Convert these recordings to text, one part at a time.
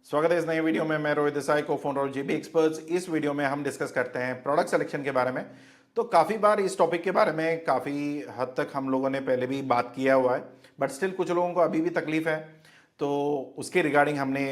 स्वागत है इस नए वीडियो में। मैं रोहित देसाई, को फाउंडर ऑफ जेबी एक्सपर्ट्स। इस वीडियो में हम डिस्कस करते हैं प्रोडक्ट सिलेक्शन के बारे में। तो काफ़ी बार इस टॉपिक के बारे में काफ़ी हद तक हम लोगों ने पहले भी बात किया हुआ है, बट स्टिल कुछ लोगों को अभी भी तकलीफ है। तो उसके रिगार्डिंग हमने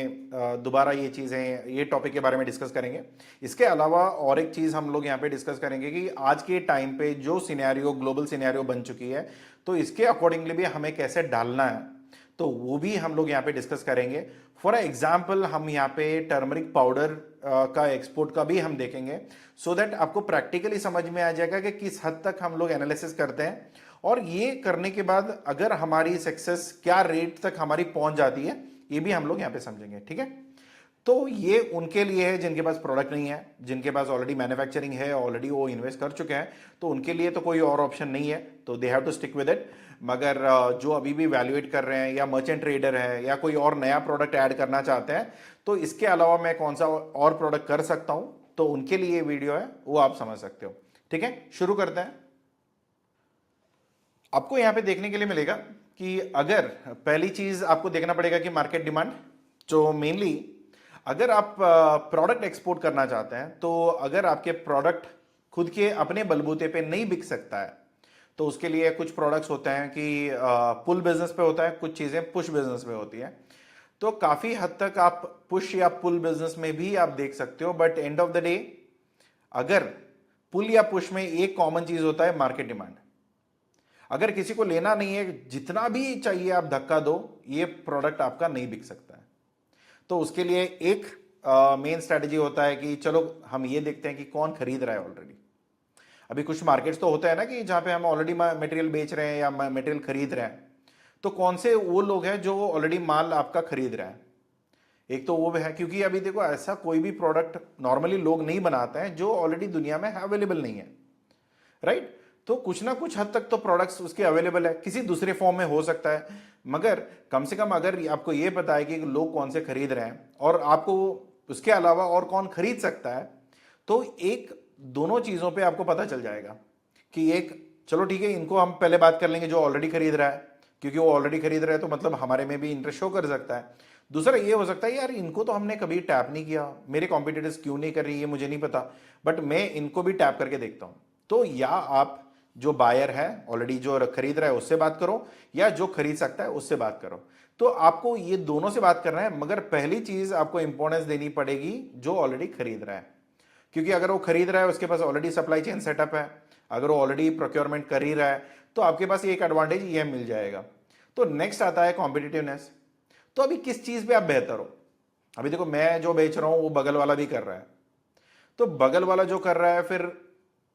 दोबारा ये चीज़ें, ये टॉपिक के बारे में डिस्कस करेंगे। इसके अलावा और एक चीज़ हम लोग यहाँ पे डिस्कस करेंगे कि आज के टाइम पे जो सिनेरियो, ग्लोबल सिनेरियो बन चुकी है, तो इसके अकॉर्डिंगली भी हमें कैसे डालना है, तो वो भी हम लोग यहाँ पे डिस्कस करेंगे। फॉर एग्जाम्पल हम यहाँ पे टर्मरिक पाउडर का एक्सपोर्ट का भी हम देखेंगे, सो दैट आपको प्रैक्टिकली समझ में आ जाएगा कि किस हद तक हम लोग एनालिसिस करते हैं, और ये करने के बाद अगर हमारी सक्सेस क्या रेट तक हमारी पहुंच जाती है, ये भी हम लोग यहाँ पे समझेंगे। ठीक है, तो ये उनके लिए है जिनके पास प्रोडक्ट नहीं है, जिनके पास ऑलरेडी मैन्युफैक्चरिंग है, ऑलरेडी वो इन्वेस्ट कर चुके हैं, तो उनके लिए तो कोई और ऑप्शन नहीं है, तो they have to stick with it. मगर जो अभी भी वैल्यूएट कर रहे हैं या मर्चेंट ट्रेडर है या कोई और नया प्रोडक्ट ऐड करना चाहते हैं, तो इसके अलावा मैं कौन सा और प्रोडक्ट कर सकता हूं, तो उनके लिए वीडियो है, वो आप समझ सकते हो। ठीक है, शुरू करते हैं। आपको यहां पे देखने के लिए मिलेगा कि अगर पहली चीज आपको देखना पड़ेगा कि मार्केट डिमांड। तो मेनली अगर आप प्रोडक्ट एक्सपोर्ट करना चाहते हैं, तो अगर आपके प्रोडक्ट खुद के अपने बलबूते पे नहीं बिक सकता है, तो उसके लिए कुछ प्रोडक्ट्स होते हैं कि पुल बिजनेस पे होता है, कुछ चीजें पुश बिजनेस में होती हैं। तो काफी हद तक आप पुश या पुल बिजनेस में भी आप देख सकते हो, but end of the day अगर पुल या पुश में एक कॉमन चीज होता है, मार्केट डिमांड। अगर किसी को लेना नहीं है, जितना भी चाहिए आप धक्का दो, ये प्रोडक्ट आपका नहीं बिक सकता है। तो उसके लिए एक मेन स्ट्रेटजी होता है कि चलो हम ये देखते हैं कि कौन खरीद रहा है ऑलरेडी। अभी कुछ मार्केट्स तो होता है ना कि जहां पे हम ऑलरेडी मटेरियल बेच रहे हैं या मटेरियल खरीद रहे हैं, तो कौन से वो लोग हैं जो ऑलरेडी माल आपका खरीद रहे हैं। एक तो वो भी है, क्योंकि अभी देखो ऐसा कोई भी प्रोडक्ट नॉर्मली लोग नहीं बनाते हैं जो ऑलरेडी दुनिया में अवेलेबल नहीं है, राइट। तो कुछ ना कुछ हद तक तो प्रोडक्ट्स उसके अवेलेबल है, किसी दूसरे फॉर्म में हो सकता है, मगर कम से कम अगर आपको ये पता है कि लोग कौन से खरीद रहे हैं और आपको उसके अलावा और कौन खरीद सकता है, तो एक दोनों चीजों पे आपको पता चल जाएगा कि एक, चलो ठीक है, इनको हम पहले बात कर लेंगे जो ऑलरेडी खरीद रहा है, क्योंकि वो ऑलरेडी खरीद रहा है तो मतलब हमारे में भी इंटरेस्ट शो कर सकता है। दूसरा ये हो सकता है, यार इनको तो हमने कभी टैप नहीं किया, मेरे कॉम्पिटिटर्स क्यों नहीं कर रही है मुझे नहीं पता, बट मैं इनको भी टैप करके देखता हूं। तो या आप जो बायर है ऑलरेडी, जो खरीद रहा है, उससे बात करो, या जो खरीद सकता है उससे बात करो। तो आपको ये दोनों से बात करना है, मगर पहली चीज आपको इंपॉर्टेंस देनी पड़ेगी जो ऑलरेडी खरीद रहा है, क्योंकि अगर वो खरीद रहा है, उसके पास ऑलरेडी सप्लाई चेन सेटअप है, अगर वो ऑलरेडी प्रोक्योरमेंट कर ही रहा है, तो आपके पास एक एडवांटेज ये मिल जाएगा। तो नेक्स्ट आता है कॉम्पिटिटिवनेस। तो अभी किस चीज पे आप बेहतर हो। अभी देखो, मैं जो बेच रहा हूं वो बगल वाला भी कर रहा है, तो बगल वाला जो कर रहा है, फिर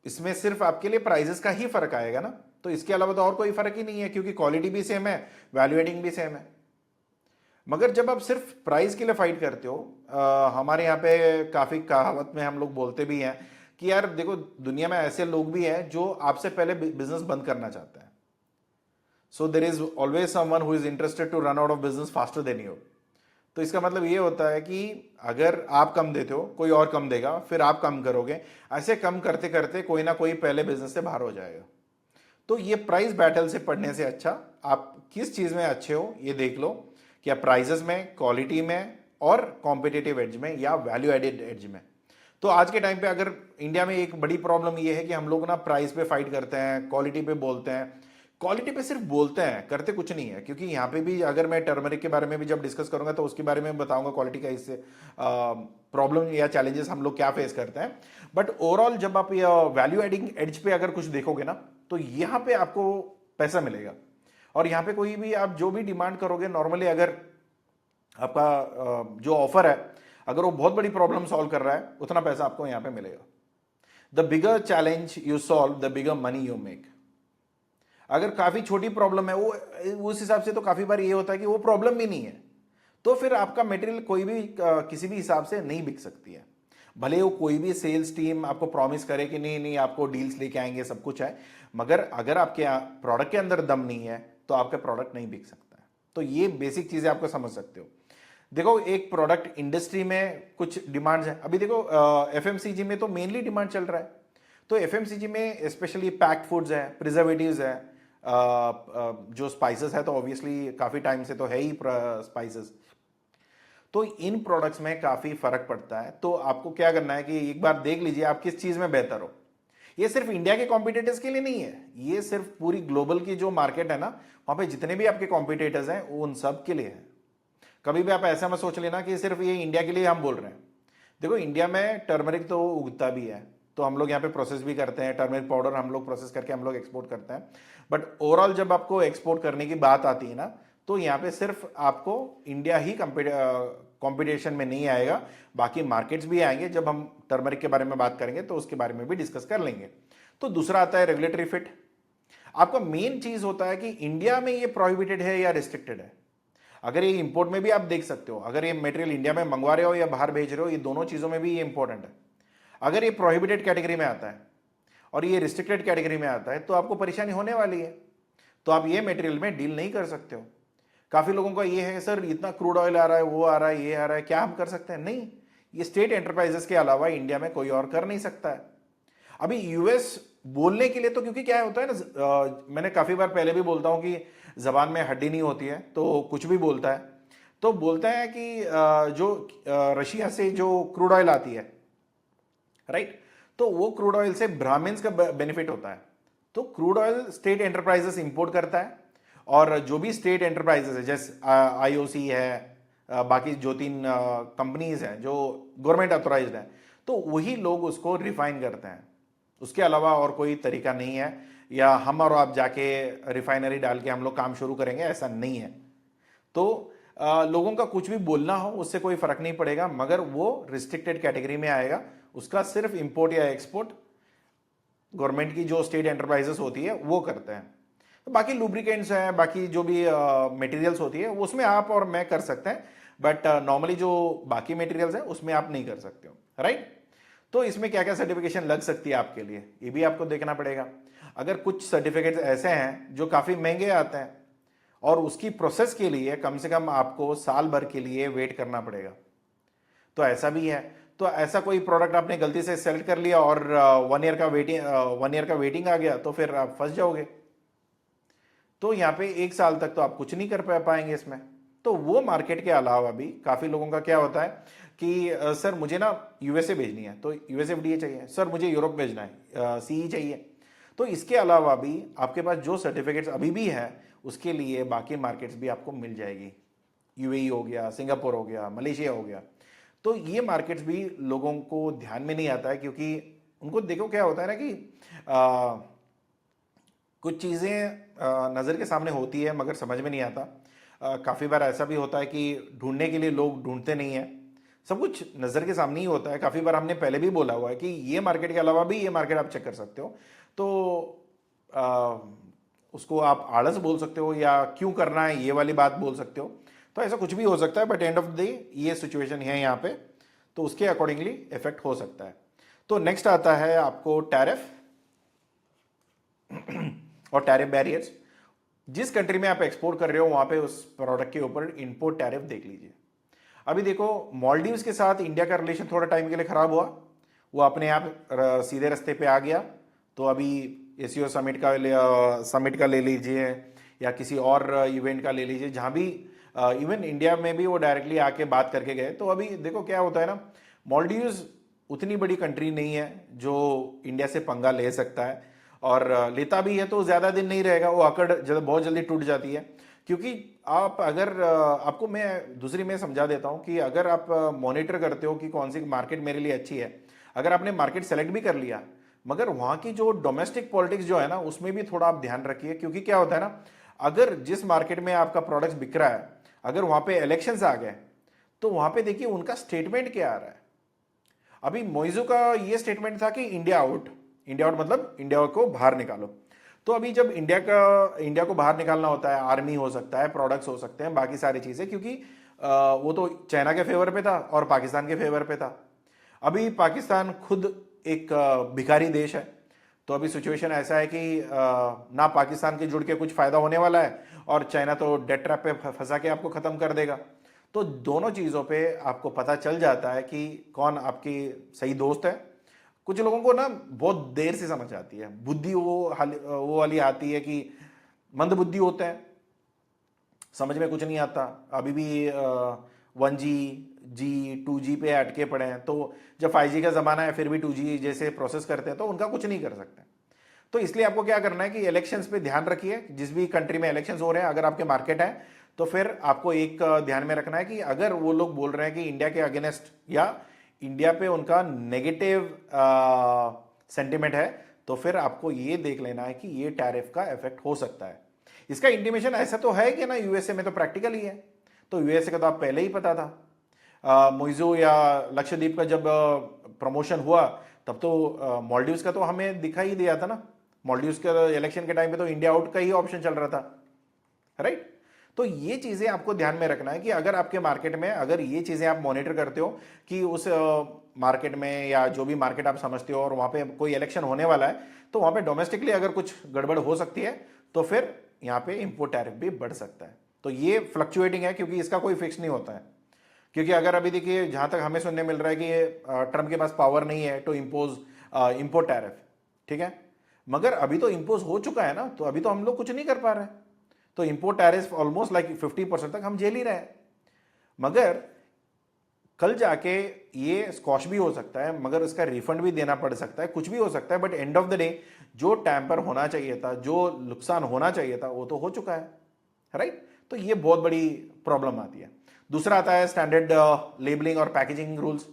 इसमें सिर्फ आपके लिए प्राइजेस का ही फर्क आएगा ना, तो इसके अलावा तो और कोई फर्क ही नहीं है, क्योंकि क्वालिटी भी सेम है, वैल्यू एडिंग भी सेम है। मगर जब आप सिर्फ प्राइस के लिए फाइट करते हो, हमारे यहाँ पे काफी कहावत में हम लोग बोलते भी हैं कि यार देखो, दुनिया में ऐसे लोग भी हैं जो आपसे पहले बिजनेस बंद करना चाहते हैं। So there is always someone who is interested to run out of business faster than you. तो इसका मतलब ये होता है कि अगर आप कम देते हो, कोई और कम देगा, फिर आप कम करोगे, ऐसे कम करते करते कोई ना कोई पहले बिजनेस से बाहर हो जाएगा। तो ये प्राइस बैटल से पढ़ने से अच्छा आप किस चीज में अच्छे हो ये देख लो, क्या प्राइजेस में, क्वालिटी में, और कॉम्पिटिटिव एज में, या वैल्यू एडेड एज में। तो आज के टाइम पे अगर इंडिया में एक बड़ी प्रॉब्लम ये है कि हम लोग ना प्राइस पे फाइट करते हैं, क्वालिटी पे बोलते हैं, क्वालिटी पे सिर्फ बोलते हैं, करते कुछ नहीं है। क्योंकि यहाँ पे भी अगर मैं टर्मरिक के बारे में भी जब डिस्कस करूंगा तो उसके बारे में बताऊंगा क्वालिटी का इससे प्रॉब्लम या चैलेंजेस हम लोग क्या फेस करते हैं। बट ओवरऑल जब आप वैल्यू एडिंग एज पे अगर कुछ देखोगे ना, तो यहाँ पे आपको पैसा मिलेगा। और यहाँ पे कोई भी आप जो भी डिमांड करोगे, नॉर्मली अगर आपका जो ऑफर है, अगर वो बहुत बड़ी प्रॉब्लम सॉल्व कर रहा है, उतना पैसा आपको यहाँ पे मिलेगा। The bigger challenge you solve, the bigger money you make. अगर काफी छोटी प्रॉब्लम है, वो उस हिसाब से तो काफी बार ये होता है कि वो प्रॉब्लम भी नहीं है, तो फिर आपका मटेरियल कोई भी किसी भी हिसाब से नहीं बिक सकती है। भले वो कोई भी सेल्स टीम आपको प्रॉमिस करे कि नहीं नहीं आपको डील्स लेके आएंगे, सब कुछ है, मगर अगर आपके प्रोडक्ट के अंदर दम नहीं है, तो आपका प्रोडक्ट नहीं बिक सकता है। तो ये बेसिक चीजें आपको समझ सकते हो। देखो, एक प्रोडक्ट इंडस्ट्री में कुछ डिमांड्स है। अभी देखो, एफएमसीजी में तो मेनली डिमांड चल रहा है। तो एफएमसीजी में स्पेशली पैक्ड फूड्स है, प्रिजर्वेटिव्स है, जो स्पाइसेस है, तो ऑब्वियसली काफी टाइम से तो है ही स्पाइसेस। तो इन प्रोडक्ट्स में काफी फर्क पड़ता है। तो आपको क्या करना है कि एक बार देख लीजिए आप किस चीज में बेहतर हो। ये सिर्फ इंडिया के कॉम्पिटिटर्स के लिए नहीं है, ये सिर्फ पूरी ग्लोबल की जो मार्केट है ना, वहां पे जितने भी आपके कॉम्पिटिटर्स हैं वो उन सब के लिए है। कभी भी आप ऐसा मत सोच लेना कि सिर्फ ये इंडिया के लिए हम बोल रहे हैं। देखो इंडिया में टर्मरिक तो उगता भी है, तो हम लोग यहाँ पे प्रोसेस भी करते हैं, टर्मरिक पाउडर हम लोग प्रोसेस करके हम लोग एक्सपोर्ट करते हैं। बट ओवरऑल जब आपको एक्सपोर्ट करने की बात आती है ना, तो यहाँ पे सिर्फ आपको इंडिया ही कंपटीशन में नहीं आएगा, बाकी मार्केट्स भी आएंगे। जब हम टर्मरिक के बारे में बात करेंगे तो उसके बारे में भी डिस्कस कर लेंगे। तो दूसरा आता है रेगुलेटरी फिट। आपका मेन चीज होता है कि इंडिया में ये प्रोहिबिटेड है या रिस्ट्रिक्टेड है। अगर ये इंपोर्ट में भी आप देख सकते हो, अगर ये मटेरियल इंडिया में मंगवा रहे हो या बाहर भेज रहे हो, ये दोनों चीजों में भी ये इंपॉर्टेंट है। अगर ये प्रोहिबिटेड कैटेगरी में आता है और ये रिस्ट्रिक्टेड कैटेगरी में आता है तो आपको परेशानी होने वाली है। तो आप ये मटेरियल में डील नहीं कर सकते हो। काफी लोगों का ये है सर इतना क्रूड ऑयल आ रहा है, वो आ रहा है, ये आ रहा है, क्या हम कर सकते हैं? नहीं, ये स्टेट एंटरप्राइजेस के अलावा इंडिया में कोई और कर नहीं सकता है। अभी यूएस बोलने के लिए तो, क्योंकि क्या होता है ना, मैंने काफी बार पहले भी बोलता हूं कि जबान में हड्डी नहीं होती है तो कुछ भी बोलता है। तो बोलता है कि जो रशिया से जो क्रूड ऑयल आती है, राइट, तो वो क्रूड ऑयल से ब्राह्मण्स का बेनिफिट होता है। तो crude oil state enterprises import करता है, और जो भी स्टेट एंटरप्राइजेस है जैसे आईओसी है, बाकी जो तीन कंपनीज हैं जो गवर्नमेंट ऑथोराइज्ड है, तो वही लोग उसको रिफाइन करते हैं। उसके अलावा और कोई तरीका नहीं है, या हम और आप जाके रिफाइनरी डाल के हम लोग काम शुरू करेंगे, ऐसा नहीं है। तो लोगों का कुछ भी बोलना हो उससे कोई फर्क नहीं पड़ेगा, मगर वो रिस्ट्रिक्टेड कैटेगरी में आएगा। उसका सिर्फ इंपोर्ट या एक्सपोर्ट गवर्नमेंट की जो स्टेट एंटरप्राइजेस होती है वो करते हैं। तो बाकी लुब्रिकेंट्स हैं, बाकी जो भी मटेरियल्स होती है उसमें आप और मैं कर सकते हैं, बट नॉर्मली जो बाकी मटेरियल्स हैं उसमें आप नहीं कर सकते हो, राइट। तो इसमें क्या क्या सर्टिफिकेशन लग सकती है आपके लिए, ये भी आपको देखना पड़ेगा। अगर कुछ सर्टिफिकेट्स ऐसे हैं जो काफी महंगे आते हैं और उसकी प्रोसेस के लिए कम से कम आपको साल भर के लिए वेट करना पड़ेगा, तो ऐसा भी है। तो ऐसा कोई प्रोडक्ट आपने गलती से सेलेक्ट कर लिया और 1 ईयर का वेटिंग आ गया तो फिर आप फंस जाओगे। तो यहाँ पे 1 साल तक तो आप कुछ नहीं कर पाएंगे इसमें। तो वो मार्केट के अलावा भी काफी लोगों का क्या होता है कि सर मुझे ना यूएसए भेजनी है तो यूएसए एफडीए चाहिए, सर मुझे यूरोप भेजना है सीई चाहिए। तो इसके अलावा भी आपके पास जो सर्टिफिकेट्स अभी भी है उसके लिए बाकी मार्केट्स भी आपको मिल जाएगी। यूएई हो गया, सिंगापुर हो गया, मलेशिया हो गया। तो ये मार्केट्स भी लोगों को ध्यान में नहीं आता है, क्योंकि उनको देखो क्या होता है ना कि कुछ चीज़ें नज़र के सामने होती है मगर समझ में नहीं आता। काफ़ी बार ऐसा भी होता है कि ढूंढने के लिए लोग ढूंढते नहीं है, सब कुछ नज़र के सामने ही होता है। काफ़ी बार हमने पहले भी बोला हुआ है कि ये मार्केट के अलावा भी ये मार्केट आप चेक कर सकते हो। तो उसको आप आलस बोल सकते हो या क्यों करना है ये वाली बात बोल सकते हो। तो ऐसा कुछ भी हो सकता है, but end of the day ये सिचुएशन है यहाँ पे, तो उसके अकॉर्डिंगली इफेक्ट हो सकता है। तो नेक्स्ट आता है आपको टैरिफ और टैरिफ बैरियर्स। जिस कंट्री में आप एक्सपोर्ट कर रहे हो वहां पे उस प्रोडक्ट के ऊपर इंपोर्ट टैरिफ देख लीजिए। अभी देखो मालदीव्स के साथ इंडिया का रिलेशन थोड़ा टाइम के लिए खराब हुआ, वो अपने आप सीधे रास्ते पे आ गया। तो अभी एसीओ समिट का ले लीजिए या किसी और इवेंट का ले लीजिए, जहां भी इवन इंडिया में भी वो डायरेक्टली आके बात करके गए। तो अभी देखो क्या होता है ना, मालदीव्स उतनी बड़ी कंट्री नहीं है जो इंडिया से पंगा ले सकता है, और लेता भी है तो ज्यादा दिन नहीं रहेगा, वो अकड़ बहुत जल्दी टूट जाती है। क्योंकि आप अगर आपको मैं दूसरी में समझा देता हूं कि अगर आप मॉनिटर करते हो कि कौन सी मार्केट मेरे लिए अच्छी है, अगर आपने मार्केट सेलेक्ट भी कर लिया, मगर वहां की जो डोमेस्टिक पॉलिटिक्स जो है ना उसमें भी थोड़ा आप ध्यान रखिए। क्योंकि क्या होता है ना, अगर जिस मार्केट में आपका प्रोडक्ट बिक रहा है, अगर वहां पे इलेक्शंस आ गए तो वहां पे देखिए उनका स्टेटमेंट क्या आ रहा है। अभी मोइजो का ये स्टेटमेंट था कि इंडिया आउट, इंडिया आउट मतलब इंडिया को बाहर निकालो। तो अभी जब इंडिया को बाहर निकालना होता है, आर्मी हो सकता है, प्रोडक्ट्स हो सकते हैं, बाकी सारी चीजें, क्योंकि वो तो चाइना के फेवर पे था और पाकिस्तान के फेवर पे था। अभी पाकिस्तान खुद एक भिखारी देश है, तो अभी सिचुएशन ऐसा है कि ना पाकिस्तान के जुड़ के कुछ फायदा होने वाला है और चाइना तो डेट ट्रैप पे फंसा के आपको खत्म कर देगा। तो दोनों चीजों पे आपको पता चल जाता है कि कौन आपकी सही दोस्त है। कुछ लोगों को ना बहुत देर से समझ आती है, बुद्धि वो वाली आती है कि मंद बुद्धि होते हैं, समझ में कुछ नहीं आता। अभी भी 1G जी 2G पे अटके पड़े हैं, तो जब 5G का ज़माना है फिर भी 2G जैसे प्रोसेस करते हैं तो उनका कुछ नहीं कर सकते। तो इसलिए आपको क्या करना है कि इलेक्शंस पे ध्यान रखिए, जिस भी कंट्री में इलेक्शंस हो रहे हैं, अगर आपके मार्केट है तो फिर आपको एक ध्यान में रखना है कि अगर वो लोग बोल रहे हैं कि इंडिया के अगेंस्ट या इंडिया पे उनका नेगेटिव सेंटिमेंट है, तो फिर आपको ये देख लेना है कि ये टैरिफ का इफेक्ट हो सकता है। इसका इंटीमेशन ऐसा तो है कि ना, यूएसए में तो प्रैक्टिकल ही है, तो यूएसए का तो आप पहले ही पता था। मोइजो या लक्षद्वीप का जब प्रमोशन हुआ तब तो मालदीव्स का तो हमें दिखाई दिया था ना, मालदीव्स के इलेक्शन के टाइम पे तो इंडिया आउट का ही ऑप्शन चल रहा था, राइट। तो ये चीजें आपको ध्यान में रखना है कि अगर आपके मार्केट में अगर ये चीजें आप मॉनिटर करते हो कि उस मार्केट में या जो भी मार्केट आप समझते हो और वहां पे कोई इलेक्शन होने वाला है, तो वहां पे डोमेस्टिकली अगर कुछ गड़बड़ हो सकती है तो फिर यहाँ पे इंपोर्ट टैरिफ भी बढ़ सकता है। तो ये फ्लक्चुएटिंग है क्योंकि इसका कोई फिक्स नहीं होता है। क्योंकि अगर अभी देखिए जहां तक हमें सुनने मिल रहा है कि ट्रंप के पास पावर नहीं है टू इम्पोज इंपोर्ट टैरिफ, ठीक है, मगर अभी तो इंपोज हो चुका है ना, तो अभी तो हम लोग कुछ नहीं कर पा रहे हैं। तो इंपोर्ट टैरिफ ऑलमोस्ट लाइक 50% तक हम झेल ही रहे हैं, मगर कल जाके ये स्कॉश भी हो सकता है, मगर उसका रिफंड भी देना पड़ सकता है, कुछ भी हो सकता है। But end of the day जो टैंपर होना चाहिए था, जो नुकसान होना चाहिए था, वो तो हो चुका है, राइट। तो ये बहुत बड़ी प्रॉब्लम आती है। दूसरा आता है स्टैंडर्ड लेबलिंग और पैकेजिंग रूल्स।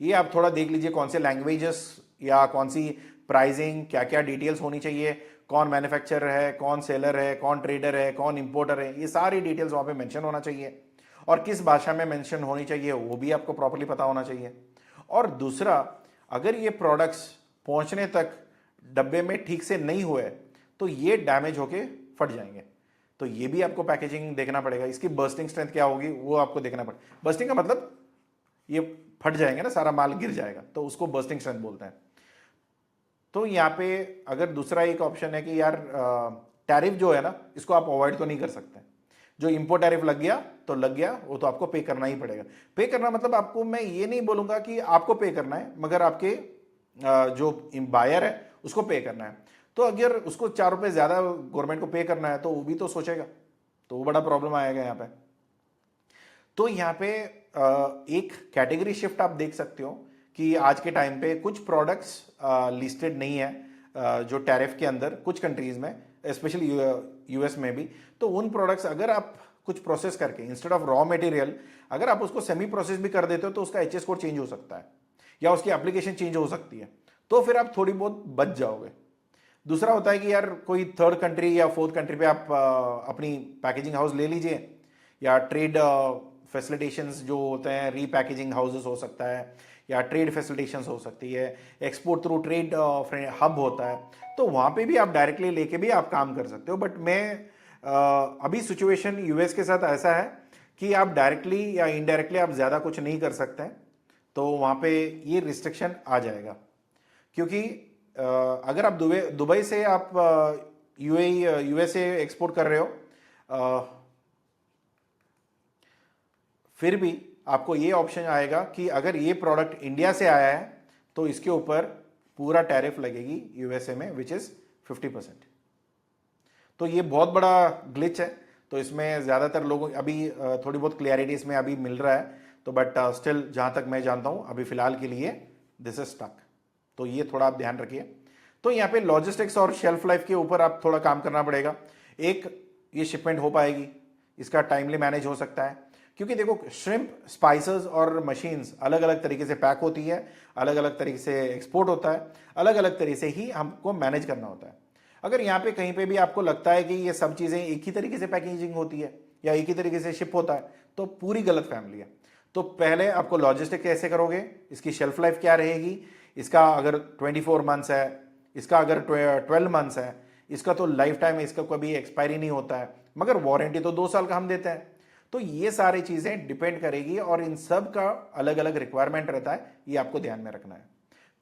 ये आप थोड़ा देख लीजिए कौन से लैंग्वेजेस या कौन सी प्राइसिंग, क्या क्या डिटेल्स होनी चाहिए, कौन मैन्युफैक्चरर है, कौन सेलर है, कौन ट्रेडर है, कौन इंपोर्टर है, ये सारी डिटेल्स वहां पे मेंशन होना चाहिए। और किस भाषा में मेंशन होनी चाहिए वो भी आपको प्रॉपर्ली पता होना चाहिए। और दूसरा, अगर ये प्रोडक्ट्स पहुंचने तक डब्बे में ठीक से नहीं हुए तो ये डैमेज होके फट जाएंगे, तो ये भी आपको पैकेजिंग देखना पड़ेगा। इसकी बर्स्टिंग स्ट्रेंथ क्या होगी वो आपको देखना पड़ेगा। बर्स्टिंग का मतलब ये फट जाएंगे ना, सारा माल गिर जाएगा, तो उसको बर्स्टिंग स्ट्रेंथ बोलते हैं। तो यहाँ पे अगर दूसरा एक ऑप्शन है कि यार टैरिफ जो है ना, इसको आप अवॉइड तो नहीं कर सकते। जो इंपोर्ट टैरिफ लग गया तो लग गया, वो तो आपको पे करना ही पड़ेगा। पे करना मतलब आपको, मैं ये नहीं बोलूंगा कि आपको पे करना है, मगर आपके जो बायर है उसको पे करना है। तो अगर उसको 4 रुपए ज्यादा गवर्नमेंट को पे करना है तो वो भी तो सोचेगा, तो वो बड़ा प्रॉब्लम आएगा यहाँ पे। तो यहाँ पे एक कैटेगरी शिफ्ट आप देख सकते हो कि आज के टाइम पे कुछ प्रोडक्ट्स लिस्टेड नहीं है जो टैरिफ के अंदर कुछ कंट्रीज में, स्पेशली यूएस में भी। तो उन प्रोडक्ट्स अगर आप कुछ प्रोसेस करके इंस्टेड ऑफ रॉ मटेरियल अगर आप उसको सेमी प्रोसेस भी कर देते हो तो उसका एचएस कोड चेंज हो सकता है या उसकी एप्लीकेशन चेंज हो सकती है, तो फिर आप थोड़ी बहुत बच जाओगे। दूसरा होता है कि यार कोई थर्ड कंट्री या फोर्थ कंट्री पे आप अपनी पैकेजिंग हाउस ले लीजिए, या ट्रेड फैसिलिटेशंस जो होते हैं, रीपैकेजिंग हाउसेस हो सकता है, या ट्रेड फैसिलिटेशंस हो सकती है, एक्सपोर्ट थ्रू ट्रेड हब होता है, तो वहाँ पे भी आप डायरेक्टली लेके भी आप काम कर सकते हो। बट मैं अभी सिचुएशन यूएस के साथ ऐसा है कि आप डायरेक्टली या इनडायरेक्टली आप ज़्यादा कुछ नहीं कर सकते हैं, तो वहाँ पे ये रिस्ट्रिक्शन आ जाएगा। क्योंकि अगर आप दुबई से आप यूएसए एक्सपोर्ट कर रहे हो, फिर भी आपको ये ऑप्शन आएगा कि अगर ये प्रोडक्ट इंडिया से आया है तो इसके ऊपर पूरा टैरिफ लगेगी यूएसए में, विच इज 50%। तो ये बहुत बड़ा ग्लिच है, तो इसमें ज़्यादातर लोगों अभी थोड़ी बहुत क्लियरिटी इसमें अभी मिल रहा है, तो बट स्टिल जहाँ तक मैं जानता हूँ अभी फिलहाल के लिए दिस इज स्टक। तो ये थोड़ा आप ध्यान रखिए। तो यहाँ पे लॉजिस्टिक्स और शेल्फ लाइफ के ऊपर आप थोड़ा काम करना पड़ेगा। एक, ये शिपमेंट हो पाएगी, इसका टाइमली मैनेज हो सकता है, क्योंकि देखो श्रिम्प, स्पाइसेस और मशीन्स अलग अलग तरीके से पैक होती है, अलग अलग तरीके से एक्सपोर्ट होता है, अलग अलग तरीके से ही हमको मैनेज करना होता है। अगर यहाँ पे कहीं पे भी आपको लगता है कि ये सब चीज़ें एक ही तरीके से पैकेजिंग होती है या एक ही तरीके से शिप होता है, तो पूरी गलत फैमिली है। तो पहले आपको लॉजिस्टिक कैसे करोगे, इसकी शेल्फ लाइफ क्या रहेगी, इसका अगर 24 मंथ्स है, इसका अगर 12 मंथ्स है, इसका तो लाइफ टाइम है, इसका कभी एक्सपायरी नहीं होता है, मगर वारंटी तो 2 साल का हम देते हैं। तो ये सारी चीज़ें डिपेंड करेगी और इन सब का अलग अलग रिक्वायरमेंट रहता है, ये आपको ध्यान में रखना है।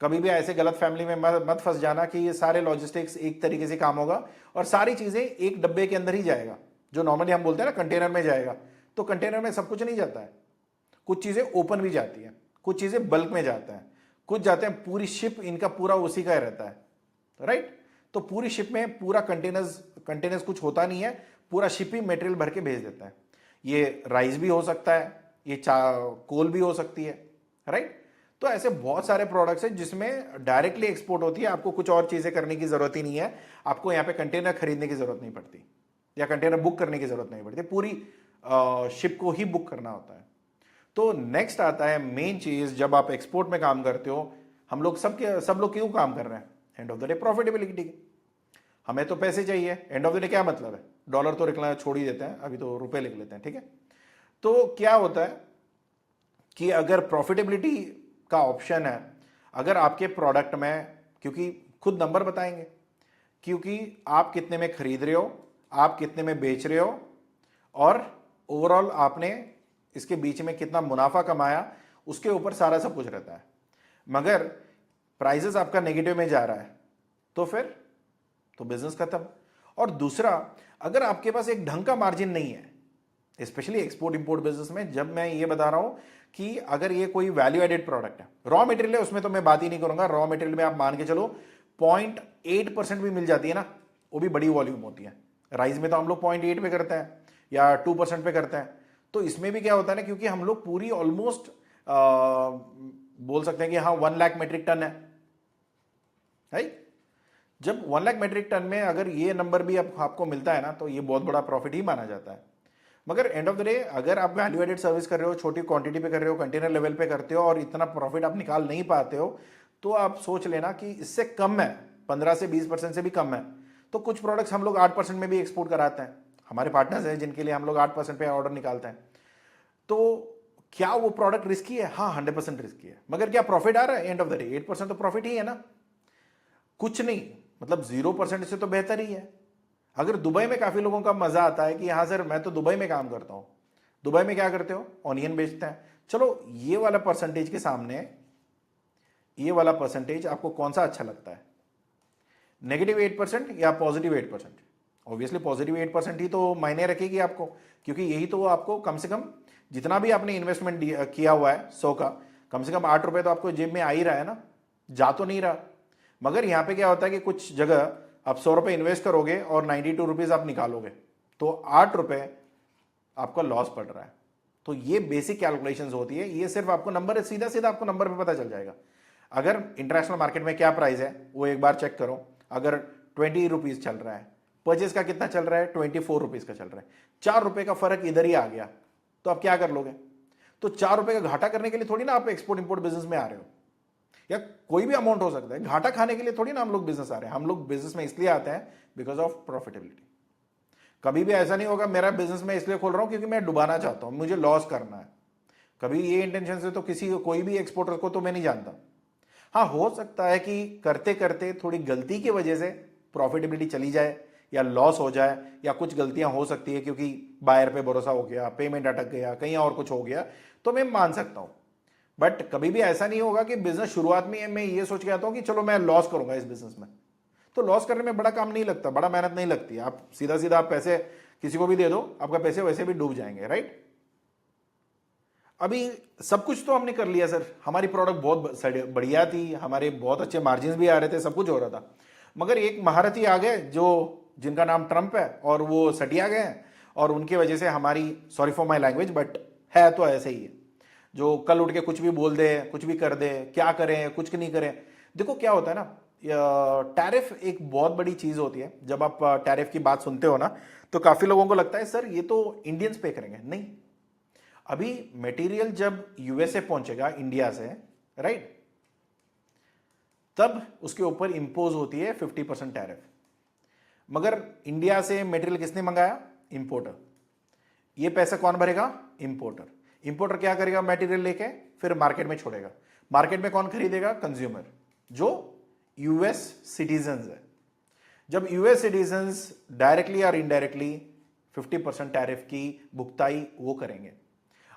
कभी भी ऐसे गलत फैमिली में मत फंस जाना कि ये सारे लॉजिस्टिक्स एक तरीके से काम होगा और सारी चीज़ें एक डब्बे के अंदर ही जाएगा, जो नॉर्मली हम बोलते हैं ना कंटेनर में जाएगा। तो कंटेनर में सब कुछ नहीं जाता है, कुछ चीज़ें ओपन भी जाती हैं, कुछ चीज़ें बल्क में जाता है, कुछ जाते हैं पूरी शिप इनका पूरा उसी का रहता है, राइट। तो पूरी शिप में पूरा कंटेनर्स कुछ होता नहीं है, पूरा शिप ही मटेरियल भर के भेज देता है। ये राइस भी हो सकता है, ये कोल भी हो सकती है, राइट। तो ऐसे बहुत सारे प्रोडक्ट्स हैं जिसमें डायरेक्टली एक्सपोर्ट होती है, आपको कुछ और चीजें करने की जरूरत ही नहीं है, आपको यहाँ पे कंटेनर खरीदने की जरूरत नहीं पड़ती या कंटेनर बुक करने की जरूरत नहीं पड़ती, पूरी शिप को ही बुक करना होता है। तो नेक्स्ट आता है मेन चीज, जब आप एक्सपोर्ट में काम करते हो, हम लोग सब लोग क्यों काम कर रहे हैं? End of the day profitability. हमें तो पैसे चाहिए। एंड ऑफ द डे क्या मतलब है, डॉलर तो लिखना छोड़ ही देते हैं, अभी तो रुपए लिख लेते हैं, ठीक है। तो क्या होता है कि अगर प्रॉफिटेबिलिटी का ऑप्शन है, अगर आपके प्रोडक्ट में, क्योंकि खुद नंबर बताएंगे, क्योंकि आप कितने में खरीद रहे हो, आप कितने में बेच रहे हो, और ओवरऑल आपने इसके बीच में कितना मुनाफा कमाया, उसके ऊपर सारा सब कुछ रहता है। मगर प्राइसेस आपका नेगेटिव में जा रहा है तो फिर तो बिजनेस खत्म। और दूसरा, अगर आपके पास एक ढंग का मार्जिन नहीं है, स्पेशली एक्सपोर्ट इंपोर्ट बिजनेस में, जब मैं ये बता रहा हूं कि अगर ये कोई वैल्यू एडेड प्रोडक्ट है, रॉ मटेरियल है, उसमें तो मैं बात ही नहीं करूंगा। रॉ मटेरियल में आप मान के चलो 0.8% भी मिल जाती है ना, वो भी बड़ी वॉल्यूम होती है। राइस में तो हम लोग 0.8 पे करते हैं या 2% पे करते हैं। तो इसमें भी क्या होता है ना, क्योंकि हम लोग पूरी ऑलमोस्ट बोल सकते हैं कि हाँ 1 लाख मेट्रिक टन है, राइट। जब 1 लाख मेट्रिक टन में अगर ये नंबर भी आपको मिलता है ना, तो ये बहुत बड़ा प्रॉफिट ही माना जाता है। मगर एंड ऑफ द डे अगर आप वैल्यू एडेड सर्विस कर रहे हो, छोटी क्वांटिटी पे कर रहे हो, कंटेनर लेवल पे करते हो, और इतना प्रॉफिट आप निकाल नहीं पाते हो, तो आप सोच लेना कि इससे कम है, 15 से 20% से भी कम है। तो कुछ प्रोडक्ट्स हम लोग 8% में भी एक्सपोर्ट कराते हैं, हमारे पार्टनर्स हैं जिनके लिए हम लोग 8% पे ऑर्डर निकालते हैं। तो क्या वो प्रोडक्ट रिस्की है? हाँ 100% रिस्की है। मगर क्या प्रॉफिट आ रहा है? एंड ऑफ द डे 8% तो प्रॉफिट ही है ना, कुछ नहीं, मतलब 0% से तो बेहतर ही है। अगर दुबई में काफी लोगों का मजा आता है कि हाँ सर मैं तो दुबई में काम करता हूं, दुबई में क्या करते हो? ऑनियन बेचते हैं। चलो ये वाला परसेंटेज के सामने ये वाला परसेंटेज आपको कौन सा अच्छा लगता है, नेगेटिव 8% या पॉजिटिव 8%? ऑब्वियसली पॉजिटिव 8% ही तो मायने रखेगी आपको, क्योंकि यही तो आपको कम से कम जितना भी आपने इन्वेस्टमेंट किया हुआ है 100 का, कम से कम 8 रुपए तो आपको जेब में आ ही रहा है ना, जा तो नहीं रहा। मगर यहां पे क्या होता है कि कुछ जगह आप 100 रुपए इन्वेस्ट करोगे और 92 रुपीज आप निकालोगे, तो 8 रुपए आपका लॉस पड़ रहा है। तो ये बेसिक कैलकुलेशंस होती है, ये सिर्फ आपको नंबर, सीधा सीधा आपको नंबर पे पता चल जाएगा। अगर इंटरनेशनल मार्केट में क्या प्राइस है वो एक बार चेक करो, अगर 20 रुपीज चल रहा है, परचेज का कितना चल रहा है? 24 रुपीज का चल रहा है, 4 रुपए का फर्क इधर ही आ गया, तो आप क्या कर लोगे? तो 4 रुपए का घाटा करने के लिए थोड़ी ना आप एक्सपोर्ट इंपोर्ट बिजनेस में आ रहे हो, या कोई भी अमाउंट हो सकता है, घाटा खाने के लिए थोड़ी ना हम लोग बिजनेस आ रहे हैं। हम लोग बिजनेस में इसलिए आते हैं बिकॉज ऑफ प्रॉफिटेबिलिटी। कभी भी ऐसा नहीं होगा मेरा बिजनेस में इसलिए खोल रहा हूं क्योंकि मैं डुबाना चाहता हूं, मुझे लॉस करना है, कभी ये इंटेंशन से तो कोई भी एक्सपोर्टर को तो मैं नहीं जानता। हाँ हो सकता है कि करते करते थोड़ी गलती की वजह से प्रॉफिटेबिलिटी चली जाए या लॉस हो जाए, या कुछ गलतियां हो सकती है क्योंकि बायर पे भरोसा हो गया, पेमेंट अटक गया, कहीं और कुछ हो गया, तो मैं मान सकता हूं। बट कभी भी ऐसा नहीं होगा कि बिजनेस शुरुआत में मैं ये सोच के आता हूं कि चलो मैं लॉस करूंगा इस बिजनेस में। तो लॉस करने में बड़ा काम नहीं लगता, बड़ा मेहनत नहीं लगती। आप सीधा सीधा आप पैसे किसी को भी दे दो, आपका पैसे वैसे भी डूब जाएंगे, राइट। अभी सब कुछ तो हमने कर लिया सर, हमारी प्रोडक्ट बहुत बढ़िया थी, हमारे बहुत अच्छे मार्जिन भी आ रहे थे, सब कुछ हो रहा था, मगर एक महारथी आ गए जो जिनका नाम ट्रंप है, और वो सटिया गए हैं, और उनकी वजह से हमारी, sorry for my language but है तो ऐसे ही है, जो कल उठ के कुछ भी बोल दे, कुछ भी कर दे, क्या करें कुछ नहीं करें। देखो क्या होता है ना, टैरिफ एक बहुत बड़ी चीज होती है। जब आप टैरिफ की बात सुनते हो ना, तो काफी लोगों को लगता है सर ये तो इंडियंस पे करेंगे। नहीं, अभी मटेरियल जब यूएसए पहुंचेगा इंडिया से, राइट, तब उसके ऊपर इंपोज होती है 50% टैरिफ। मगर इंडिया से मटेरियल किसने मंगाया? इंपोर्टर। ये पैसा कौन भरेगा? इंपोर्टर। इंपोर्टर क्या करेगा? मटेरियल लेके फिर मार्केट में छोड़ेगा। मार्केट में कौन खरीदेगा? कंज्यूमर, जो यूएस सिटीजन्स है। जब यूएस सिटीजन्स डायरेक्टली और इनडायरेक्टली 50% टैरिफ की भुगताई वो करेंगे।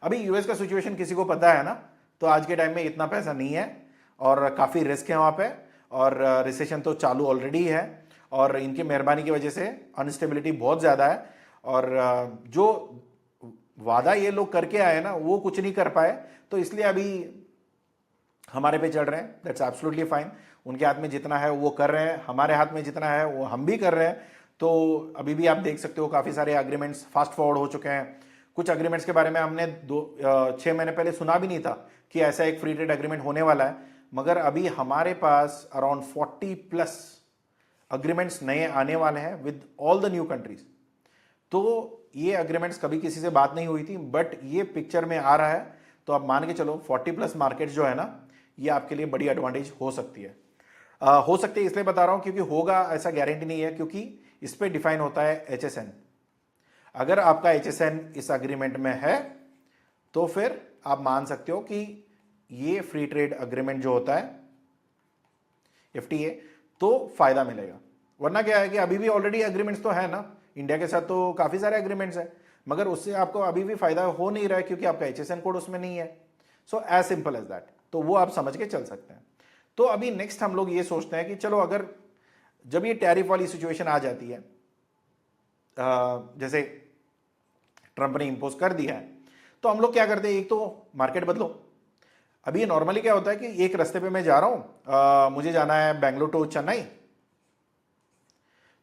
अभी यूएस का सिचुएशन किसी को पता है ना, तो आज के टाइम में इतना पैसा नहीं है और काफी रिस्क है वहां पे, और रिसेशन तो चालू ऑलरेडी है, और इनकी मेहरबानी की वजह से अनस्टेबिलिटी बहुत ज्यादा है, और जो वादा ये लोग करके आए ना वो कुछ नहीं कर पाए, तो इसलिए अभी हमारे पे चढ़ रहे हैं। दैट्स एब्सोल्युटली फाइन, उनके हाथ में जितना है वो कर रहे हैं, हमारे हाथ में जितना है वो हम भी कर रहे हैं। तो अभी भी आप देख सकते हो काफी सारे एग्रीमेंट्स फास्ट फॉरवर्ड हो चुके हैं, कुछ अग्रीमेंट्स के बारे में हमने 6 महीने पहले सुना भी नहीं था कि ऐसा एक फ्री ट्रेड अग्रीमेंट होने वाला है, मगर अभी हमारे पास अराउंड 40 प्लस अग्रीमेंट्स नए आने वाले हैं with all the new countries. तो ये अग्रीमेंट्स कभी किसी से बात नहीं हुई थी, बट ये पिक्चर में आ रहा है, तो आप मान के चलो 40 प्लस मार्केट जो है ना, ये आपके लिए बड़ी एडवांटेज हो सकती है। हो सकती है इसलिए बता रहा हूं क्योंकि होगा ऐसा गारंटी नहीं है, क्योंकि इस पे डिफाइन होता है एचएसएन। अगर आपका एचएसएन इस अग्रीमेंट में है तो फिर आप मान सकते हो कि ये फ्री ट्रेड अग्रीमेंट जो होता है एफटीए, तो फायदा मिलेगा। वरना क्या है कि अभी भी ऑलरेडी अग्रीमेंट्स तो है ना, इंडिया के साथ तो काफी सारे अग्रीमेंट्स हैं, मगर उससे आपको अभी भी फायदा हो नहीं रहा है क्योंकि आपका एचएसएन कोड उसमें नहीं है। So as simple as that, तो वो आप समझ के चल सकते हैं। तो अभी नेक्स्ट हम लोग ये सोचते हैं कि चलो अगर जब ये टैरिफ वाली सिचुएशन आ जाती है, जैसे ट्रंप ने इंपोज कर दिया है, तो हम लोग क्या करते हैं, एक तो मार्केट बदलो। अभी नॉर्मली क्या होता है कि एक रास्ते पे मैं जा रहा हूं, मुझे जाना है बेंगलोर टू चेन्नई,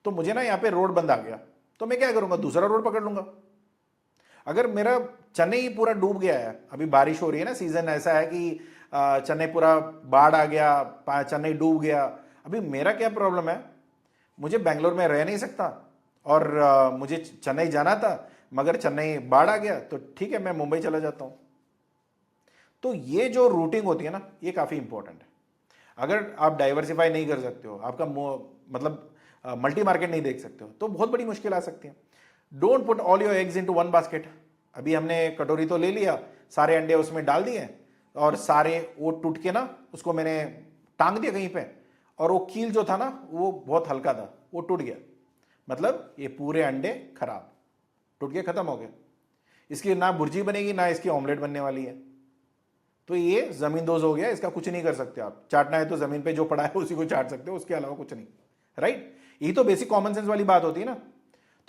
तो मुझे ना यहाँ पे रोड बंद आ गया, तो मैं क्या करूंगा, दूसरा रोड पकड़ लूंगा। अगर मेरा चेन्नई पूरा डूब गया है, अभी बारिश हो रही है ना, सीजन ऐसा है कि चेन्नई पूरा बाढ़ आ गया, चेन्नई डूब गया, अभी मेरा क्या प्रॉब्लम है, मुझे बेंगलोर में रह नहीं सकता और मुझे चेन्नई जाना था, मगर चेन्नई बाढ़ आ गया, तो ठीक है मैं मुंबई चला जाता हूं। तो ये जो रूटिंग होती है ना, ये काफी इंपॉर्टेंट है। अगर आप डाइवर्सिफाई नहीं कर सकते हो, आपका मतलब मल्टी मार्केट नहीं देख सकते हो, तो बहुत बड़ी मुश्किल आ सकती है। Don't put all your eggs into one basket. अभी हमने कटोरी तो ले लिया, सारे अंडे उसमें डाल दिए और सारे वो टूट के ना, उसको मैंने टांग दिया कहीं पे, और वो कील जो था ना वो बहुत हल्का था, वो टूट गया, मतलब ये पूरे अंडे खराब, टूट के खत्म हो गए। इसकी ना भुर्जी बनेगी ना इसकी ऑमलेट बनने वाली है। तो ये जमींदोज हो गया, इसका कुछ नहीं कर सकते आप। चाटना है तो जमीन पे जो पड़ा है उसी को चाट सकते हो, उसके अलावा कुछ नहीं, राइट। ये तो बेसिक कॉमन सेंस वाली बात होती है ना।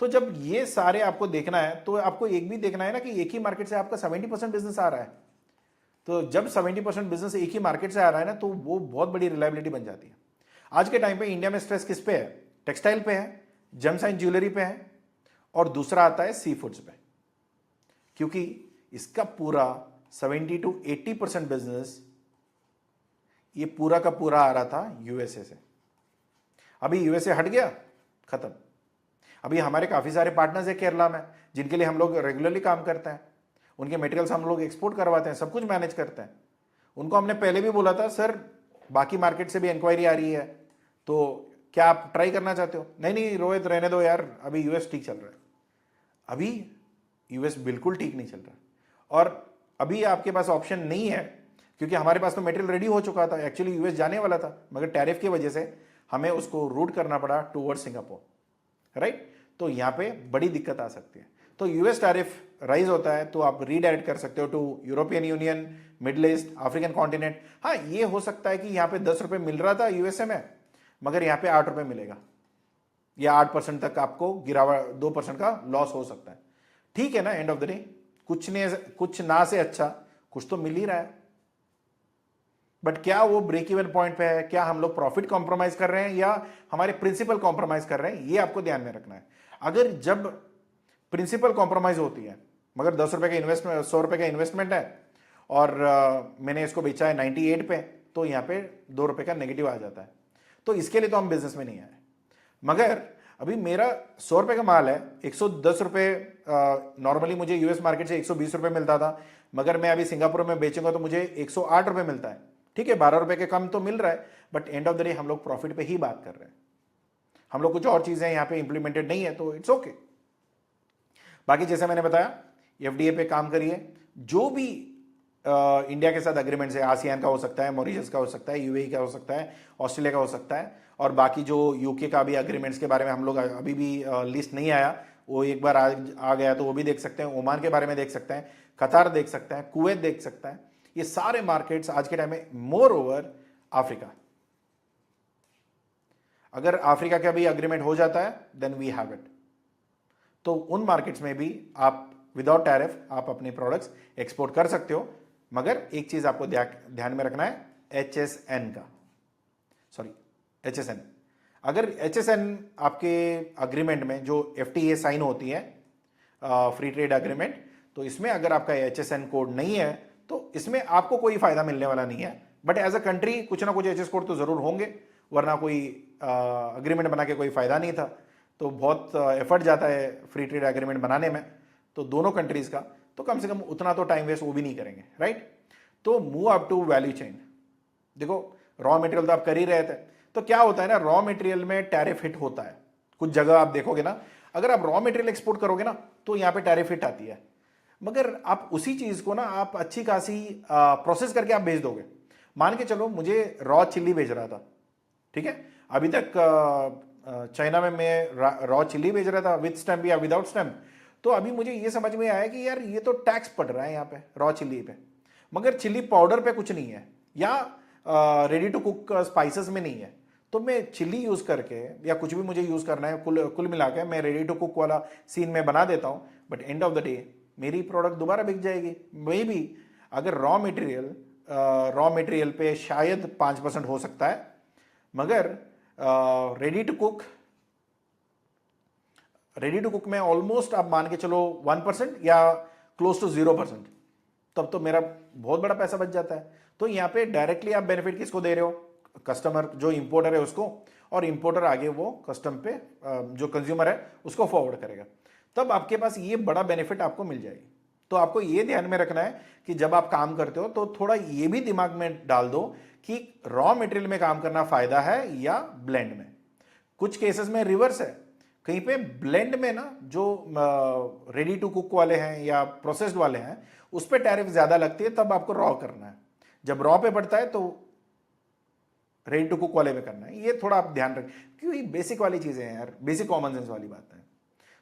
तो जब ये सारे आपको देखना है, तो आपको एक भी देखना है ना कि एक ही मार्केट से आपका 70% बिजनेस आ रहा है। तो जब 70% बिजनेस एक ही मार्केट से आ रहा है ना, तो वो बहुत बड़ी रिलायबिलिटी बन जाती है। आज के टाइम पे इंडिया में स्ट्रेस किस पे है, टेक्सटाइल पे है, जेम्स एंड ज्वेलरी पे है, और दूसरा आता है सी फूड्स पे, क्योंकि इसका पूरा 70 to 80% बिजनेस ये पूरा का पूरा आ रहा था यूएसए से। अभी यूएसए हट गया, खत्म। अभी हमारे काफी सारे पार्टनर्स है केरला में, जिनके लिए हम लोग रेगुलरली काम करते हैं, उनके मटेरियल्स हम लोग एक्सपोर्ट करवाते हैं, सब कुछ मैनेज करते हैं। उनको हमने पहले भी बोला था, सर बाकी मार्केट से भी इंक्वायरी आ रही है, तो क्या आप ट्राई करना चाहते हो? नहीं नहीं रोहित, रहने दो यार, अभी यूएस ठीक चल रहा है। अभी यूएस बिल्कुल ठीक नहीं चल रहा, और अभी आपके पास ऑप्शन नहीं है, क्योंकि हमारे पास तो मटेरियल रेडी हो चुका था, एक्चुअली यूएस जाने वाला था, मगर टैरिफ की वजह से हमें उसको रूट करना पड़ा टूवर्ड सिंगापुर, राइट। तो यहां पे बड़ी दिक्कत आ सकती है। तो यूएस टैरिफ राइज होता है तो आप रीडायरेक्ट कर सकते हो to European Union, middle east, African continent. हाँ, ये हो सकता है कि यहां पे 10 रुपए मिल रहा था यूएसए में, मगर यहां पे 8 रुपए मिलेगा, या 8% तक आपको गिरावट, 2% का लॉस हो सकता है। ठीक है ना, एंड ऑफ द डे कुछ ना से अच्छा कुछ तो मिल ही रहा है। बट क्या वो ब्रेक इवन पॉइंट पे है, क्या हम लोग प्रॉफिट कॉम्प्रोमाइज कर रहे हैं या हमारे प्रिंसिपल कॉम्प्रोमाइज कर रहे हैं, ये आपको ध्यान में रखना है। अगर जब प्रिंसिपल कॉम्प्रोमाइज होती है, मगर 10 रुपए का इन्वेस्टमेंट, 100 रुपए का इन्वेस्टमेंट है, और मैंने इसको बेचा है 98 पे, तो यहां पे 2 रुपए का नेगेटिव आ जाता है। तो इसके लिए तो हम बिजनेस में नहीं आए। मगर अभी मेरा 100 रुपए का माल है, 110 रुपए नॉर्मली मुझे यूएस मार्केट से 120 रुपए मिलता था, मगर मैं अभी सिंगापुर में बेचूंगा तो मुझे 108 रुपए मिलता है। ठीक है, 12 रुपए के कम तो मिल रहा है, but end of the day हम लोग प्रॉफिट पे ही बात कर रहे हैं। हम लोग कुछ और चीजें यहां पे इंप्लीमेंटेड नहीं है, तो इट्स ओके। बाकी जैसे मैंने बताया, एफडीए पे काम करिए। जो भी इंडिया के साथ अग्रीमेंट्स है, आसियान का हो सकता है, मॉरिशस का हो सकता है, यूएई का हो सकता है, ऑस्ट्रेलिया का हो सकता है, और बाकी जो यूके का भी अग्रीमेंट्स के बारे में हम लोग अभी भी लिस्ट नहीं आया, वो एक बार आ गया तो वो भी देख सकते हैं। ओमान के बारे में देख सकते हैं, कतार देख सकते हैं, कुवैत देख सकता है। ये सारे मार्केट्स आज के टाइम में, मोर ओवर अफ्रीका, अगर अफ्रीका का भी अग्रीमेंट हो जाता है देन वी हैव इट। तो उन मार्केट्स में भी आप विदाउट टैरिफ आप अपने प्रोडक्ट्स एक्सपोर्ट कर सकते हो। मगर एक चीज आपको ध्यान में रखना है, एचएसएन का, सॉरी एचएसएन। अगर एचएसएन आपके अग्रीमेंट में जो एफटीए साइन होती है, फ्री ट्रेड अग्रीमेंट, तो इसमें अगर आपका HSN कोड नहीं है तो इसमें आपको कोई फायदा मिलने वाला नहीं है, बट एज अ कंट्री कुछ ना कुछ HS कोड तो जरूर होंगे, वरना कोई अग्रीमेंट बना के कोई फायदा नहीं था। तो बहुत एफर्ट जाता है फ्री ट्रेड एग्रीमेंट बनाने में, तो दोनों कंट्रीज का, तो कम से कम उतना तो टाइम वेस्ट वो भी नहीं करेंगे, राइट। तो move up to value chain. देखो रॉ मटेरियल तो आप कर ही रहे थे, तो क्या होता है ना, रॉ मटेरियल में टैरिफ हिट होता है। कुछ जगह आप देखोगे ना, अगर आप रॉ मटेरियल एक्सपोर्ट करोगे ना तो यहां पे टैरिफ हिट आती है, मगर आप उसी चीज को ना आप अच्छी खासी प्रोसेस करके आप भेज दोगे। मान के चलो मुझे रॉ चिल्ली भेज रहा था, ठीक है, अभी तक चाइना में मैं रॉ चिल्ली भेज रहा था विद स्टैम्प या विदाउट स्टैम्प, तो अभी मुझे ये समझ में आया कि यार ये तो टैक्स पड़ रहा है यहाँ पे रॉ चिल्ली पे, मगर चिल्ली पाउडर पे कुछ नहीं है, या रेडी टू कुक स्पाइसेस में नहीं है। तो मैं चिल्ली यूज करके या कुछ भी मुझे यूज करना है, कुल मिला के मैं रेडी टू कुक वाला सीन में बना देता हूं, but end of the day मेरी प्रोडक्ट दोबारा बिक जाएगी। मे बी अगर रॉ मटेरियल पे शायद 5% हो सकता है, मगर रेडी टू कुक में ऑलमोस्ट आप मान के चलो 1% या क्लोज टू 0%, तब तो मेरा बहुत बड़ा पैसा बच जाता है। तो यहां पे डायरेक्टली आप बेनिफिट किसको दे रहे हो, कस्टमर जो इंपोर्टर है उसको, और इंपोर्टर आगे वो कस्टम पे जो कंज्यूमर है उसको फॉरवर्ड करेगा, तब आपके पास ये बड़ा बेनिफिट आपको मिल जाएगी। तो आपको ये ध्यान में रखना है कि जब आप काम करते हो तो थोड़ा ये भी दिमाग में डाल दो कि रॉ मटेरियल में काम करना फायदा है या ब्लेंड में। कुछ केसेस में रिवर्स है, कहीं पे ब्लेंड में ना जो रेडी टू कुक वाले हैं या प्रोसेस्ड वाले हैं उस पर टैरिफ ज्यादा लगती है, तब आपको रॉ करना है। जब रॉ पे पड़ता है तो रेडी टू कुक वाले में करना है। ये थोड़ा आप ध्यान रखें, क्योंकि बेसिक वाली चीजें हैं यार, बेसिक कॉमन सेंस वाली बात है।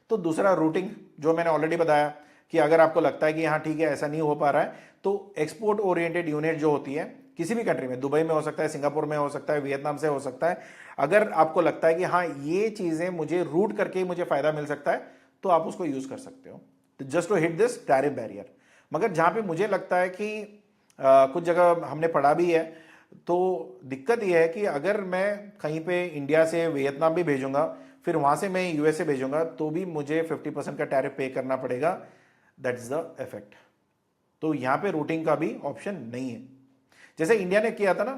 तो दूसरा रूटिंग, जो मैंने ऑलरेडी बताया कि अगर आपको लगता है कि हाँ ठीक है ऐसा नहीं हो पा रहा है, तो एक्सपोर्ट ओरिएंटेड यूनिट जो होती है किसी भी कंट्री में, दुबई में हो सकता है, सिंगापुर में हो सकता है, वियतनाम से हो सकता है, अगर आपको लगता है कि हाँ ये चीजें मुझे रूट करके ही मुझे फायदा मिल सकता है, तो आप उसको यूज कर सकते हो, just to hit this tariff barrier. मगर जहां पे मुझे लगता है कि कुछ जगह हमने पढ़ा भी है, तो दिक्कत यह है कि अगर मैं कहीं पे इंडिया से वियतनाम भी भेजूंगा, फिर वहां से मैं यूएसए भेजूंगा, तो भी मुझे 50% का टैरिफ पे करना पड़ेगा। That is the effect. तो यहां पे रूटिंग का भी ऑप्शन नहीं है। जैसे इंडिया ने किया था ना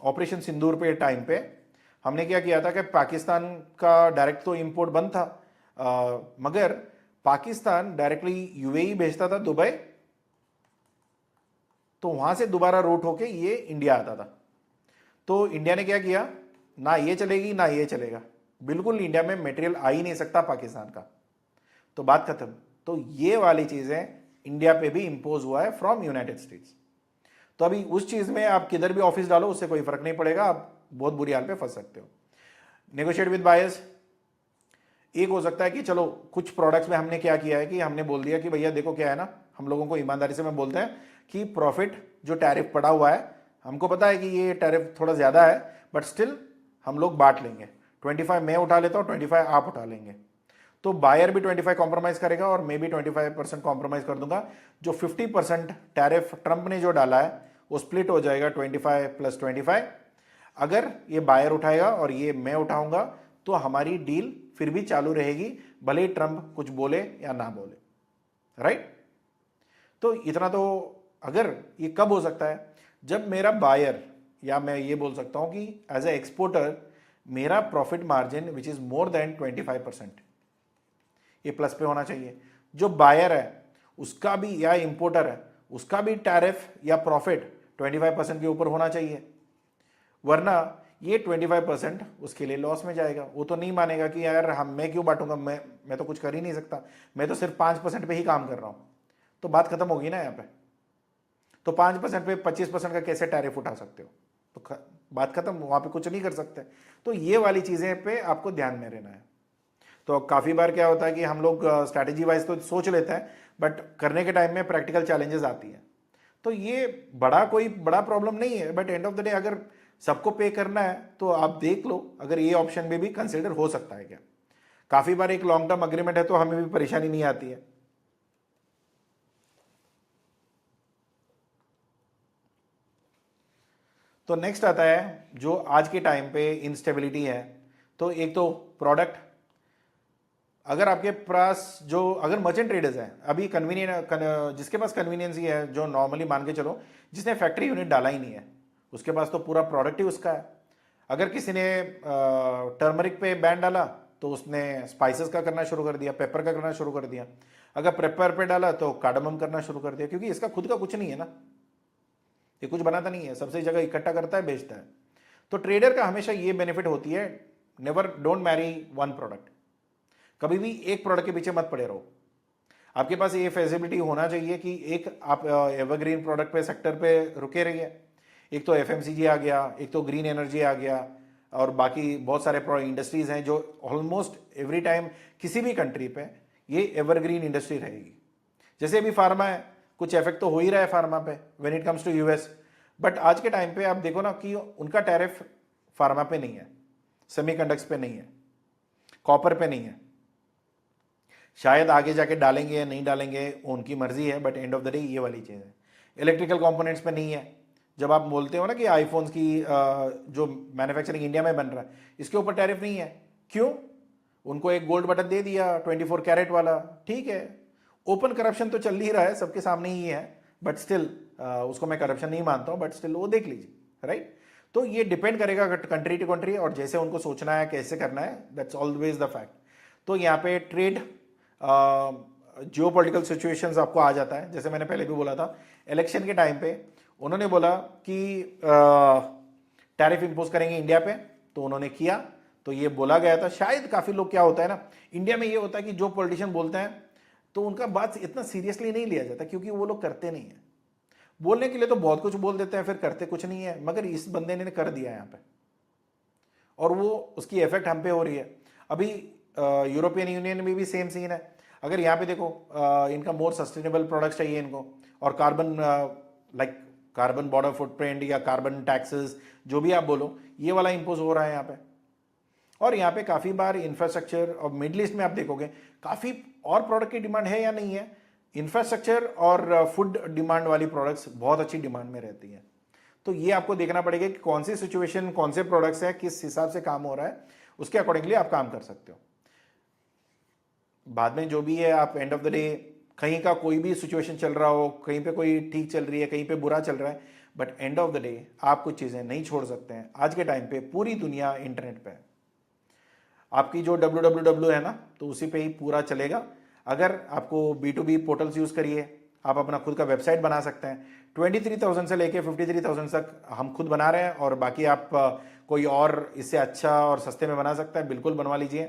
ऑपरेशन सिंदूर पे टाइम पे, हमने क्या किया था कि पाकिस्तान का डायरेक्ट तो इंपोर्ट बंद था, मगर पाकिस्तान डायरेक्टली यूएई भेजता था दुबई, तो वहां से दोबारा रूट होके ये इंडिया आता था। तो इंडिया ने क्या किया, ना ये चलेगी ना ये चलेगा, बिल्कुल इंडिया में मटेरियल आ ही नहीं सकता पाकिस्तान का, तो बात खत्म। तो ये वाली चीजें इंडिया पे भी इंपोज हुआ है फ्रॉम यूनाइटेड स्टेट्स। तो अभी उस चीज में आप किधर भी ऑफिस डालो उससे कोई फर्क नहीं पड़ेगा, आप बहुत बुरी हाल पे फंस सकते हो। नेगोशिएट विद बायर्स, एक हो सकता है कि चलो कुछ प्रोडक्ट्स में हमने क्या किया है कि हमने बोल दिया कि भैया देखो क्या है ना, हम लोगों को ईमानदारी से मैं बोलते हैं कि प्रॉफिट जो टैरिफ पड़ा हुआ है, हमको पता है कि ये टैरिफ थोड़ा ज्यादा है, बट स्टिल हम लोग बांट लेंगे, 25 मैं उठा लेता हूं, 25 आप उठा लेंगे। तो बायर भी 25 कॉम्प्रोमाइज करेगा और मैं भी 25% कॉम्प्रोमाइज कर दूंगा। जो 50% टैरिफ ट्रंप ने जो डाला है वो स्प्लिट हो जाएगा 25 + 25। अगर ये बायर उठाएगा और ये मैं उठाऊंगा तो हमारी डील फिर भी चालू रहेगी, भले ही ट्रंप कुछ बोले या ना बोले, राइट। तो इतना तो, अगर ये कब हो सकता है, जब मेरा बायर, या मैं ये बोल सकता हूं कि एज ए एक्सपोर्टर मेरा profit margin which is more than 25%, ये प्लस पे होना चाहिए। जो बायर है उसका भी, या इंपोर्टर है उसका भी टैरिफ या प्रॉफिट 25% के ऊपर होना चाहिए, वरना ये 25% उसके लिए लॉस में जाएगा। वो तो नहीं मानेगा कि यार मैं क्यों बांटूंगा, मैं तो कुछ कर ही नहीं सकता, मैं तो सिर्फ 5% पे ही काम कर रहा हूं। तो बात खत्म होगी ना यहाँ पे। तो 5% पे 25% का कैसे टैरिफ उठा सकते हो, तो बात खत्म, वहां पे कुछ नहीं कर सकते। तो ये वाली चीजें पे आपको ध्यान में रहना है। तो काफी बार क्या होता है कि हम लोग स्ट्रैटेजी वाइज तो सोच लेते हैं, बट करने के टाइम में प्रैक्टिकल चैलेंजेस आती हैं। तो ये कोई बड़ा प्रॉब्लम नहीं है, but end of the day अगर सबको पे करना है तो आप देख लो अगर ये ऑप्शन में भी कंसिडर हो सकता है क्या। काफी बार एक लॉन्ग टर्म अग्रीमेंट है तो हमें भी परेशानी नहीं आती है। तो नेक्स्ट आता है जो आज के टाइम पे इंस्टेबिलिटी है। तो एक तो प्रोडक्ट, अगर आपके पास जो अगर मर्चेंट ट्रेडर्स हैं, अभी कन्वीनियंट जिसके पास कन्वीनियंस ही है, जो नॉर्मली मान के चलो जिसने फैक्ट्री यूनिट डाला ही नहीं है, उसके पास तो पूरा प्रोडक्ट ही उसका है। अगर किसी ने टर्मरिक पे बैन डाला तो उसने स्पाइसेस का करना शुरू कर दिया, पेपर का करना शुरू कर दिया। अगर पेपर पे डाला तो कार्डमम करना शुरू कर दिया, क्योंकि इसका खुद का कुछ नहीं है ना, ये कुछ बनाता नहीं है, सबसे जगह इकट्ठा करता है, बेचता है। तो ट्रेडर का हमेशा ये बेनिफिट होती है, never don't marry one product, कभी भी एक प्रोडक्ट के पीछे मत पड़े रहो। आपके पास ये फेजिबिलिटी होना चाहिए कि एक आप एवरग्रीन प्रोडक्ट पे सेक्टर पे रुके रहिए। एक तो एफएमसीजी आ गया, एक तो ग्रीन एनर्जी आ गया, और बाकी बहुत सारे इंडस्ट्रीज हैं जो ऑलमोस्ट एवरी टाइम किसी भी कंट्री पे ये एवरग्रीन इंडस्ट्री रहेगी। जैसे अभी फार्मा है, कुछ इफेक्ट तो हो ही रहा है फार्मा पे when it comes to US, but आज के टाइम पे आप देखो ना कि उनका टैरिफ फार्मा पे नहीं है, सेमीकंडक्टर्स पे नहीं है, कॉपर पे नहीं है। शायद आगे जाके डालेंगे या नहीं डालेंगे उनकी मर्जी है, but end of the day ये वाली चीज़ है। इलेक्ट्रिकल कंपोनेंट्स पे नहीं है। जब आप बोलते हो ना कि आईफोन्स की जो मैन्युफैक्चरिंग इंडिया में बन रहा है, इसके ऊपर टैरिफ नहीं है, क्यों? उनको एक गोल्ड बटन दे दिया 24 कैरेट वाला, ठीक है। ओपन करप्शन तो चल ही रहा है, सबके सामने ही है, बट स्टिल उसको मैं करप्शन नहीं मानता हूं, बट स्टिल वो देख लीजिए, राइट। तो ये डिपेंड करेगा कंट्री टू कंट्री और जैसे उनको सोचना है, कैसे करना है, दैट्स ऑलवेज द फैक्ट। तो यहाँ पे ट्रेड जियोपॉलिटिकल सिचुएशंस आपको आ जाता है। जैसे मैंने पहले भी बोला था, इलेक्शन के टाइम पे उन्होंने बोला कि टैरिफ इंपोज करेंगे इंडिया पे, तो उन्होंने किया, तो ये बोला गया था। शायद काफी लोग, क्या होता है ना इंडिया में, ये होता है कि जो पॉलिटिशियन बोलते हैं तो उनका बात इतना सीरियसली नहीं लिया जाता, क्योंकि वो लोग करते नहीं है। बोलने के लिए तो बहुत कुछ बोल देते हैं, फिर करते कुछ नहीं है। मगर इस बंदे ने कर दिया यहाँ पे, और वो उसकी इफेक्ट हम पे हो रही है। अभी यूरोपियन यूनियन में भी सेम सीन है। अगर यहाँ पे देखो, इनका मोर सस्टेनेबल प्रोडक्ट्स चाहिए इनको, और carbon like carbon border footprint या कार्बन टैक्सेस, जो भी आप बोलो, ये वाला इंपोज हो रहा है यहाँ पे। और यहाँ पे काफी बार इंफ्रास्ट्रक्चर, और मिडल ईस्ट में आप देखोगे काफी और प्रोडक्ट की डिमांड है या नहीं है, इंफ्रास्ट्रक्चर और फूड डिमांड वाली प्रोडक्ट्स बहुत अच्छी डिमांड में रहती है। तो ये आपको देखना पड़ेगा कि कौन सी सिचुएशन, कौन से प्रोडक्ट्स है, किस हिसाब से काम हो रहा है, उसके अकॉर्डिंगली आप काम कर सकते हो। बाद में जो भी है, आप एंड ऑफ द डे कहीं का कोई भी सिचुएशन चल रहा हो, कहीं पे कोई ठीक चल रही है, कहीं पे बुरा चल रहा है, but end of the day आप कुछ चीजें नहीं छोड़ सकते हैं। आज के टाइम पे पूरी दुनिया इंटरनेट पे है। आपकी जो www है ना, तो उसी पे ही पूरा चलेगा। अगर आपको B2B पोर्टल्स यूज करिए, आप अपना खुद का वेबसाइट बना सकते हैं। 23,000 से लेके 53,000 तक हम खुद बना रहे हैं, और बाकी आप कोई और इससे अच्छा और सस्ते में बना सकता है, बिल्कुल बनवा लीजिए।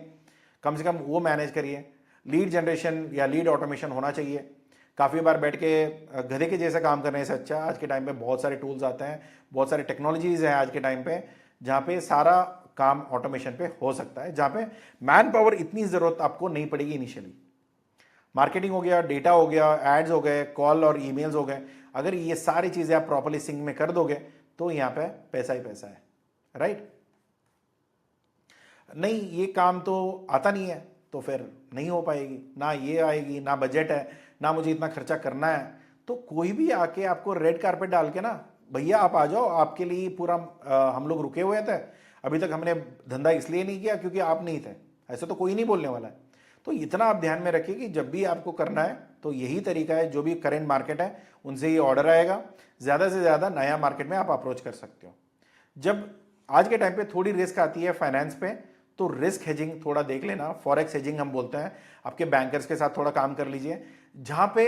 कम से कम वो मैनेज करिए। लीड जनरेशन या लीड ऑटोमेशन होना चाहिए। काफ़ी बार बैठ के गधे के जैसा काम करने से अच्छा, आज के टाइम पे बहुत सारे टूल्स आते हैं, बहुत सारे टेक्नोलॉजीज हैं आज के टाइम पे, जहाँ पे सारा काम ऑटोमेशन पे हो सकता है, जहाँ पे मैन पावर इतनी ज़रूरत आपको नहीं पड़ेगी इनिशियली। मार्केटिंग हो गया, डेटा हो गया, एड्स हो गए, कॉल और ईमेल्स हो गए, अगर ये सारी चीज़ें आप प्रॉपर्ली सिंक में कर दोगे तो यहाँ पे पैसा ही पैसा है, राइट। नहीं, ये काम तो आता नहीं है, तो फिर नहीं हो पाएगी, ना ये आएगी, ना बजट है, ना मुझे इतना खर्चा करना है। तो कोई भी आके आपको रेड कारपेट डाल के ना, भैया आप आ जाओ, आपके लिए पूरा हम लोग रुके हुए थे, अभी तक हमने धंधा इसलिए नहीं किया क्योंकि आप नहीं थे, ऐसा तो कोई नहीं बोलने वाला है। तो इतना आप ध्यान में रखिए कि जब भी आपको करना है तो यही तरीका है। जो भी करंट मार्केट है उनसे ये ऑर्डर आएगा, ज़्यादा से ज़्यादा नया मार्केट में आप अप्रोच कर सकते हो। जब आज के टाइम पे थोड़ी रिस्क आती है फाइनेंस पे, तो रिस्क हेजिंग थोड़ा देख लेना, फॉरेक्स हेजिंग हम बोलते हैं। आपके बैंकर्स के साथ थोड़ा काम कर लीजिए, जहाँ पे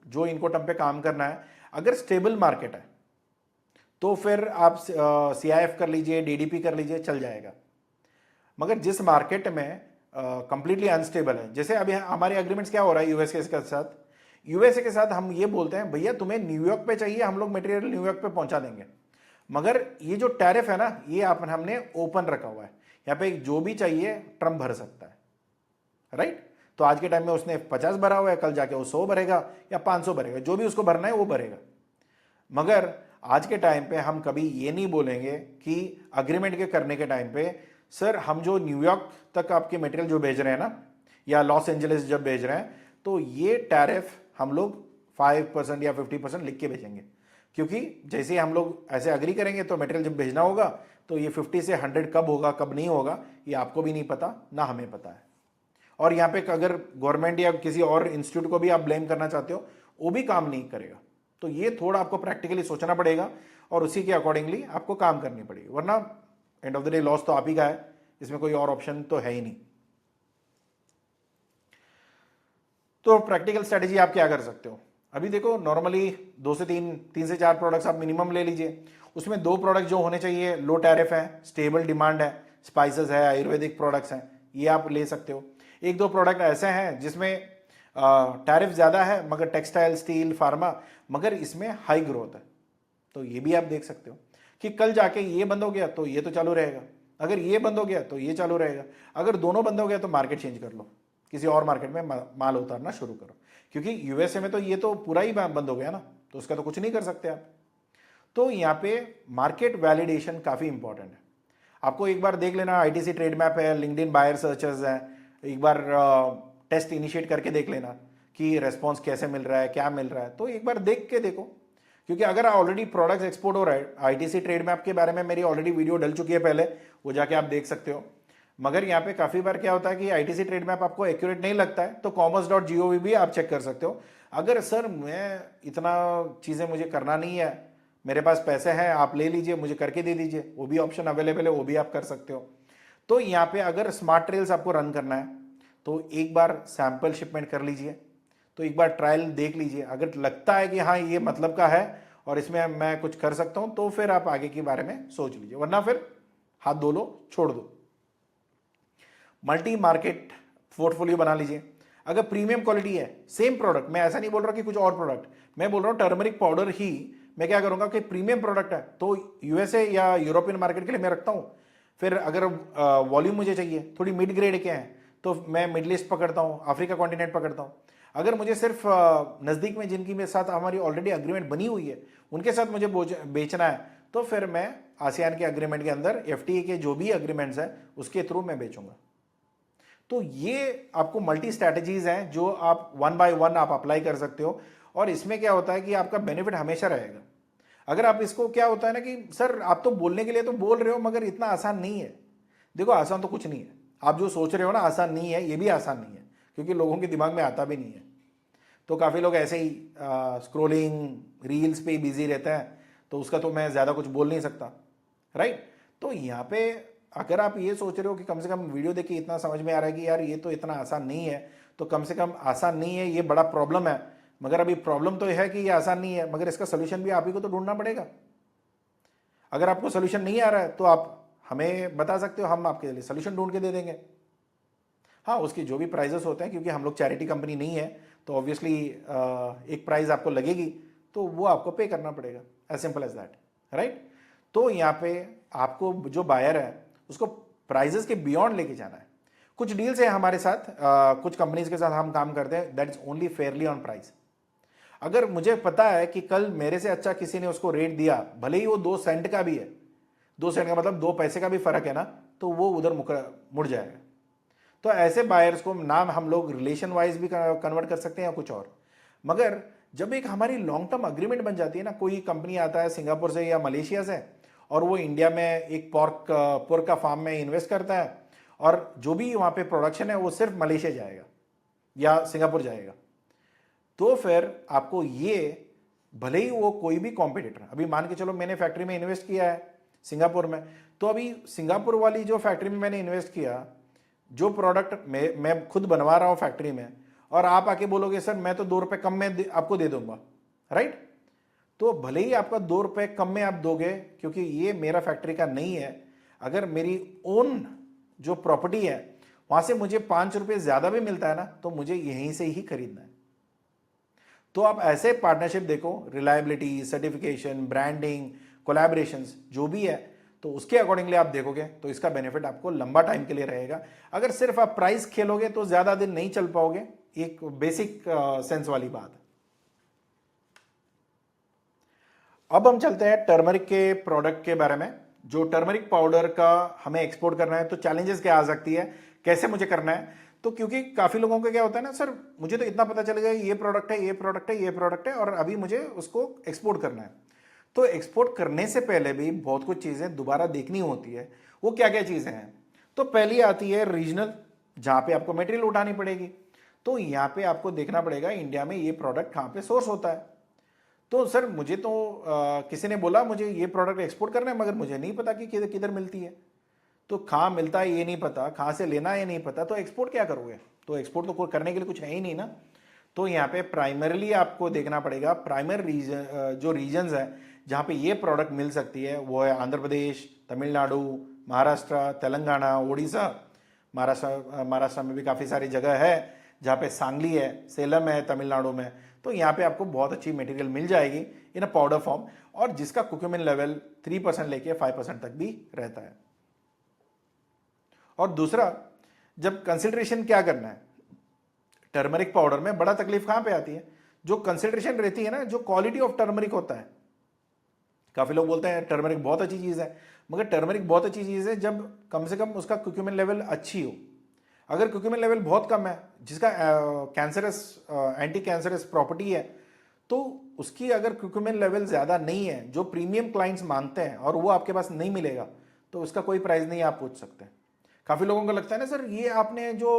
जो इनकोटर्म पे काम करना है। अगर स्टेबल मार्केट है तो फिर आप CIF कर लीजिए, DDP कर लीजिए, चल जाएगा। मगर जिस मार्केट में कंप्लीटली अनस्टेबल है, जैसे अभी हमारे एग्रीमेंट्स क्या हो रहा है यूएसए के साथ हम ये बोलते हैं, भैया तुम्हें न्यूयॉर्क पे चाहिए, हम लोग मटेरियल न्यूयॉर्क पे पहुंचा देंगे, मगर ये जो टैरिफ है ना, ये हमने ओपन रखा हुआ है। यहाँ पे जो भी चाहिए ट्रम्प भर सकता है, राइट। तो आज के टाइम में उसने 50 भरा हुआ है, कल जाके वो 100 भरेगा या 500 भरेगा, जो भी उसको भरना है वो भरेगा। मगर आज के टाइम पे हम कभी ये नहीं बोलेंगे कि अग्रीमेंट के करने के टाइम पे, सर हम जो न्यूयॉर्क तक आपके मटेरियल जो भेज रहे हैं ना, या लॉस एंजलिस जब भेज रहे हैं, तो ये टैरिफ हम लोग 5% या 50% लिख के भेजेंगे। क्योंकि जैसे ही हम लोग ऐसे अग्री करेंगे तो मटेरियल जब भेजना होगा तो ये 50 से 100 कब होगा कब नहीं होगा ये आपको भी नहीं पता, ना हमें पता है। और यहाँ पे अगर गवर्नमेंट या किसी और इंस्टीट्यूट को भी आप ब्लेम करना चाहते हो, वो भी काम नहीं करेगा। तो ये थोड़ा आपको प्रैक्टिकली सोचना पड़ेगा और उसी के अकॉर्डिंगली आपको काम करनी पड़ेगी, वरना end of the day loss तो आप ही का है, इसमें कोई और ऑप्शन तो है ही नहीं। तो प्रैक्टिकल स्ट्रेटेजी आप क्या कर सकते हो? अभी देखो नॉर्मली 2 से 3 से 4 प्रोडक्ट्स आप मिनिमम ले लीजिए। उसमें 2 प्रोडक्ट जो होने चाहिए लो टैरिफ है, स्टेबल डिमांड है, स्पाइसेस है, आयुर्वेदिक प्रोडक्ट्स हैं, ये आप ले सकते हो। 1-2 प्रोडक्ट ऐसे हैं जिसमें टैरिफ ज़्यादा है मगर टेक्सटाइल, स्टील, फार्मा, मगर इसमें हाई ग्रोथ है, तो ये भी आप देख सकते हो कि कल जाके ये बंद हो गया तो ये तो चालू रहेगा, अगर ये बंद हो गया तो ये चालू रहेगा, अगर दोनों बंद हो गया तो मार्केट चेंज कर लो, किसी और मार्केट में माल उतारना शुरू करो, क्योंकि यूएसए में तो ये तो पूरा ही बंद हो गया ना, तो उसका तो कुछ नहीं कर सकते आप। तो यहाँ पे मार्केट वैलिडेशन काफ़ी इंपॉर्टेंट है। आपको एक बार देख लेना, आईटीसी ट्रेड मैप है, लिंक्डइन बायर सर्चर्स है, एक बार टेस्ट इनिशिएट करके देख लेना कि रेस्पॉन्स कैसे मिल रहा है, क्या मिल रहा है, तो एक बार देख के देखो। क्योंकि अगर ऑलरेडी प्रोडक्ट्स एक्सपोर्ट हो रहा है, आईटीसी ट्रेड मैप के बारे में मेरी ऑलरेडी वीडियो डल चुकी है पहले, वो जाके आप देख सकते हो। मगर यहाँ पे काफ़ी बार क्या होता है कि आईटीसी ट्रेड मैप आपको एक्यूरेट नहीं लगता है तो commerce.gov भी आप चेक कर सकते हो। अगर सर मैं इतना चीज़ें मुझे करना नहीं है, मेरे पास पैसे हैं, आप ले लीजिए, मुझे करके दे दीजिए, वो भी ऑप्शन अवेलेबल है, वो भी आप कर सकते हो। तो यहाँ पे अगर स्मार्ट ट्रेल्स आपको रन करना है तो एक बार सैंपल शिपमेंट कर लीजिए, तो एक बार ट्रायल देख लीजिए, अगर लगता है कि हाँ ये मतलब का है और इसमें मैं कुछ कर सकता हूँ तो फिर आप आगे के बारे में सोच लीजिए, वरना फिर हाथ धो लो, छोड़ दो। मल्टी मार्केट पोर्टफोलियो बना लीजिए। अगर प्रीमियम क्वालिटी है, सेम प्रोडक्ट, मैं ऐसा नहीं बोल रहा कि कुछ और प्रोडक्ट, मैं बोल रहा हूँ टर्मरिक पाउडर ही मैं क्या करूंगा कि प्रीमियम प्रोडक्ट है तो यूएसए या यूरोपियन मार्केट के लिए मैं रखता हूँ। फिर अगर वॉल्यूम मुझे चाहिए, थोड़ी मिड ग्रेड के हैं, तो मैं मिडल ईस्ट पकड़ता हूँ, अफ्रीका कॉन्टिनेंट पकड़ता हूँ। अगर मुझे सिर्फ नज़दीक में जिनकी मेरे साथ हमारी ऑलरेडी अग्रीमेंट बनी हुई है उनके साथ मुझे बेचना है तो फिर मैं आसियान के अग्रीमेंट के अंदर एफटीए के जो भी अग्रीमेंट्स हैं उसके थ्रू मैं बेचूंगा। तो ये आपको मल्टी स्ट्रैटेजीज हैं जो आप 1 बाय 1 आप अप्लाई कर सकते हो, और इसमें क्या होता है कि आपका बेनिफिट हमेशा रहेगा। अगर आप इसको, क्या होता है ना कि सर आप तो बोलने के लिए तो बोल रहे हो मगर इतना आसान नहीं है। देखो आसान तो कुछ नहीं है, आप जो सोच रहे हो ना आसान नहीं है, ये भी आसान नहीं है, क्योंकि लोगों के दिमाग में आता भी नहीं है। तो काफ़ी लोग ऐसे ही स्क्रोलिंग रील्स पे ही बिजी रहते हैं, तो उसका तो मैं ज़्यादा कुछ बोल नहीं सकता, राइट। तो यहाँ पे अगर आप ये सोच रहे हो कि कम से कम वीडियो देख के इतना समझ में आ रहा है कि यार ये तो इतना आसान नहीं है, तो कम से कम आसान नहीं है, ये बड़ा प्रॉब्लम है, मगर अभी प्रॉब्लम तो है कि ये आसान नहीं है, मगर इसका सोल्यूशन भी आप ही को तो ढूंढना पड़ेगा। अगर आपको सोल्यूशन नहीं आ रहा है तो आप हमें बता सकते हो, हम आपके लिए सोल्यूशन ढूंढ के दे देंगे। हाँ, उसकी जो भी प्राइजेस होते हैं, क्योंकि हम लोग चैरिटी कंपनी नहीं है तो ऑब्वियसली एक प्राइस आपको लगेगी तो वो आपको पे करना पड़ेगा, as simple as that, right. तो यहाँ पे आपको जो बायर है उसको प्राइजेस के बियॉन्ड लेके जाना है। कुछ डील्स है हमारे साथ, कुछ कंपनीज के साथ हम काम करते हैं, that is only Fairlie on price. अगर मुझे पता है कि कल मेरे से अच्छा किसी ने उसको रेट दिया, भले ही वो 2 सेंट का भी है, 2 सेंट का मतलब 2 पैसे का भी फर्क है ना, तो वो उधर मुड़ जाएगा। तो ऐसे बायर्स को नाम हम लोग रिलेशन वाइज भी कन्वर्ट कर सकते हैं या कुछ और। मगर जब एक हमारी लॉन्ग टर्म अग्रीमेंट बन जाती है ना, कोई कंपनी आता है सिंगापुर से या मलेशिया से और वो इंडिया में एक पोर्क का फार्म में इन्वेस्ट करता है, और जो भी वहाँ पे प्रोडक्शन है वो सिर्फ मलेशिया जाएगा या सिंगापुर जाएगा, तो फिर आपको ये, भले ही वो कोई भी कॉम्पिटिटर, अभी मान के चलो मैंने फैक्ट्री में इन्वेस्ट किया है सिंगापुर में, तो अभी सिंगापुर वाली जो फैक्ट्री में मैंने इन्वेस्ट किया, जो प्रोडक्ट मैं खुद बनवा रहा हूँ फैक्ट्री में, और आप आके बोलोगे सर मैं तो 2 रुपये कम में आपको दे दूंगा, राइट। तो भले ही आपका 2 रुपये कम में आप दोगे, क्योंकि ये मेरा फैक्ट्री का नहीं है, अगर मेरी ओन जो प्रॉपर्टी है वहां से मुझे 5 रुपये ज्यादा भी मिलता है ना, तो मुझे यहीं से ही खरीदना है। तो आप ऐसे पार्टनरशिप देखो, रिलायबिलिटी, सर्टिफिकेशन, ब्रांडिंग, कोलैबोरेशंस जो भी है, तो उसके अकॉर्डिंगली आप देखोगे तो इसका बेनिफिट आपको लंबा टाइम के लिए रहेगा। अगर सिर्फ आप प्राइस खेलोगे तो ज्यादा दिन नहीं चल पाओगे, एक बेसिक सेंस वाली बात। अब हम चलते हैं टर्मरिक के प्रोडक्ट के बारे में। जो टर्मरिक पाउडर का हमें एक्सपोर्ट करना है तो चैलेंजेस क्या आ सकती है, कैसे मुझे करना है। तो क्योंकि काफी लोगों का क्या होता है ना, सर मुझे तो इतना पता चल गया ये प्रोडक्ट है, ये प्रोडक्ट है, ये प्रोडक्ट है, और अभी मुझे उसको एक्सपोर्ट करना है। तो एक्सपोर्ट करने से पहले भी बहुत कुछ चीज़ें दोबारा देखनी होती है। वो क्या क्या चीज़ें हैं? तो पहली आती है रीजनल, जहाँ पे आपको मटेरियल उठानी पड़ेगी। तो यहाँ पे आपको देखना पड़ेगा इंडिया में ये प्रोडक्ट कहाँ पे सोर्स होता है। तो सर मुझे तो किसी ने बोला मुझे ये प्रोडक्ट एक्सपोर्ट करना है, मगर मुझे नहीं पता कि किधर किधर मिलती है। तो कहाँ मिलता है ये नहीं पता, कहाँ से लेना है ये नहीं पता, तो एक्सपोर्ट क्या करोगे? तो एक्सपोर्ट तो करने के लिए कुछ है ही नहीं ना। तो यहाँ पे प्राइमरली आपको देखना पड़ेगा प्राइमर रीजन, जो रीजन्स है जहाँ पे ये प्रोडक्ट मिल सकती है वो है आंध्र प्रदेश, तमिलनाडु, महाराष्ट्र, तेलंगाना, उड़ीसा। महाराष्ट्र में भी काफ़ी सारी जगह है जहाँ पे सांगली है, सेलम है तमिलनाडु में। तो यहाँ पे आपको बहुत अच्छी मटेरियल मिल जाएगी इन अ पाउडर फॉर्म, और जिसका कुक्यूमिन लेवल 3% लेके 5% तक भी रहता है। और दूसरा, जब कंसिडरेशन क्या करना है, टर्मरिक पाउडर में बड़ा तकलीफ कहां पे आती है? जो कंसिडरेशन रहती है ना, जो क्वालिटी ऑफ टर्मरिक होता है। काफी लोग बोलते हैं टर्मरिक बहुत अच्छी चीज है, मगर टर्मरिक बहुत अच्छी चीज है जब कम से कम उसका कुक्यूमिन लेवल अच्छी हो। अगर कुक्यूमिन लेवल बहुत कम है, जिसका कैंसरस एंटी कैंसरस प्रॉपर्टी है, तो उसकी अगर कुक्यूमिन लेवल ज्यादा नहीं है, जो प्रीमियम क्लाइंट्स मांगते हैं, और वो आपके पास नहीं मिलेगा, तो उसका कोई प्राइस नहीं आप पूछ सकते। काफी लोगों को लगता है ना सर ये आपने जो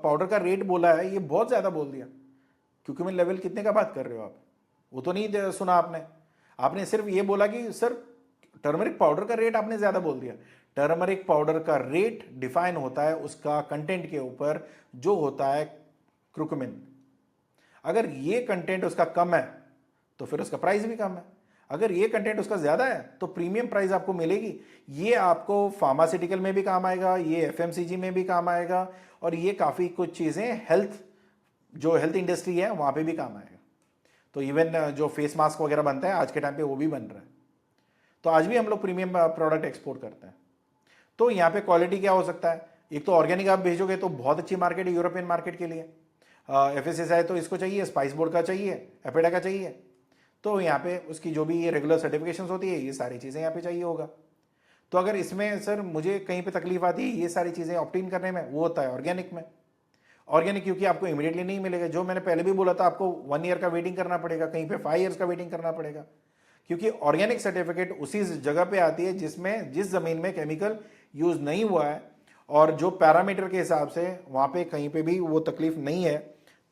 पाउडर का रेट बोला है ये बहुत ज्यादा बोल दिया, कुक्यूमिन लेवल कितने का बात कर रहे हो आप? वो तो नहीं सुना आपने। आपने सिर्फ ये बोला कि सर टर्मरिक पाउडर का रेट आपने ज्यादा बोल दिया। टर्मरिक पाउडर का रेट डिफाइन होता है उसका कंटेंट के ऊपर, जो होता है क्रुकुमिन। अगर ये कंटेंट उसका कम है तो फिर उसका प्राइस भी कम है, अगर ये कंटेंट उसका ज्यादा है तो प्रीमियम प्राइस आपको मिलेगी। ये आपको फार्मास्यूटिकल में भी काम आएगा, ये एफएमसीजी में भी काम आएगा, और ये काफी कुछ चीजें हेल्थ, जो हेल्थ इंडस्ट्री है वहां पे भी काम आएगा। तो इवन जो फेस मास्क वगैरह बनता है आज के टाइम पे वो भी बन रहा है। तो आज भी हम लोग प्रीमियम प्रोडक्ट एक्सपोर्ट करते हैं। तो यहाँ पे क्वालिटी क्या हो सकता है? एक तो ऑर्गेनिक आप भेजोगे तो बहुत अच्छी मार्केट है यूरोपियन मार्केट के लिए। एफएसएसआई तो इसको चाहिए, स्पाइस बोर्ड का चाहिए, एपेडा का चाहिए। तो यहाँ पे उसकी जो भी ये रेगुलर सर्टिफिकेशन होती है, ये सारी चीज़ें यहाँ पे चाहिए होगा। तो अगर इसमें सर मुझे कहीं पे तकलीफ आती है ये सारी चीज़ें ऑप्टेन करने में, वो होता है ऑर्गेनिक में। ऑर्गेनिक क्योंकि आपको इमीडिएटली नहीं मिलेगा, जो मैंने पहले भी बोला था, आपको 1 ईयर का वेटिंग करना पड़ेगा, कहीं पे 5 ईयर्स का वेटिंग करना पड़ेगा। क्योंकि ऑर्गेनिक सर्टिफिकेट उसी जगह पे आती है जिसमें, जिस जमीन में केमिकल यूज नहीं हुआ है, और जो पैरामीटर के हिसाब से वहां पे कहीं पे भी वो तकलीफ नहीं है,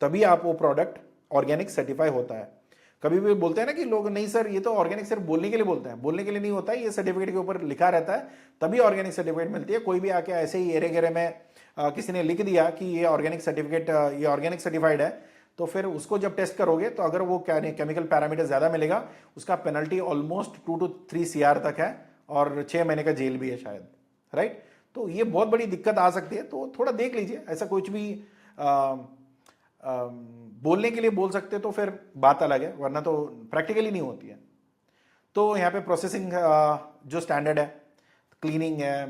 तभी आप वो प्रोडक्ट ऑर्गेनिक सर्टिफाई होता है। कभी भी बोलते हैं ना कि लोग, नहीं सर ये तो ऑर्गेनिक सिर्फ बोलने के लिए बोलते हैं, बोलने के लिए नहीं होता है, ये सर्टिफिकेट के ऊपर लिखा रहता है, तभी ऑर्गेनिक सर्टिफिकेट मिलती है। कोई भी आके ऐसे ही एरे गेरे में किसी ने लिख दिया कि ये ऑर्गेनिक सर्टिफिकेट, ये ऑर्गेनिक सर्टिफाइड है, तो फिर उसको जब टेस्ट करोगे तो अगर वो केमिकल पैरामीटर ज्यादा मिलेगा, उसका पेनल्टी ऑलमोस्ट 2 to 3 CR तक है, और 6 महीने का जेल भी है शायद, राइट? तो ये बहुत बड़ी दिक्कत आ सकती है। तो थोड़ा देख लीजिए, ऐसा कुछ भी बोलने के लिए बोल सकते तो फिर बात अलग है, वरना तो प्रैक्टिकली नहीं होती है। तो यहाँ पे प्रोसेसिंग जो स्टैंडर्ड है, क्लीनिंग है,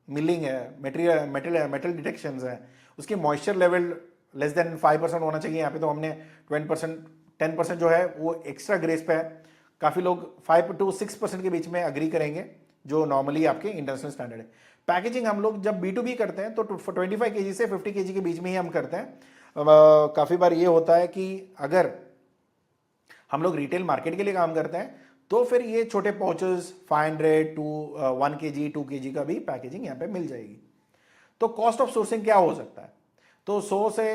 मिलिंग है, मेटल डिटेक्शन है, उसकी मॉइस्चर लेवल लेस देन 5% होना चाहिए। यहाँ पे तो हमने 10% जो है वो एक्स्ट्रा ग्रेस पे है। काफ़ी लोग 5 to 6% के बीच में अग्री करेंगे, जो नॉर्मली आपके इंटरनेशनल स्टैंडर्ड है। पैकेजिंग हम लोग जब B2B करते हैं तो 25 kg से 50 kg के बीच में ही हम करते हैं। काफ़ी बार ये होता है कि अगर हम लोग रिटेल मार्केट के लिए काम करते हैं तो फिर ये छोटे पाउचेस 500 to 1 kg 2 kg का भी पैकेजिंग यहाँ पे मिल जाएगी। तो कॉस्ट ऑफ सोर्सिंग क्या हो सकता है? तो 100 से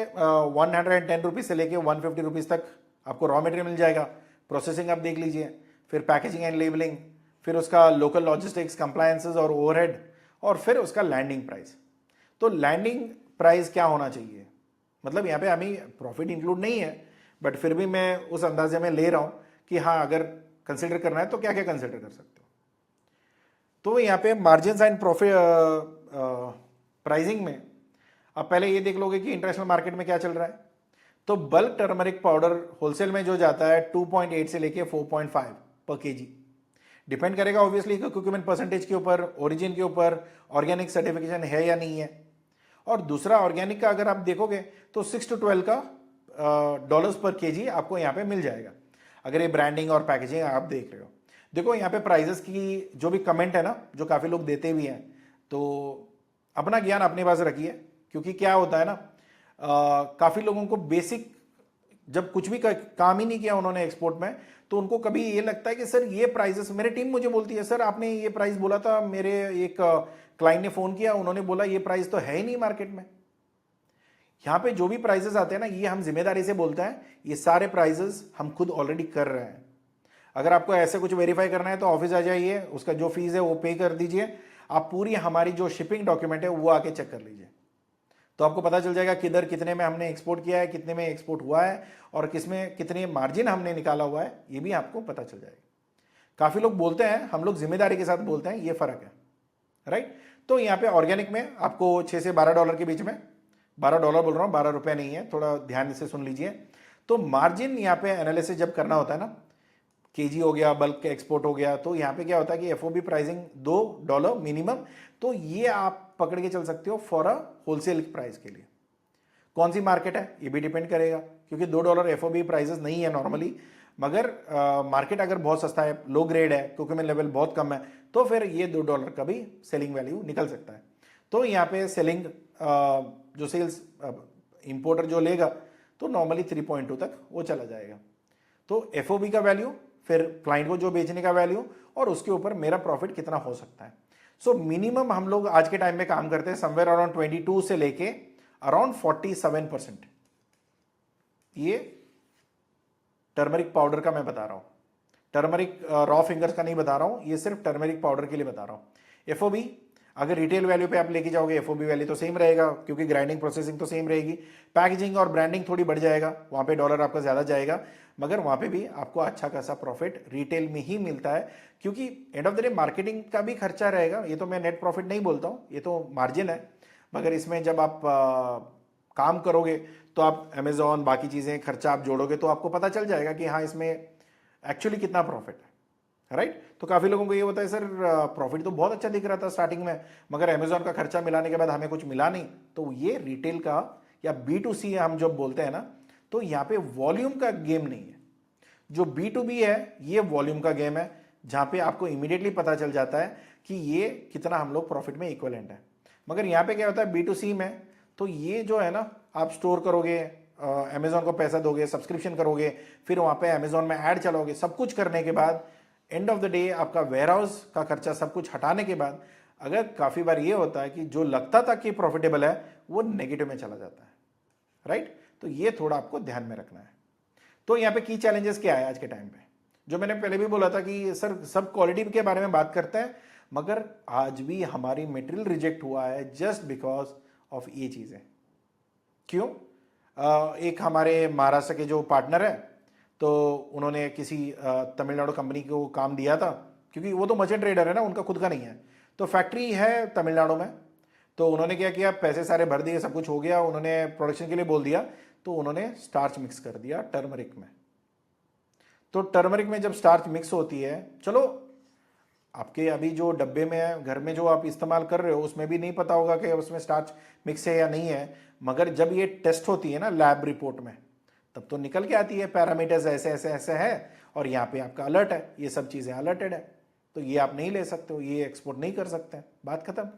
110 रुपीज़ से लेके 150 रुपीज़ तक आपको रॉ मटेरियल मिल जाएगा। प्रोसेसिंग आप देख लीजिए, फिर पैकेजिंग एंड लेबलिंग, फिर उसका लोकल लॉजिस्टिक्स, कंप्लायंसेस और ओवरहेड, और फिर उसका लैंडिंग प्राइस। तो लैंडिंग प्राइस क्या होना चाहिए? मतलब यहाँ पे हमें प्रॉफिट इंक्लूड नहीं है, बट फिर भी मैं उस अंदाजे में ले रहा हूँ कि हाँ, अगर कंसिडर करना है तो क्या क्या कंसिडर कर सकते हो। तो यहाँ पे मार्जिन एंड प्रॉफिट प्राइसिंग में आप पहले ये देख लोगे कि इंटरनेशनल मार्केट में क्या चल रहा है। तो बल्क टर्मरिक पाउडर होलसेल में जो जाता है 2.8 से लेके 4.5 पर केजी, डिपेंड करेगा ऑब्वियसली क्योंकि परसेंटेज के ऊपर, ओरिजिन के ऊपर, ऑर्गेनिक सर्टिफिकेशन है या नहीं है। और दूसरा, ऑर्गेनिक का अगर आप देखोगे तो 6 to 12 का डॉलर्स पर केजी आपको यहाँ पे मिल जाएगा, अगर ये ब्रांडिंग और पैकेजिंग आप देख रहे हो। देखो यहाँ पे प्राइजेस की जो भी कमेंट है ना, जो काफ़ी लोग देते भी हैं, तो अपना ज्ञान अपने पास रखिए। क्योंकि क्या होता है ना, काफ़ी लोगों को बेसिक जब कुछ भी काम ही नहीं किया उन्होंने एक्सपोर्ट में, तो उनको कभी ये लगता है कि सर ये प्राइसेस, मेरी टीम मुझे बोलती है सर आपने ये प्राइस बोला था, मेरे एक क्लाइंट ने फोन किया, उन्होंने बोला ये प्राइस तो है ही नहीं मार्केट में। यहां पे जो भी प्राइसेस आते हैं ना, ये हम जिम्मेदारी से बोलते हैं, ये सारे प्राइसेस हम खुद ऑलरेडी कर रहे हैं। अगर आपको ऐसे कुछ वेरीफाई करना है तो ऑफिस आ जाइए, उसका जो फीस है वो पे कर दीजिए, आप पूरी हमारी जो शिपिंग डॉक्यूमेंट है वो आके चेक कर लीजिए, तो आपको पता चल जाएगा किधर कितने में हमने एक्सपोर्ट किया है, कितने में एक्सपोर्ट हुआ है, और किसमें कितने मार्जिन हमने निकाला हुआ है, ये भी आपको पता चल जाएगा। काफी लोग बोलते हैं, हम लोग जिम्मेदारी के साथ बोलते हैं, ये फर्क है, राइट। तो यहाँ पे ऑर्गेनिक में आपको 6 से 12 डॉलर के बीच में, 12 डॉलर बोल रहा हूँ, 12 रुपए नहीं है, थोड़ा ध्यान से सुन लीजिए। तो मार्जिन यहाँ पे एनालिसिस जब करना होता है ना, केजी हो गया, बल्क एक्सपोर्ट हो गया, तो यहाँ पे क्या होता है कि एफओबी प्राइसिंग $2 मिनिमम, तो ये आप पकड़ के चल सकते हो फॉर अ होलसेल प्राइस के लिए। कौन सी मार्केट है ये भी डिपेंड करेगा, क्योंकि $2 एफओबी प्राइसेस नहीं है नॉर्मली, मगर मार्केट अगर बहुत सस्ता है, लो ग्रेड है, क्योंकि लेवल बहुत कम है, तो फिर ये $2 का भी सेलिंग वैल्यू निकल सकता है। तो यहाँ पे सेलिंग जो सेल्स इंपोर्टर जो लेगा, तो नॉर्मली 3.2 तक वो चला जाएगा। तो एफओबी का वैल्यू, फिर क्लाइंट को जो बेचने का वैल्यू, और उसके ऊपर मेरा प्रॉफिट कितना हो सकता है। सो मिनिमम हम लोग आज के टाइम में काम करते हैं समवेयर अराउंड 22 से लेके अराउंड 47%। ये टर्मरिक पाउडर का मैं बता रहा हूं, टर्मरिक रॉ फिंगर्स का नहीं बता रहा हूं, ये सिर्फ टर्मरिक पाउडर के लिए बता रहा हूं। एफओबी अगर रिटेल वैल्यू पे आप लेके जाओगे, एफओबी वैल्यू तो सेम रहेगा, क्योंकि ग्राइंडिंग प्रोसेसिंग तो सेम रहेगी, पैकेजिंग और ब्रांडिंग थोड़ी बढ़ जाएगा, वहां पे डॉलर आपका ज्यादा जाएगा, मगर वहां पे भी आपको अच्छा खासा प्रॉफिट रिटेल में ही मिलता है, क्योंकि end of the day marketing का भी खर्चा रहेगा। ये तो मैं नेट प्रॉफिट नहीं बोलता हूं, ये तो मार्जिन है, मगर इसमें जब आप काम करोगे तो आप अमेजॉन बाकी चीजें खर्चा आप जोड़ोगे, तो आपको पता चल जाएगा कि हाँ इसमें एक्चुअली कितना प्रॉफिट है, राइट। तो काफी लोगों को ये होता है सर प्रॉफिट तो बहुत अच्छा दिख रहा था स्टार्टिंग में, मगर अमेजॉन का खर्चा मिलाने के बाद हमें कुछ मिला नहीं। तो ये रिटेल का या B2C हम जब बोलते हैं ना, तो यहाँ पे वॉल्यूम का गेम नहीं है। जो B2B है ये वॉल्यूम का गेम है, जहां पे आपको इमीडिएटली पता चल जाता है कि ये कितना हम लोग प्रॉफिट में इक्वलेंट है। मगर यहाँ पे क्या होता है B2C में, तो ये जो है ना, आप स्टोर करोगे, अमेजॉन को पैसा दोगे, सब्सक्रिप्शन करोगे, फिर वहां पे अमेजॉन में ऐड चलाओगे, सब कुछ करने के बाद एंड ऑफ द डे आपका वेयर हाउस का खर्चा सब कुछ हटाने के बाद, अगर काफी बार ये होता है कि जो लगता था कि प्रॉफिटेबल है वो नेगेटिव में चला जाता है, राइट। तो ये थोड़ा आपको ध्यान में रखना है। तो यहाँ पे की चैलेंजेस क्या है आज के टाइम पे, जो मैंने पहले भी बोला था कि सर सब क्वालिटी के बारे में बात करते हैं, मगर आज भी हमारी मटेरियल रिजेक्ट हुआ है जस्ट बिकॉज ऑफ ये चीजें। क्यों? एक हमारे महाराष्ट्र के जो पार्टनर है, तो उन्होंने किसी तमिलनाडु कंपनी को काम दिया था, क्योंकि वो तो मर्चेंट ट्रेडर है ना, उनका खुद का नहीं है, तो फैक्ट्री है तमिलनाडु में। तो उन्होंने क्या किया, पैसे सारे भर दिए, सब कुछ हो गया, उन्होंने प्रोडक्शन के लिए बोल दिया, तो उन्होंने स्टार्च मिक्स कर दिया टर्मरिक में। तो टर्मरिक में जब स्टार्च मिक्स होती है, चलो आपके अभी जो डब्बे में है घर में जो आप इस्तेमाल कर रहे हो, उसमें भी नहीं पता होगा कि उसमें स्टार्च मिक्स है या नहीं है, मगर जब ये टेस्ट होती है ना लैब रिपोर्ट में, तब तो निकल के आती है पैरामीटर्स ऐसे ऐसे ऐसे है, और यहाँ पे आपका अलर्ट है, ये सब चीजें अलर्टेड है, तो ये आप नहीं ले सकते हो, ये एक्सपोर्ट नहीं कर सकते, बात खत्म।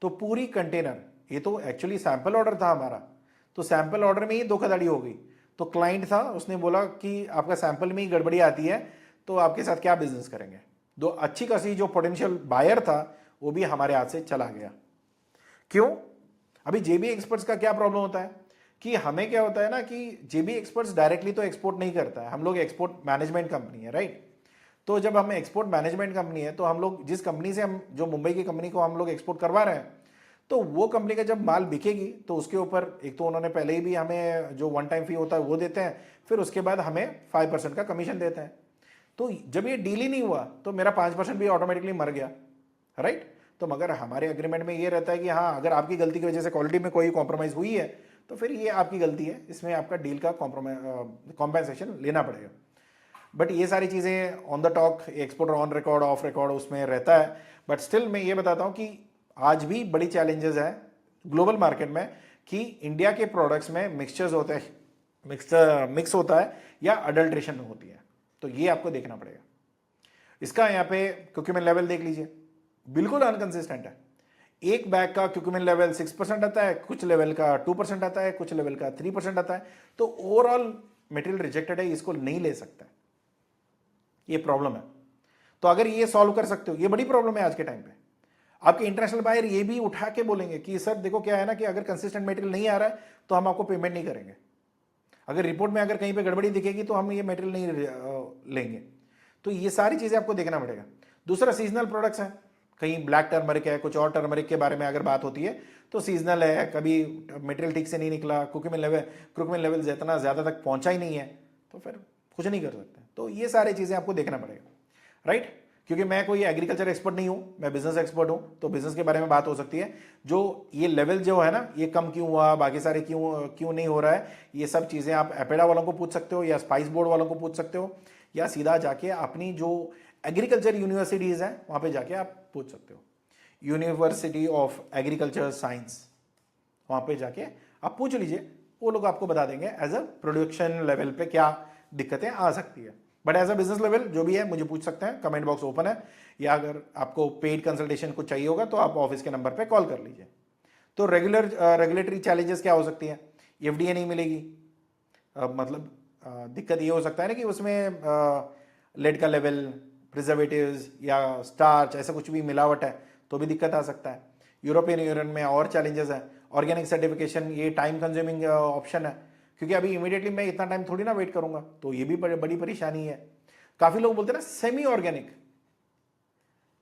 तो पूरी कंटेनर, ये तो एक्चुअली सैंपल ऑर्डर था हमारा, तो सैंपल ऑर्डर में ही धोखाधड़ी हो गई। तो क्लाइंट था, उसने बोला कि आपका सैंपल में ही गड़बड़ी आती है, तो आपके साथ क्या बिजनेस करेंगे। दो अच्छी खासी जो पोटेंशियल बायर था वो भी हमारे हाथ से चला गया। क्यों? अभी जेबी एक्सपर्ट्स का क्या प्रॉब्लम होता है कि हमें क्या होता है ना कि जेबी एक्सपर्ट्स डायरेक्टली तो एक्सपोर्ट नहीं करता है, हम लोग एक्सपोर्ट मैनेजमेंट कंपनी है, राइट। तो जब हम एक्सपोर्ट मैनेजमेंट कंपनी है, तो हम लोग जिस कंपनी से, हम जो मुंबई की कंपनी को हम लोग एक्सपोर्ट करवा रहे हैं, तो वो कंपनी का जब माल बिकेगी तो उसके ऊपर एक तो उन्होंने पहले ही भी हमें जो वन टाइम फी होता है वो देते हैं, फिर उसके बाद हमें 5% का कमीशन देते हैं। तो जब ये डील ही नहीं हुआ तो मेरा 5% भी ऑटोमेटिकली मर गया, राइट। तो मगर हमारे एग्रीमेंट में ये रहता है कि हाँ, अगर आपकी गलती की वजह से क्वालिटी में कोई कॉम्प्रोमाइज हुई है तो फिर ये आपकी गलती है, इसमें आपका डील का कॉम्पेंसेशन लेना पड़ेगा। बट ये सारी चीजें on the talk, exporter on record of record उसमें रहता है। बट स्टिल मैं ये बताता हूं कि आज भी बड़ी चैलेंजेस है ग्लोबल मार्केट में कि इंडिया के प्रोडक्ट्स में मिक्सचर्स होते हैं, मिक्स होता है या अडल्ट्रेशन होती है, तो ये आपको देखना पड़ेगा। इसका यहाँ पे क्योंकि मैं लेवल देख लीजिए, बिल्कुल अनकंसिस्टेंट है। एक बैग का क्यूकमिन लेवल 6% आता है, कुछ लेवल का 2% आता है, कुछ लेवल का 3% आता है, तो ओवरऑल मटेरियल रिजेक्टेड है, इसको नहीं ले सकता है, ये प्रॉब्लम है। तो अगर ये सॉल्व कर सकते हो, ये बड़ी प्रॉब्लम है आज के टाइम पे। आपके इंटरनेशनल बायर ये भी उठा के बोलेंगे कि सर देखो क्या है ना कि अगर कंसिस्टेंट मटेरियल नहीं आ रहा है तो हम आपको पेमेंट नहीं करेंगे, अगर रिपोर्ट में अगर कहीं पे गड़बड़ी दिखेगी तो हम ये मटेरियल नहीं लेंगे। तो ये सारी चीजें आपको देखना पड़ेगा। दूसरा सीजनल प्रोडक्ट्स हैं, कहीं ब्लैक टर्मरिक है, कुछ और टर्मरिक के बारे में अगर बात होती है तो सीजनल है, कभी मटेरियल ठीक से नहीं निकला, क्रूकमिन लेवल इतना ज़्यादा तक पहुंचा ही नहीं है, तो फिर कुछ नहीं कर सकते। तो ये सारी चीज़ें आपको देखना पड़ेगा, राइट। क्योंकि मैं कोई एग्रीकल्चर एक्सपर्ट नहीं हूँ, मैं बिजनेस एक्सपर्ट हूँ, तो बिजनेस के बारे में बात हो सकती है। जो ये लेवल जो है ना, ये कम क्यों हुआ, बाकी सारे क्यों नहीं हो रहा है, ये सब चीज़ें आप एपेडा वालों को पूछ सकते हो, या स्पाइस बोर्ड वालों को पूछ सकते हो, या सीधा जाके अपनी जो एग्रीकल्चर यूनिवर्सिटीज़ हैं वहाँ पे जाके आप पूछ सकते हो। यूनिवर्सिटी ऑफ एग्रीकल्चर साइंस, वहाँ पे जाके आप पूछ लीजिए, वो लोग आपको बता देंगे एज अ प्रोडक्शन लेवल पे क्या दिक्कतें आ सकती है। But as a business level जो भी है मुझे पूछ सकते हैं, कमेंट बॉक्स ओपन है, या अगर आपको पेड कंसल्टेशन कुछ चाहिए होगा तो आप ऑफिस के नंबर पे कॉल कर लीजिए। तो रेगुलेटरी चैलेंजेस क्या हो सकती है, एफडीए नहीं मिलेगी, मतलब दिक्कत ये हो सकता है ना कि उसमें लेड का लेवल, प्रिजर्वेटिव्स या स्टार्च ऐसा कुछ भी मिलावट है तो भी दिक्कत आ सकता है। यूरोपियन यूनियन में और चैलेंजेस हैं, ऑर्गेनिक सर्टिफिकेशन, ये टाइम कंज्यूमिंग ऑप्शन है, क्योंकि अभी इमीडिएटली मैं इतना टाइम थोड़ी ना वेट करूंगा, तो ये भी बड़ी परेशानी है। काफी लोग बोलते हैं ना सेमी ऑर्गेनिक,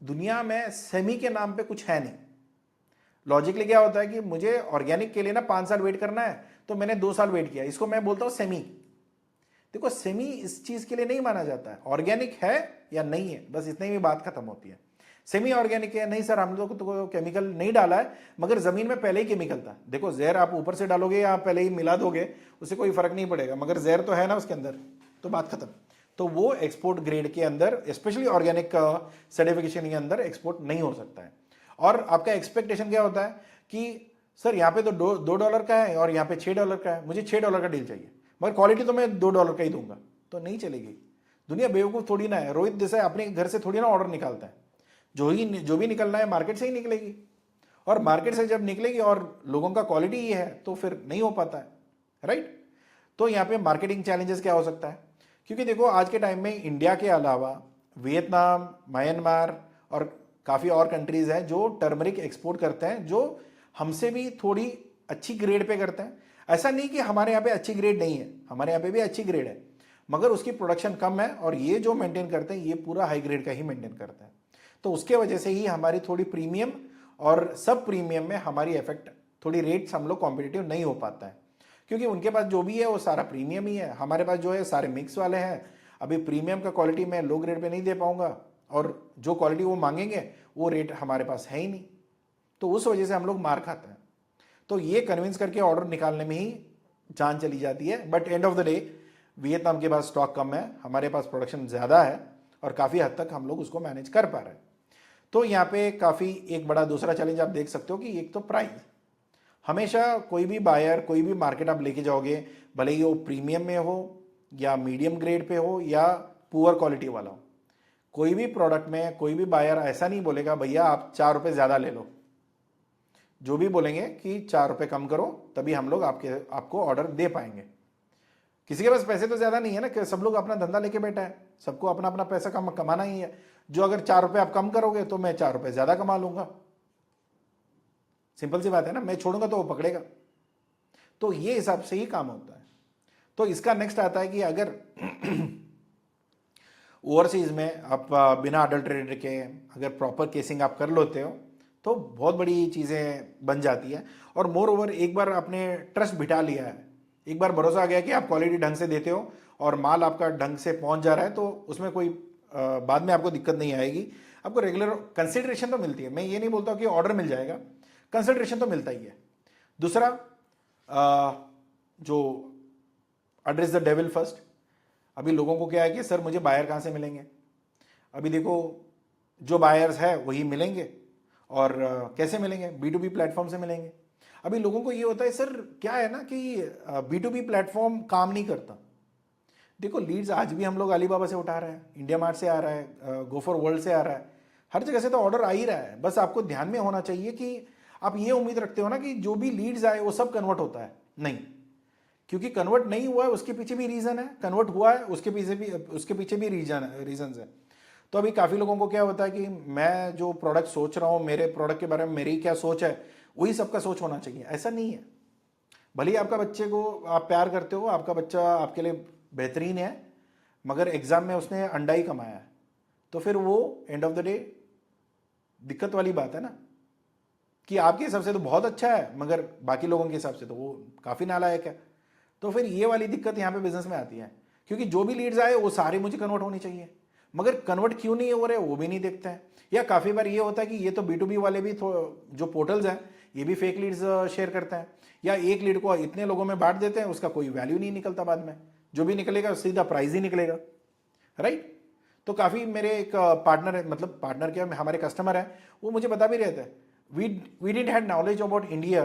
दुनिया में सेमी के नाम पे कुछ है नहीं। लॉजिकली क्या होता है कि मुझे ऑर्गेनिक के लिए ना 5 साल वेट करना है, तो मैंने 2 साल वेट किया, इसको मैं बोलता हूं सेमी। देखो सेमी इस चीज के लिए नहीं माना जाता है, ऑर्गेनिक है या नहीं है, बस इतनी भी बात खत्म होती है। सेमी ऑर्गेनिक है, नहीं सर हम लोग तो केमिकल नहीं डाला है, मगर जमीन में पहले ही केमिकल था। देखो जहर आप ऊपर से डालोगे या पहले ही मिला दोगे, उससे कोई फर्क नहीं पड़ेगा, मगर जहर तो है ना उसके अंदर, तो बात खत्म। तो वो एक्सपोर्ट ग्रेड के अंदर, स्पेशली ऑर्गेनिक सर्टिफिकेशन के अंदर एक्सपोर्ट नहीं हो सकता है। और आपका एक्सपेक्टेशन क्या होता है कि सर यहाँ पे तो $2 का है और यहाँ पे $6 का है, मुझे $6 का डील चाहिए, मगर क्वालिटी तो मैं $2 का ही दूंगा, तो नहीं चलेगी। दुनिया बेवकूफ़ थोड़ी ना है, रोहित देसाई अपने घर से थोड़ी ना ऑर्डर निकालता है, जो भी निकलना है मार्केट से ही निकलेगी, और मार्केट से जब निकलेगी और लोगों का क्वालिटी ये है तो फिर नहीं हो पाता है, राइट। तो यहाँ पे मार्केटिंग चैलेंजेस क्या हो सकता है, क्योंकि देखो आज के टाइम में इंडिया के अलावा वियतनाम, म्यांमार और काफ़ी और कंट्रीज़ हैं जो टर्मरिक एक्सपोर्ट करते हैं, जो हमसे भी थोड़ी अच्छी ग्रेड पे करते हैं। ऐसा नहीं कि हमारे यहाँ पे अच्छी ग्रेड नहीं है, हमारे यहाँ पे भी अच्छी ग्रेड है, मगर उसकी प्रोडक्शन कम है, और ये जो मेंटेन करते हैं ये पूरा हाई ग्रेड का ही मेंटेन करते हैं। तो उसके वजह से ही हमारी थोड़ी प्रीमियम और सब प्रीमियम में हमारी इफेक्ट, थोड़ी रेट्स हम लोग कॉम्पिटिटिव नहीं हो पाता है, क्योंकि उनके पास जो भी है वो सारा प्रीमियम ही है, हमारे पास जो है सारे मिक्स वाले हैं। अभी प्रीमियम का क्वालिटी मैं लो ग्रेड पे नहीं दे पाऊंगा, और जो क्वालिटी वो मांगेंगे वो रेट हमारे पास है ही नहीं, तो उस वजह से हम लोग मार खाते हैं। तो ये कन्विंस करके ऑर्डर निकालने में ही जान चली जाती है। But end of the day Vietnam के पास स्टॉक कम है, हमारे पास प्रोडक्शन ज़्यादा है, और काफ़ी हद तक हम लोग उसको मैनेज कर पा रहे हैं। तो यहाँ पे काफ़ी एक बड़ा दूसरा चैलेंज आप देख सकते हो कि एक तो प्राइस, हमेशा कोई भी बायर, कोई भी मार्केट आप लेके जाओगे, भले ही वो प्रीमियम में हो या मीडियम ग्रेड पे हो या पुअर क्वालिटी वाला हो, कोई भी प्रोडक्ट में कोई भी बायर ऐसा नहीं बोलेगा भैया आप ₹4 ज़्यादा ले लो। जो भी बोलेंगे कि ₹4 कम करो तभी हम लोग आपको ऑर्डर दे पाएंगे। किसी के पास पैसे तो ज़्यादा नहीं है ना, कि सब लोग अपना धंधा लेके बैठा है, सबको अपना अपना पैसा कमाना ही है। जो अगर ₹4 आप कम करोगे तो मैं ₹4 ज़्यादा कमा लूंगा, सिंपल सी बात है ना, मैं छोड़ूंगा तो वो पकड़ेगा। तो ये हिसाब से ही काम होता है। तो इसका नेक्स्ट आता है कि अगर ओवरसीज में आप बिना अडल्ट्रेटेड के अगर प्रॉपर केसिंग आप कर लेते हो तो बहुत बड़ी चीज़ें बन जाती है। और मोर ओवर एक बार आपने ट्रस्ट बिठा लिया है, एक बार भरोसा आ गया कि आप क्वालिटी ढंग से देते हो और माल आपका ढंग से पहुंच जा रहा है, तो उसमें कोई बाद में आपको दिक्कत नहीं आएगी। आपको रेगुलर कंसिडरेशन तो मिलती है, मैं ये नहीं बोलता कि ऑर्डर मिल जाएगा, कंसिडरेशन तो मिलता ही है। दूसरा जो एड्रेस द डेविल फर्स्ट, अभी लोगों को क्या है कि सर मुझे बायर कहाँ से मिलेंगे। अभी देखो जो बायर्स है वही मिलेंगे, और कैसे मिलेंगे, B2B प्लेटफॉर्म से मिलेंगे। अभी लोगों को ये होता है सर क्या है ना कि B2B प्लेटफॉर्म काम नहीं करता। देखो लीड्स आज भी हम लोग अलीबाबा से उठा रहे हैं, इंडिया मार्ट से आ रहा है, गो फॉर वर्ल्ड से आ रहा है, हर जगह से तो ऑर्डर आ ही रहा है, बस आपको ध्यान में होना चाहिए कि आप ये उम्मीद रखते हो ना कि जो भी लीड्स आए वो सब कन्वर्ट होता है, नहीं, क्योंकि कन्वर्ट नहीं हुआ है उसके पीछे भी रीजन है, कन्वर्ट हुआ है उसके पीछे भी रीजन है। तो अभी काफी लोगों को क्या होता है कि मैं जो प्रोडक्ट सोच रहा हूं, मेरे प्रोडक्ट के बारे में मेरी क्या सोच है, वही सबका सोच होना चाहिए, ऐसा नहीं है। भले ही आपका बच्चे को आप प्यार करते हो, आपका बच्चा आपके लिए बेहतरीन है, मगर एग्जाम में उसने अंडा ही कमाया है, तो फिर वो एंड ऑफ द डे दिक्कत वाली बात है ना, कि आपके हिसाब से तो बहुत अच्छा है मगर बाकी लोगों के हिसाब से तो वो काफी नालायक है। तो फिर ये वाली दिक्कत यहाँ पे बिजनेस में आती है, क्योंकि जो भी लीड्स आए वो सारे मुझे कन्वर्ट होनी चाहिए, मगर कन्वर्ट क्यों नहीं हो रहे वो भी नहीं देखते हैं। या काफी बार ये होता है कि ये तो B2B वाले भी जो पोर्टल्स हैं ये भी फेक लीड्स शेयर करते हैं, या एक लीड को इतने लोगों में बांट देते हैं, उसका कोई वैल्यू नहीं निकलता, बाद में जो भी निकलेगा सीधा प्राइस ही निकलेगा, राइट। तो काफी मेरे एक पार्टनर है, मतलब पार्टनर क्या, हमारे कस्टमर है, वो मुझे बता भी रहे थे, we didn't had knowledge about India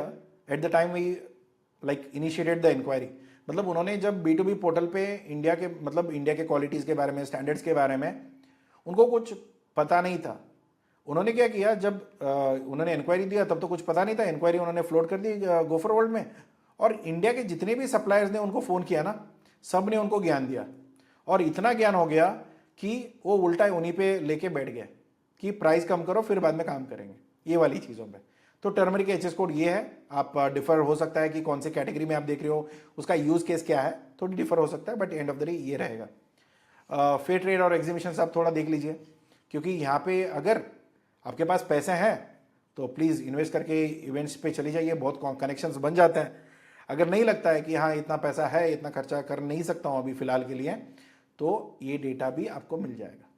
at the time we like initiated the inquiry. मतलब उन्होंने जब B2B पोर्टल पे इंडिया के, मतलब इंडिया के क्वालिटीज के बारे में, स्टैंडर्ड्स के बारे में उनको कुछ पता नहीं था। उन्होंने क्या किया, जब उन्होंने इंक्वायरी दिया तब तो कुछ पता नहीं था, इंक्वायरी उन्होंने फ्लोट कर दी गोफर वर्ल्ड में, और इंडिया के जितने भी सप्लायर्स ने उनको फोन किया ना, सब ने उनको ज्ञान दिया, और इतना ज्ञान हो गया कि वो उल्टा उन्हीं पे लेके बैठ गए कि प्राइस कम करो फिर बाद में काम करेंगे, ये वाली चीज़ों पे। तो टर्मरिक HS कोड ये है, आप डिफर हो सकता है कि कौन से कैटेगरी में आप देख रहे हो, उसका यूज केस क्या है, थोड़ी डिफर हो सकता है, but end of the day ये रहेगा। फेयर ट्रेड और एग्जीबिशन आप थोड़ा देख लीजिए, क्योंकि यहाँ पे अगर आपके पास पैसे हैं तो प्लीज़ इन्वेस्ट करके इवेंट्स पे चली जाइए, बहुत कनेक्शंस बन जाते हैं। अगर नहीं लगता है कि हाँ इतना पैसा है, इतना खर्चा कर नहीं सकता हूँ अभी फिलहाल के लिए, तो ये डेटा भी आपको मिल जाएगा,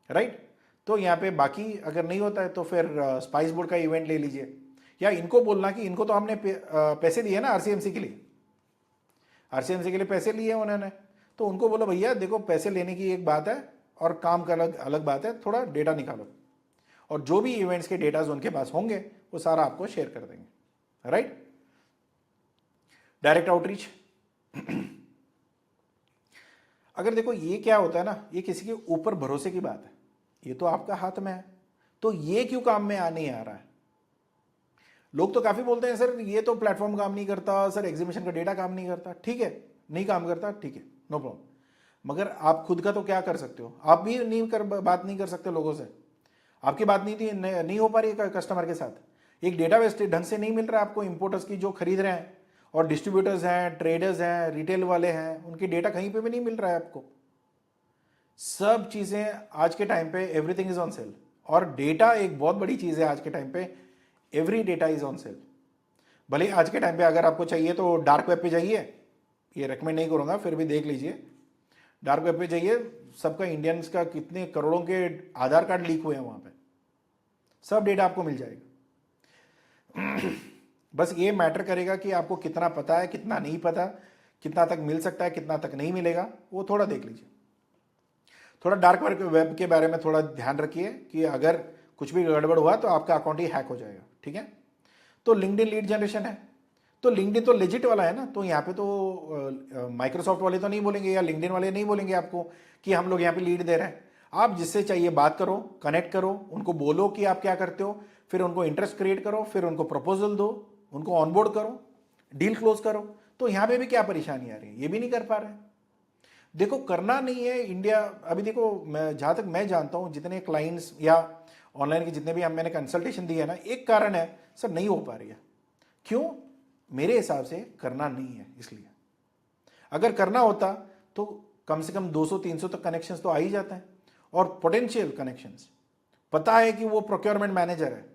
राइट। तो यहाँ पे बाकी अगर नहीं होता है तो फिर स्पाइस बोर्ड का इवेंट ले लीजिए, या इनको बोलना कि इनको तो हमने पैसे दिए ना RCMC के लिए, RCMC के लिए पैसे लिए उन्होंने, तो उनको बोलो भैया देखो पैसे लेने की एक बात है और काम का अलग अलग बात है, थोड़ा डेटा निकालो, और जो भी इवेंट्स के डेटाज उनके पास होंगे वो सारा आपको शेयर कर देंगे, राइट। डायरेक्ट आउटरीच अगर देखो ये क्या होता है ना, ये किसी के ऊपर भरोसे की बात है, ये तो आपका हाथ में है, तो ये क्यों काम में नहीं आ रहा है। लोग तो काफी बोलते हैं सर ये तो प्लेटफॉर्म काम नहीं करता, सर एग्जीबिशन का डेटा काम नहीं करता, ठीक है नहीं काम करता, ठीक है नो प्रॉब्लम, मगर आप खुद का तो क्या कर सकते हो, आप भी बात नहीं कर सकते लोगों से, आपकी बात नहीं हो पा रही है कस्टमर के साथ, एक डेटाबेस ढंग से नहीं मिल रहा है आपको, इंपोर्टर्स की जो खरीद रहे हैं, और डिस्ट्रीब्यूटर्स हैं, ट्रेडर्स हैं, रिटेल वाले हैं, उनकी डेटा कहीं पे भी नहीं मिल रहा है आपको। सब चीजें आज के टाइम पे एवरीथिंग इज ऑन सेल, और डेटा एक बहुत बड़ी चीज है आज के टाइम पे, every data is on sale. भले आज के टाइम पे अगर आपको चाहिए तो डार्क वेब पे जाइए, ये रेकमेंड नहीं करूंगा फिर भी देख लीजिए, डार्क वेब पे जाइए, सबका इंडियंस का कितने करोड़ों के आधार कार्ड लीक हुए हैं वहां पे, सब डेटा आपको मिल जाएगा। बस ये मैटर करेगा कि आपको कितना पता है, कितना नहीं पता, कितना तक मिल सकता है, कितना तक नहीं मिलेगा, वो थोड़ा देख लीजिए। थोड़ा डार्क वेब के बारे में थोड़ा ध्यान रखिए कि अगर कुछ भी गड़बड़ हुआ तो आपका अकाउंट ही हैक हो जाएगा, ठीक है। तो लिंक्डइन लीड जनरेशन है, तो लिंक्डइन तो लेजिट वाला है ना, तो यहाँ पे तो माइक्रोसॉफ्ट वाले तो नहीं बोलेंगे या लिंक्डइन वाले नहीं बोलेंगे आपको कि हम लोग यहाँ पे लीड दे रहे हैं। आप जिससे चाहिए बात करो, कनेक्ट करो, उनको बोलो कि आप क्या करते हो, फिर उनको इंटरेस्ट क्रिएट करो, फिर उनको प्रपोजल दो, उनको ऑनबोर्ड करो, डील क्लोज करो। तो यहाँ पे भी क्या परेशानी आ रही है, ये भी नहीं कर पा रहे हैं। देखो करना नहीं है इंडिया, अभी देखो मैं जहां तक मैं जानता हूं जितने क्लाइंट्स या ऑनलाइन के जितने भी मैंने कंसल्टेशन दिया है ना, एक कारण है सर नहीं हो पा रही है। क्यों? मेरे हिसाब से करना नहीं है, इसलिए अगर करना होता तो कम से कम 200-300 तक कनेक्शंस तो आ ही जाते हैं, और पोटेंशियल कनेक्शंस, पता है कि वो प्रोक्योरमेंट मैनेजर है,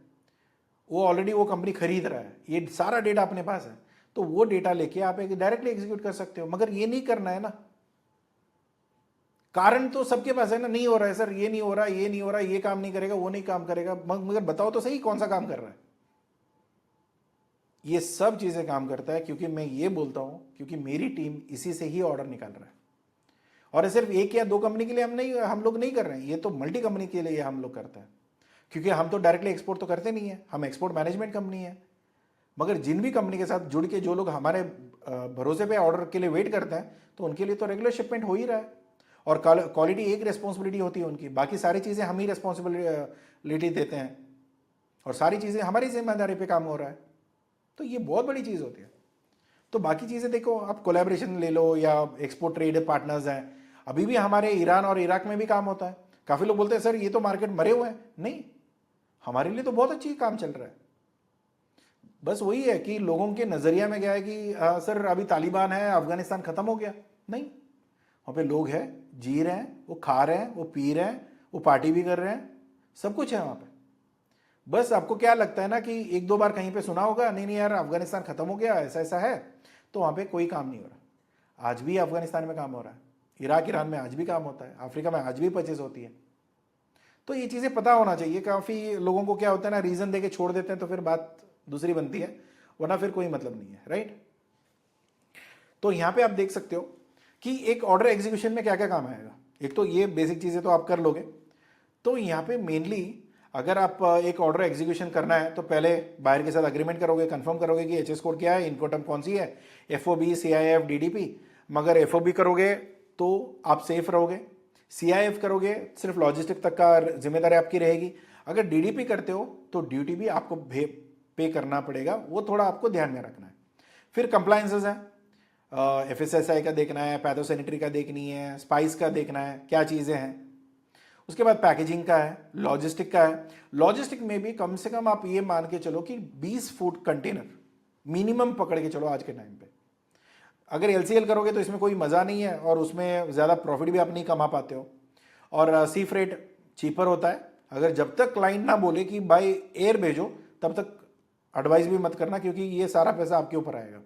वो ऑलरेडी वो कंपनी खरीद रहा है, ये सारा डेटा अपने पास है, तो वो डेटा लेके आप एक डायरेक्टली एग्जीक्यूट कर सकते हो। मगर ये नहीं करना है ना, कारण तो सबके पास है ना, नहीं हो रहा है सर, ये नहीं हो रहा, ये नहीं हो रहा, ये काम नहीं करेगा, वो नहीं काम करेगा, मगर बताओ तो सही कौन सा काम कर रहा है। ये सब चीजें काम करता है क्योंकि मैं ये बोलता हूं, क्योंकि मेरी टीम इसी से ही ऑर्डर निकाल रहा है, और सिर्फ एक या दो कंपनी के लिए हम लोग नहीं कर रहे हैं, ये तो मल्टी कंपनी के लिए हम लोग करते हैं, क्योंकि हम तो डायरेक्टली एक्सपोर्ट तो करते नहीं है, हम एक्सपोर्ट मैनेजमेंट कंपनी है। मगर जिन भी कंपनी के साथ जुड़ के जो लोग हमारे भरोसे पे ऑर्डर के लिए वेट करते हैं, तो उनके लिए तो रेगुलर शिपमेंट हो ही रहा है। और क्वालिटी एक रिस्पॉन्सिबिलिटी होती है उनकी, बाकी सारी चीज़ें हम ही रिस्पॉन्सिबिलिटी देते हैं और सारी चीज़ें हमारी जिम्मेदारी पे काम हो रहा है। तो ये बहुत बड़ी चीज़ होती है। तो बाकी चीज़ें देखो, आप कोलैबोरेशन ले लो या एक्सपोर्ट ट्रेड पार्टनर्स हैं, अभी भी हमारे ईरान और इराक में भी काम होता है। काफ़ी लोग बोलते हैं सर ये तो मार्केट मरे हुए हैं, नहीं, हमारे लिए तो बहुत अच्छी काम चल रहा है। बस वही है कि लोगों के नज़रिया में क्या है कि सर अभी तालिबान है, अफगानिस्तान ख़त्म हो गया, नहीं, वहाँ पे लोग हैं, जी रहे हैं, वो खा रहे हैं, वो पी रहे हैं, वो पार्टी भी कर रहे हैं, सब कुछ है वहाँ पे। बस आपको क्या लगता है ना कि एक दो बार कहीं पे सुना होगा, नहीं नहीं यार अफगानिस्तान खत्म हो गया, ऐसा ऐसा है, तो वहाँ पे कोई काम नहीं हो रहा। आज भी अफगानिस्तान में काम हो रहा है, इराक ईरान में आज भी काम होता है, अफ्रीका में आज भी परचेज होती है। तो ये चीज़ें पता होना चाहिए। काफ़ी लोगों को क्या होता है ना, रीज़न दे के छोड़ देते हैं तो फिर बात दूसरी बनती है, वरना फिर कोई मतलब नहीं है, राइट। तो यहाँ पे आप देख सकते हो कि एक ऑर्डर एग्जीक्यूशन में क्या क्या काम आएगा। एक तो ये बेसिक चीज़ें तो आप कर लोगे। तो यहाँ पे मेनली अगर आप एक ऑर्डर एग्जीक्यूशन करना है तो पहले बायर के साथ अग्रीमेंट करोगे, कंफर्म करोगे कि एचएस कोड क्या है, इनकोटर्म कौन सी है, एफओबी, सीआईएफ, डीडीपी। मगर एफओबी करोगे तो आप सेफ रहोगे, सीआईएफ करोगे सिर्फ लॉजिस्टिक तक का जिम्मेदारी आपकी रहेगी। अगर डीडीपी करते हो तो ड्यूटी भी आपको पे करना पड़ेगा, वो थोड़ा आपको ध्यान में रखना है। फिर कंप्लायंसेस हैं, एफएसएसआई का देखना है, पैथोसैनिटरी का देखनी है, स्पाइस का देखना है क्या चीज़ें हैं। उसके बाद पैकेजिंग का है, लॉजिस्टिक का है। लॉजिस्टिक में भी कम से कम आप ये मान के चलो कि 20 फुट कंटेनर मिनिमम पकड़ के चलो आज के टाइम पे। अगर एलसीएल करोगे तो इसमें कोई मज़ा नहीं है और उसमें ज़्यादा प्रॉफिट भी आप नहीं कमा पाते हो। और सी फ्रेट चीपर होता है। अगर जब तक क्लाइंट ना बोले कि बाय एयर भेजो तब तक एडवाइस भी मत करना, क्योंकि ये सारा पैसा आपके ऊपर आएगा।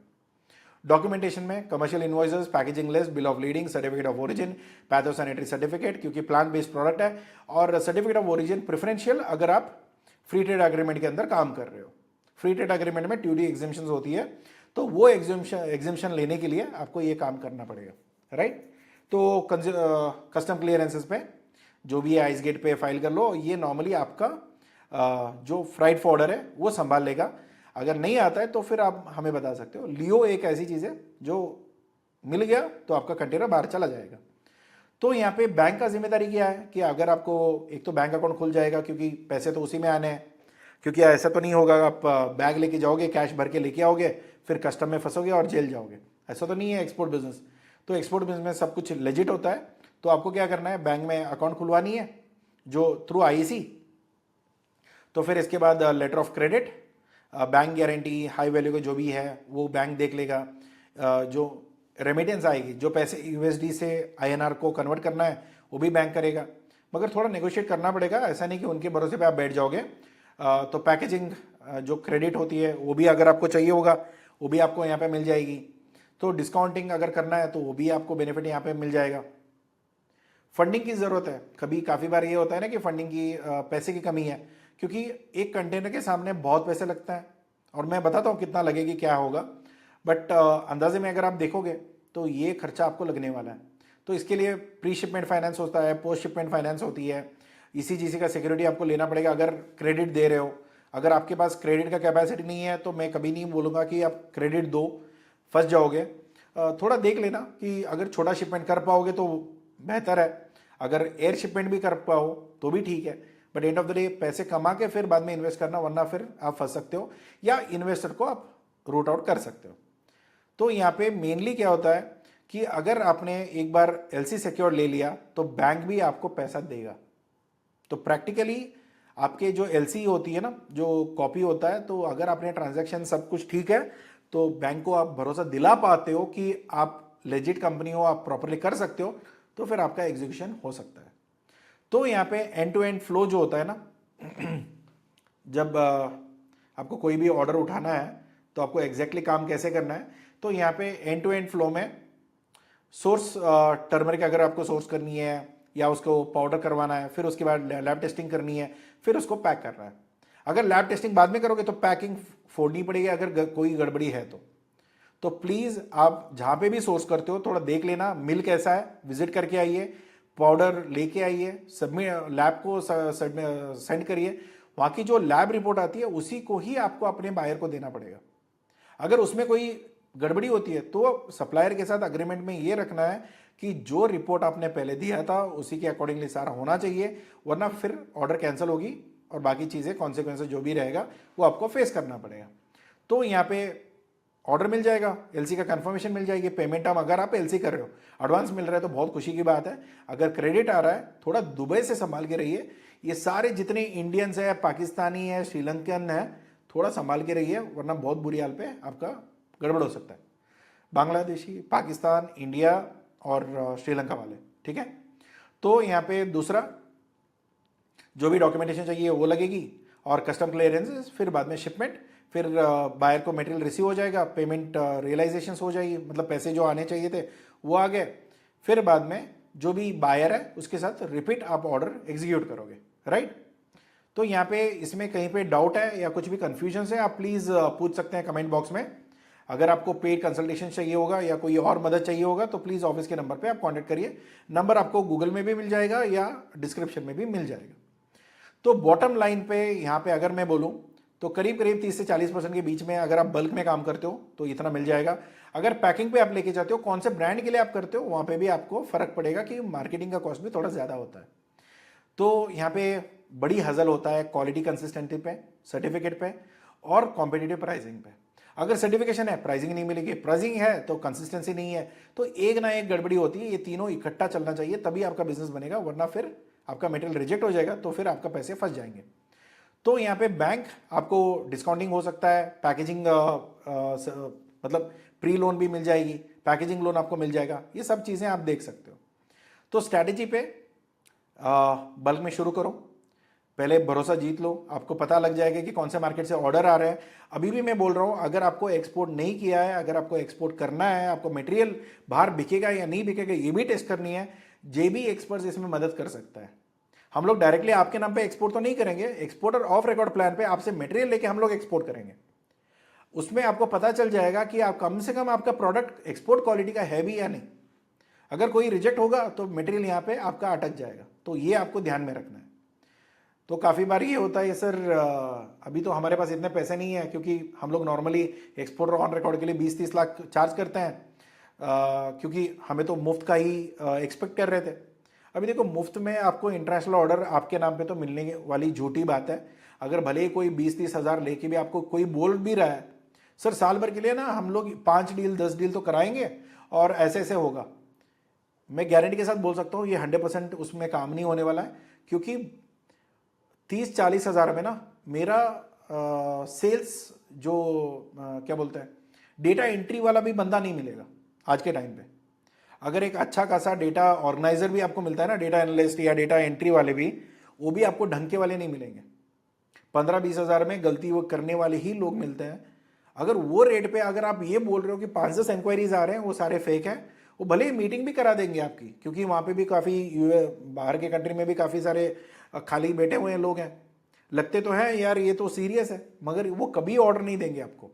डॉक्यूमेंटेशन में commercial invoices, packaging list, bill of lading, certificate of origin, phytosanitary certificate क्योंकि प्लांट बेस्ड प्रोडक्ट है, और सर्टिफिकेट ऑफ ओरिजिन प्रेफरेंशियल अगर आप फ्री ट्रेड एग्रीमेंट के अंदर काम कर रहे हो। फ्री ट्रेड एग्रीमेंट में ड्यूटी एग्जेम्पशन होती है, तो वो एग्जेम्पशन लेने के लिए आपको ये काम करना पड़ेगा, राइट। तो कस्टम क्लियरेंसेस पे जो भी है आइस गेट पे फाइल कर लो। ये नॉर्मली आपका जो फ्राइट फॉर्डर है वो संभाल लेगा। अगर नहीं आता है तो फिर आप हमें बता सकते हो। लियो एक ऐसी चीज़ है जो मिल गया तो आपका कंटेनर बाहर चला जाएगा। तो यहाँ पे बैंक का जिम्मेदारी क्या है कि अगर आपको एक तो बैंक अकाउंट खुल जाएगा, क्योंकि पैसे तो उसी में आने हैं। क्योंकि ऐसा तो नहीं होगा आप बैग लेके जाओगे, कैश भर के लेके आओगे, फिर कस्टम में फंसोगे और जेल जाओगे, ऐसा तो नहीं है एक्सपोर्ट बिजनेस। तो एक्सपोर्ट बिजनेस में सब कुछ लेजिट होता है। तो आपको क्या करना है, बैंक में अकाउंट खुलवानी है जो थ्रू आईसी। तो फिर इसके बाद letter of credit, bank guarantee, high value का जो भी है वो बैंक देख लेगा। जो रेमिटेंस आएगी, जो पैसे यूएसडी से आईएनआर को कन्वर्ट करना है वो भी बैंक करेगा। मगर थोड़ा नेगोशिएट करना पड़ेगा, ऐसा नहीं कि उनके भरोसे पे आप बैठ जाओगे। तो पैकेजिंग जो क्रेडिट होती है वो भी अगर आपको चाहिए होगा वो भी आपको यहाँ पे मिल जाएगी। तो डिस्काउंटिंग अगर करना है तो वो भी आपको बेनिफिट यहाँ पे मिल जाएगा। फंडिंग की ज़रूरत है, कभी काफ़ी बार ये होता है ना कि फंडिंग की पैसे की कमी है, क्योंकि एक कंटेनर के सामने बहुत पैसे लगता है। और मैं बताता हूँ कितना लगेगी क्या होगा, बट अंदाजे में अगर आप देखोगे तो ये खर्चा आपको लगने वाला है। तो इसके लिए प्री शिपमेंट फाइनेंस होता है, पोस्ट शिपमेंट फाइनेंस होती है, ईसीजीसी का सिक्योरिटी आपको लेना पड़ेगा अगर क्रेडिट दे रहे हो। अगर आपके पास क्रेडिट का कैपेसिटी नहीं है तो मैं कभी नहीं बोलूँगा कि आप क्रेडिट दो, फंस जाओगे। थोड़ा देख लेना कि अगर छोटा शिपमेंट कर पाओगे तो बेहतर है, अगर एयर शिपमेंट भी कर पाओ तो भी ठीक है। But end of the day पैसे कमा के फिर बाद में इन्वेस्ट करना, वरना फिर आप फंस सकते हो या इन्वेस्टर को आप रूट आउट कर सकते हो। तो यहाँ पे मेनली क्या होता है कि अगर आपने एक बार एलसी सिक्योर ले लिया तो बैंक भी आपको पैसा देगा। तो प्रैक्टिकली आपके जो एलसी होती है ना, जो कॉपी होता है, तो अगर आपने ट्रांजैक्शन सब कुछ ठीक है तो बैंक को आप भरोसा दिला पाते हो कि आप लेजिट कंपनी हो, आप प्रॉपरली कर सकते हो, तो फिर आपका एग्जीक्यूशन हो सकता है। तो यहाँ पे एंड टू एंड फ्लो जो होता है ना, जब आपको कोई भी ऑर्डर उठाना है तो आपको एग्जैक्टली काम कैसे करना है। तो यहाँ पे एंड टू एंड फ्लो में सोर्स टर्मरिक अगर आपको सोर्स करनी है या उसको पाउडर करवाना है, फिर उसके बाद लैब टेस्टिंग करनी है, फिर उसको पैक करना है। अगर लैब टेस्टिंग बाद में करोगे तो पैकिंग फोड़नी पड़ेगी अगर कोई गड़बड़ी है तो प्लीज़ आप जहाँ पे भी सोर्स करते हो थोड़ा देख लेना मिल कैसा है, विजिट करके आइए, पाउडर लेके आइए, सबमिट लैब को सेंड करिए। वहाँ की जो लैब रिपोर्ट आती है उसी को ही आपको अपने बायर को देना पड़ेगा। अगर उसमें कोई गड़बड़ी होती है तो सप्लायर के साथ अग्रीमेंट में ये रखना है कि जो रिपोर्ट आपने पहले दिया था उसी के अकॉर्डिंगली सारा होना चाहिए, वरना फिर ऑर्डर कैंसिल होगी और बाकी चीज़ें कॉन्सिक्वेंसेस जो भी रहेगा वो आपको फेस करना पड़ेगा। तो यहाँ पे ऑर्डर मिल जाएगा, एलसी का कंफर्मेशन मिल जाएगी, पेमेंट हम अगर आप एलसी कर रहे हो, एडवांस मिल रहा है तो बहुत खुशी की बात है। अगर क्रेडिट आ रहा है थोड़ा दुबई से संभाल के रहिए, ये सारे जितने इंडियंस है, पाकिस्तानी है, श्रीलंकन है, थोड़ा संभाल के रहिए वरना बहुत बुरी हाल पे आपका गड़बड़ हो सकता है। बांग्लादेशी, पाकिस्तान, इंडिया और श्रीलंका वाले, ठीक है। तो यहाँ पे दूसरा जो भी डॉक्यूमेंटेशन चाहिए वो लगेगी और कस्टम क्लियरेंसेस, फिर बाद में शिपमेंट, फिर बायर को मटेरियल रिसीव हो जाएगा, पेमेंट रियलाइजेशन हो जाएगी, मतलब पैसे जो आने चाहिए थे वो आ गए, फिर बाद में जो भी बायर है उसके साथ रिपीट आप ऑर्डर एग्जीक्यूट करोगे, राइट। तो यहाँ पे इसमें कहीं पे डाउट है या कुछ भी कंफ्यूजन है आप प्लीज़ पूछ सकते हैं कमेंट बॉक्स में। अगर आपको पेड कंसल्टेशन चाहिए होगा या कोई और मदद चाहिए होगा तो प्लीज़ ऑफिस के नंबर पे आप कांटेक्ट करिए। नंबर आपको गूगल में भी मिल जाएगा या डिस्क्रिप्शन में भी मिल जाएगा। तो बॉटम लाइन पे यहाँ पे अगर मैं बोलूँ तो करीब करीब 30 से 40% के बीच में अगर आप बल्क में काम करते हो तो इतना मिल जाएगा। अगर पैकिंग पे आप लेके जाते हो, कौन से ब्रांड के लिए आप करते हो, वहाँ पे भी आपको फर्क पड़ेगा कि मार्केटिंग का कॉस्ट भी थोड़ा ज़्यादा होता है। तो यहाँ पे बड़ी हजल होता है क्वालिटी कंसिस्टेंसी पे, सर्टिफिकेट पे और कॉम्पिटिटिव प्राइसिंग पे। अगर सर्टिफिकेशन है प्राइसिंग नहीं मिलेगी, प्राइसिंग है तो कंसिस्टेंसी नहीं है, तो एक ना एक गड़बड़ी होती है। ये तीनों इकट्ठा चलना चाहिए तभी आपका बिजनेस बनेगा, वरना फिर आपका मटेरियल रिजेक्ट हो जाएगा तो फिर आपका पैसे फंस जाएंगे। तो यहाँ पे बैंक आपको डिस्काउंटिंग हो सकता है, पैकेजिंग मतलब प्री लोन भी मिल जाएगी, पैकेजिंग लोन आपको मिल जाएगा, ये सब चीज़ें आप देख सकते हो। तो स्ट्रैटेजी पे बल्क में शुरू करो, पहले भरोसा जीत लो, आपको पता लग जाएगा कि कौन से मार्केट से ऑर्डर आ रहे हैं। अभी भी मैं बोल रहा हूँ, अगर आपको एक्सपोर्ट नहीं किया है, अगर आपको एक्सपोर्ट करना है, आपको मटेरियल बाहर बिकेगा या नहीं बिकेगा ये भी टेस्ट करनी है, जेबी एक्सपर्ट्स इसमें मदद कर सकता है। हम लोग डायरेक्टली आपके नाम पे एक्सपोर्ट तो नहीं करेंगे, एक्सपोर्टर ऑफ रिकॉर्ड प्लान पे आपसे मटेरियल लेके हम लोग एक्सपोर्ट करेंगे। उसमें आपको पता चल जाएगा कि आप कम से कम आपका प्रोडक्ट एक्सपोर्ट क्वालिटी का है भी या नहीं। अगर कोई रिजेक्ट होगा तो मटेरियल यहाँ पे आपका अटक जाएगा, तो ये आपको ध्यान में रखना है। तो काफ़ी बार ये होता है सर अभी तो हमारे पास इतने पैसे नहीं है, क्योंकि हम लोग नॉर्मली एक्सपोर्टर ऑन रिकॉर्ड के लिए 20-30 लाख चार्ज करते हैं, क्योंकि हमें तो मुफ्त का ही एक्सपेक्ट कर रहे थे। अभी देखो मुफ्त में आपको इंटरनेशनल ऑर्डर आपके नाम पे तो मिलने वाली झूठी बात है। अगर भले ही कोई 20-30 हज़ार लेके भी आपको कोई बोल भी रहा है सर साल भर के लिए ना हम लोग 5 डील 10 डील तो कराएंगे और ऐसे ऐसे होगा, मैं गारंटी के साथ बोल सकता हूँ ये 100% उसमें काम नहीं होने वाला है। क्योंकि 30-40 हज़ार में ना मेरा सेल्स जो क्या बोलते हैं डेटा एंट्री वाला भी बंदा नहीं मिलेगा आज के टाइम पे। अगर एक अच्छा खासा डेटा ऑर्गेनाइजर भी आपको मिलता है ना, डेटा एनालिस्ट या डेटा एंट्री वाले भी, वो भी आपको ढंग के वाले नहीं मिलेंगे। 15-20 हज़ार में गलती वो करने वाले ही लोग मिलते हैं। अगर वो रेट पे अगर आप ये बोल रहे हो कि 5-10 इंक्वायरीज आ रहे हैं वो सारे फेक हैं, वो भले ही मीटिंग भी करा देंगे आपकी, क्योंकि वहाँ पे भी काफ़ी बाहर के कंट्री में भी काफ़ी सारे खाली बैठे हुए लोग हैं, लगते तो हैं यार ये तो सीरियस है, मगर वो कभी ऑर्डर नहीं देंगे आपको।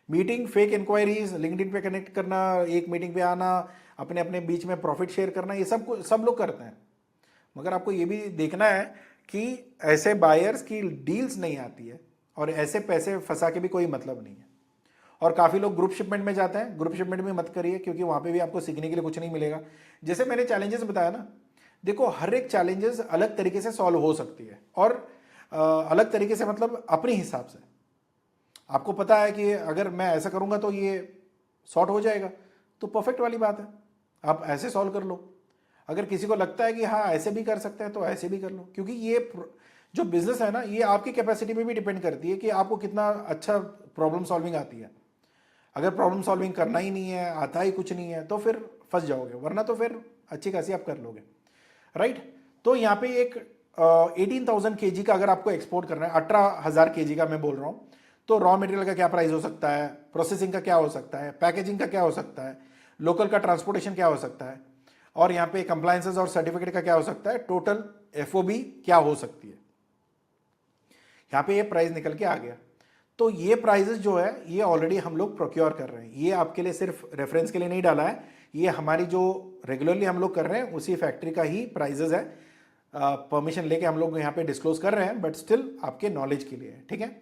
मीटिंग, फेक इंक्वायरीज, लिंक्डइन पे कनेक्ट करना, एक मीटिंग पे आना, अपने अपने बीच में प्रॉफिट शेयर करना, ये सब लोग करते हैं। मगर आपको ये भी देखना है कि ऐसे बायर्स की डील्स नहीं आती है और ऐसे पैसे फंसा के भी कोई मतलब नहीं है। और काफ़ी लोग ग्रुप शिपमेंट में जाते हैं, ग्रुप शिपमेंट में मत करिए, क्योंकि वहाँ पे भी आपको सीखने के लिए कुछ नहीं मिलेगा। जैसे मैंने चैलेंजेस बताया ना, देखो हर एक चैलेंजेस अलग तरीके से सॉल्व हो सकती है, और अलग तरीके से मतलब अपने हिसाब से। आपको पता है कि अगर मैं ऐसा करूँगा तो ये सॉर्ट हो जाएगा, तो परफेक्ट वाली बात है, आप ऐसे सॉल्व कर लो। अगर किसी को लगता है कि हाँ ऐसे भी कर सकते हैं तो ऐसे भी कर लो, क्योंकि ये जो बिजनेस है ना ये आपकी कैपेसिटी पे भी डिपेंड करती है कि आपको कितना अच्छा प्रॉब्लम सॉल्विंग आती है। अगर प्रॉब्लम सॉल्विंग करना ही नहीं है, आता ही कुछ नहीं है, तो फिर फंस जाओगे, वरना तो फिर अच्छी खासी आप कर लोगे, राइट। तो यहाँ पे एक 18,000 kg का अगर आपको एक्सपोर्ट करना है, 18,000 kg का मैं बोल रहा हूँ, तो रॉ मटेरियल का क्या प्राइस हो सकता है, प्रोसेसिंग का क्या हो सकता है, पैकेजिंग का क्या हो सकता है, लोकल का ट्रांसपोर्टेशन क्या हो सकता है, और यहाँ पे कंप्लायंसेस और सर्टिफिकेट का क्या हो सकता है, टोटल एफओबी क्या हो सकती है। यहाँ पे ये प्राइस निकल के आ गया। तो ये प्राइजेस जो है ये ऑलरेडी हम लोग प्रोक्योर कर रहे हैं, ये आपके लिए सिर्फ रेफरेंस के लिए नहीं डाला है, ये हमारी जो रेगुलरली हम लोग कर रहे हैं उसी फैक्ट्री का ही प्राइजेस है। परमिशन लेके हम लोग यहाँ पे डिस्क्लोज कर रहे हैं, बट स्टिल आपके नॉलेज के लिए है, ठीक है।